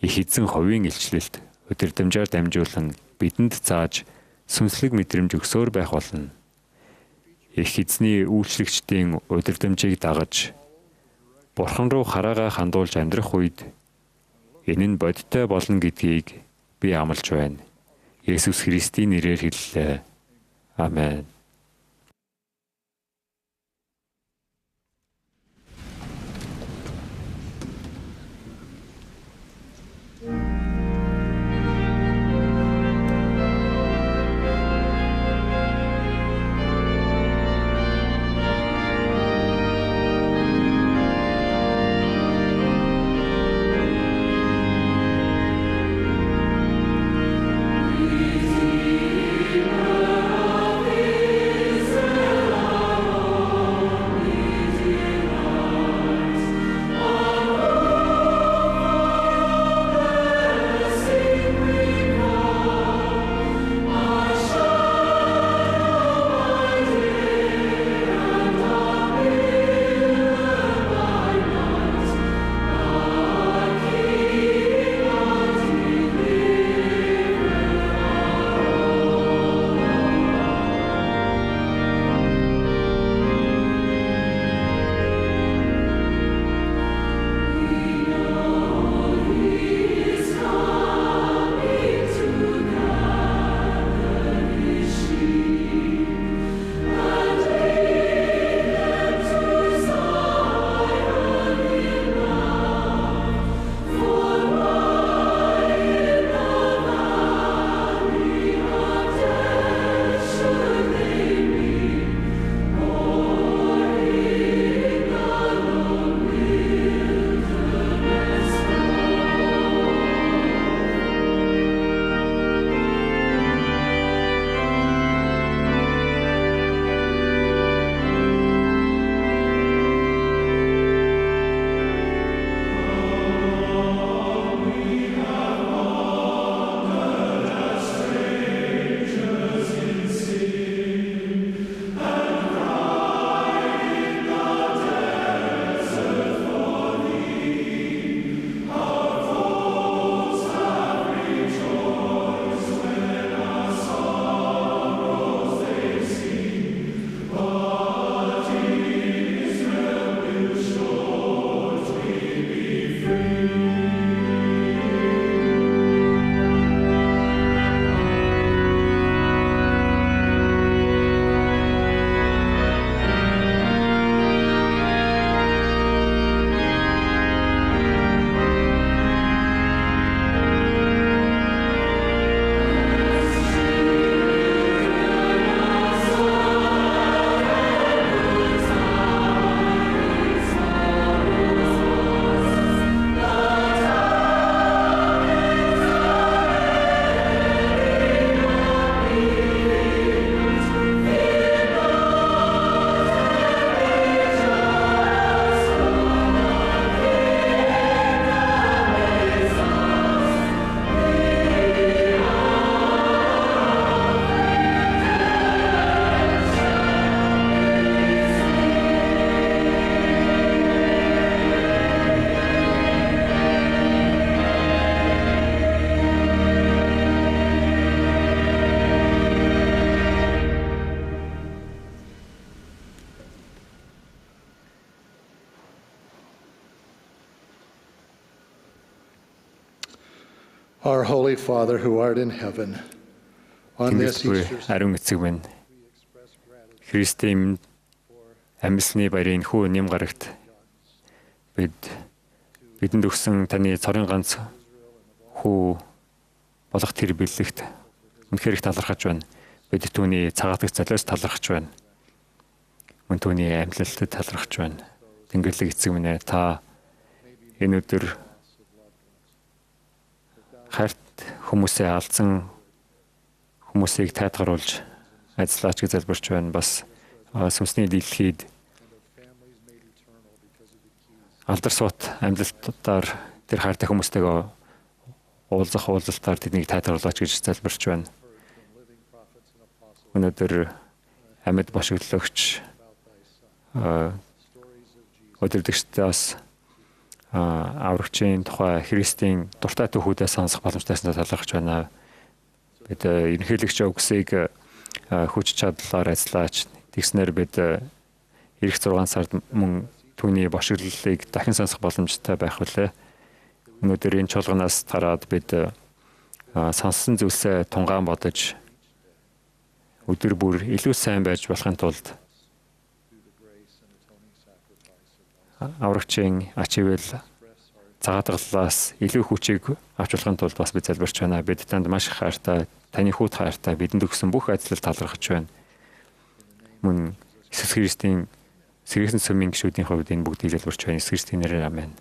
их эзэн ховийн илчлэлт өдөрдмжаар дамжуулан бидэнд зааж сүнслэг мэдрэмж өгсөөр байх болно. Их эзний үйлчлэгчдийн удирдамжийг дагаж Бурхан руу хараагаа хандуулж амьдрах үед энэ нь бодиттой болно гэдгийг би амлаж байна. Есүс Христийн нэрээр хэллээ. Амен. Amen. Our Holy Father who art in heaven, on this Easter Ариун эцэг минь Христийн амьсны баярын хүү нэм гарагт бидэнд өгсөн таны цорын ганц хүү болох тэр бэлэгт үнэхээр их талархаж байна. Бид түүний цагаатаг залиос талархаж байна. Мөн түүний амьлалтад талархаж байна. Тэнгэрлэг эцэг минь та энэ өдөр харт хүмүүсээ алдсан хүмүүсийг тайлгаруулж ажиллаач гэж залбирч байна. Бас сүнсний дэлхийд алдар суут амьдлалтаар тэр хайртай хүмүүстэйгээ уулзалтаар тэднийг тайлгаруулаач гэж залбирч байна. Өнөөдөр амьд бошиглогч өдөрдөгчдөөс аврагчийн тухай Христийн дуртай түүхүүдээ сонсох боломжтойс талархаж байна. Бид ерөнхийлөгч өгсөйг хүч чадлаар ажиллаач. Тэгснээр бид эх 6 сард мөн түүний бошиглолыг дахин сонсох боломжтой байх үлээ. Өнөөдөр энэ чуулганаас тараад бид сонссон зүйлсээ тунгаан бодож өдөр бүр илүү сайн байж болохын тулд аврагчийн ачивэл цагаатгалаас илүү хүчийг авч болохын тулд бас бид залбирч байна. Бид танд маш их хайртай, таны хүүд хайртай, бидэнд өгсөн бүх ажлыг талархаж байна. Мөн Иесус Христийн сэргээсэн сүмийн гишүүдийн хувьд энэ бүгдийг залбирч байна. Иесус Христийн нэрээр амен.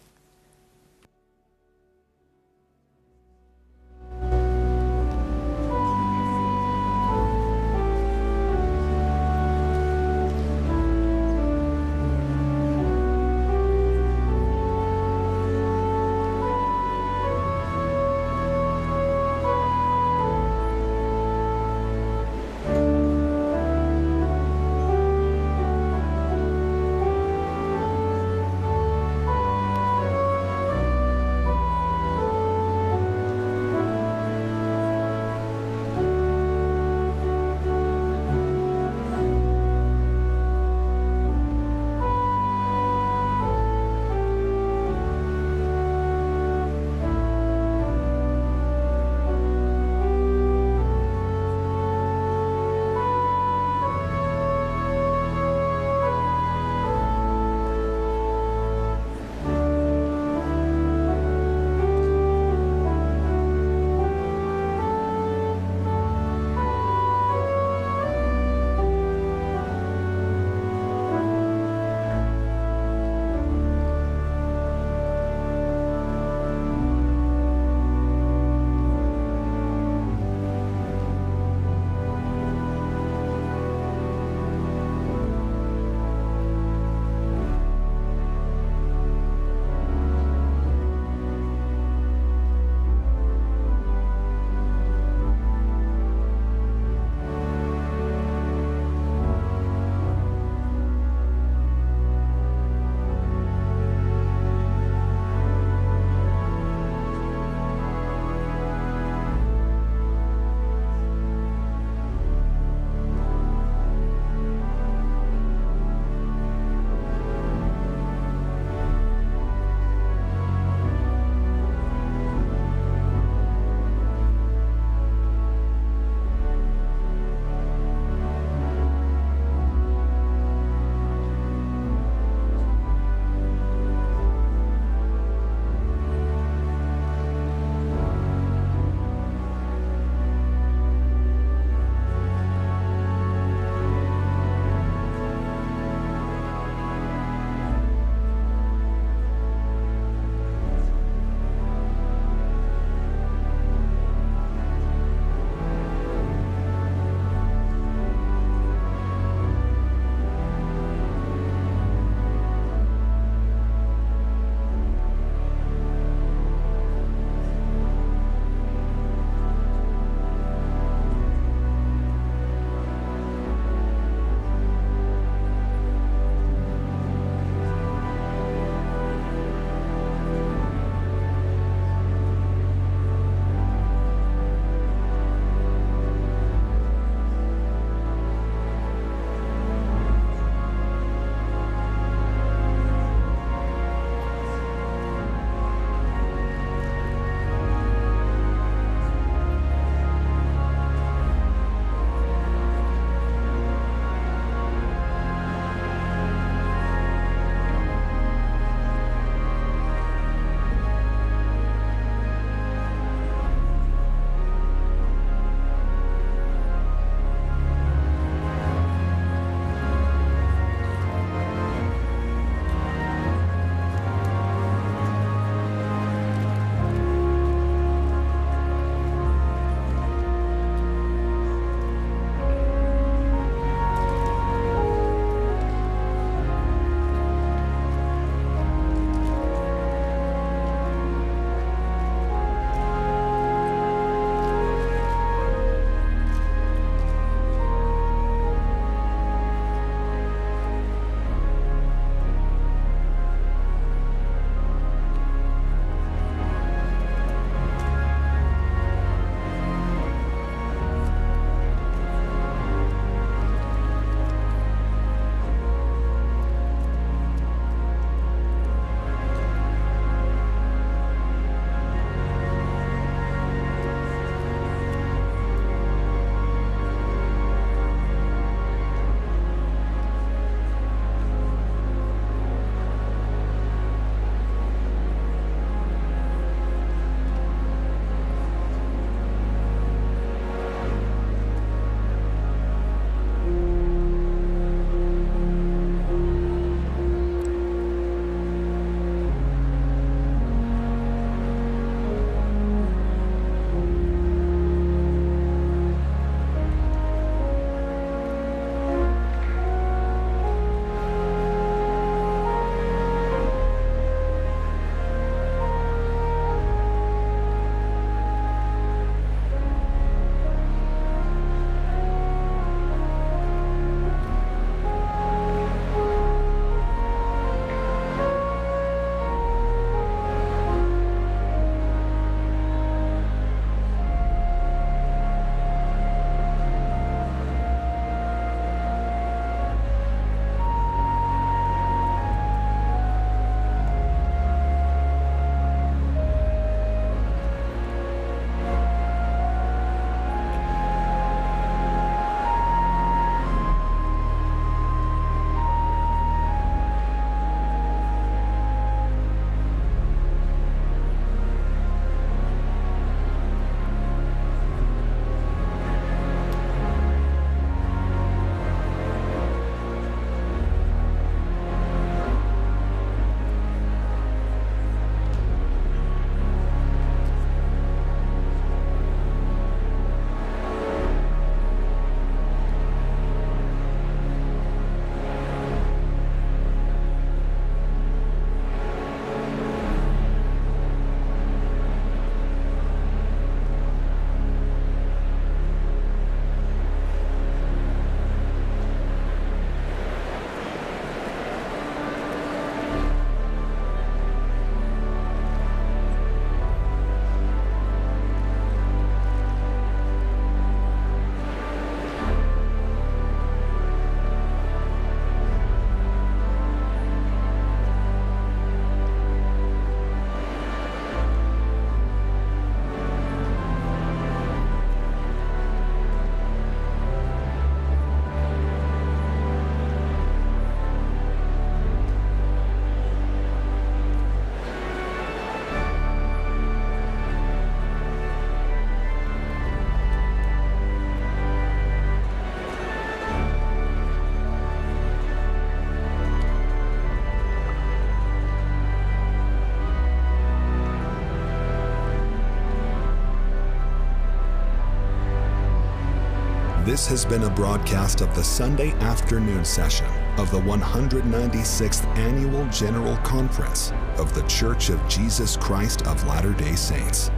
This has been a broadcast of the Sunday afternoon session of the 196th Annual General Conference of the Church of Jesus Christ of Latter-day Saints.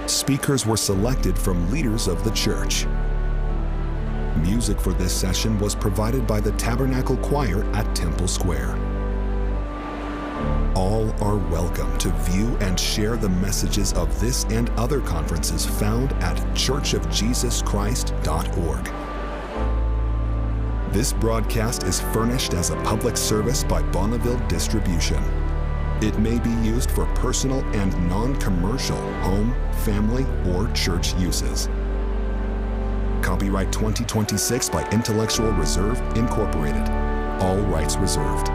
Speakers were selected from leaders of the church. Music for this session was provided by the Tabernacle Choir at Temple Square. All are welcome to view and share the messages of this and other conferences found at churchofjesuschrist.org. This broadcast is furnished as a public service by Bonneville Distribution. It may be used for personal and non-commercial home, family, or church uses. Copyright 2026 by Intellectual Reserve, Incorporated. All rights reserved.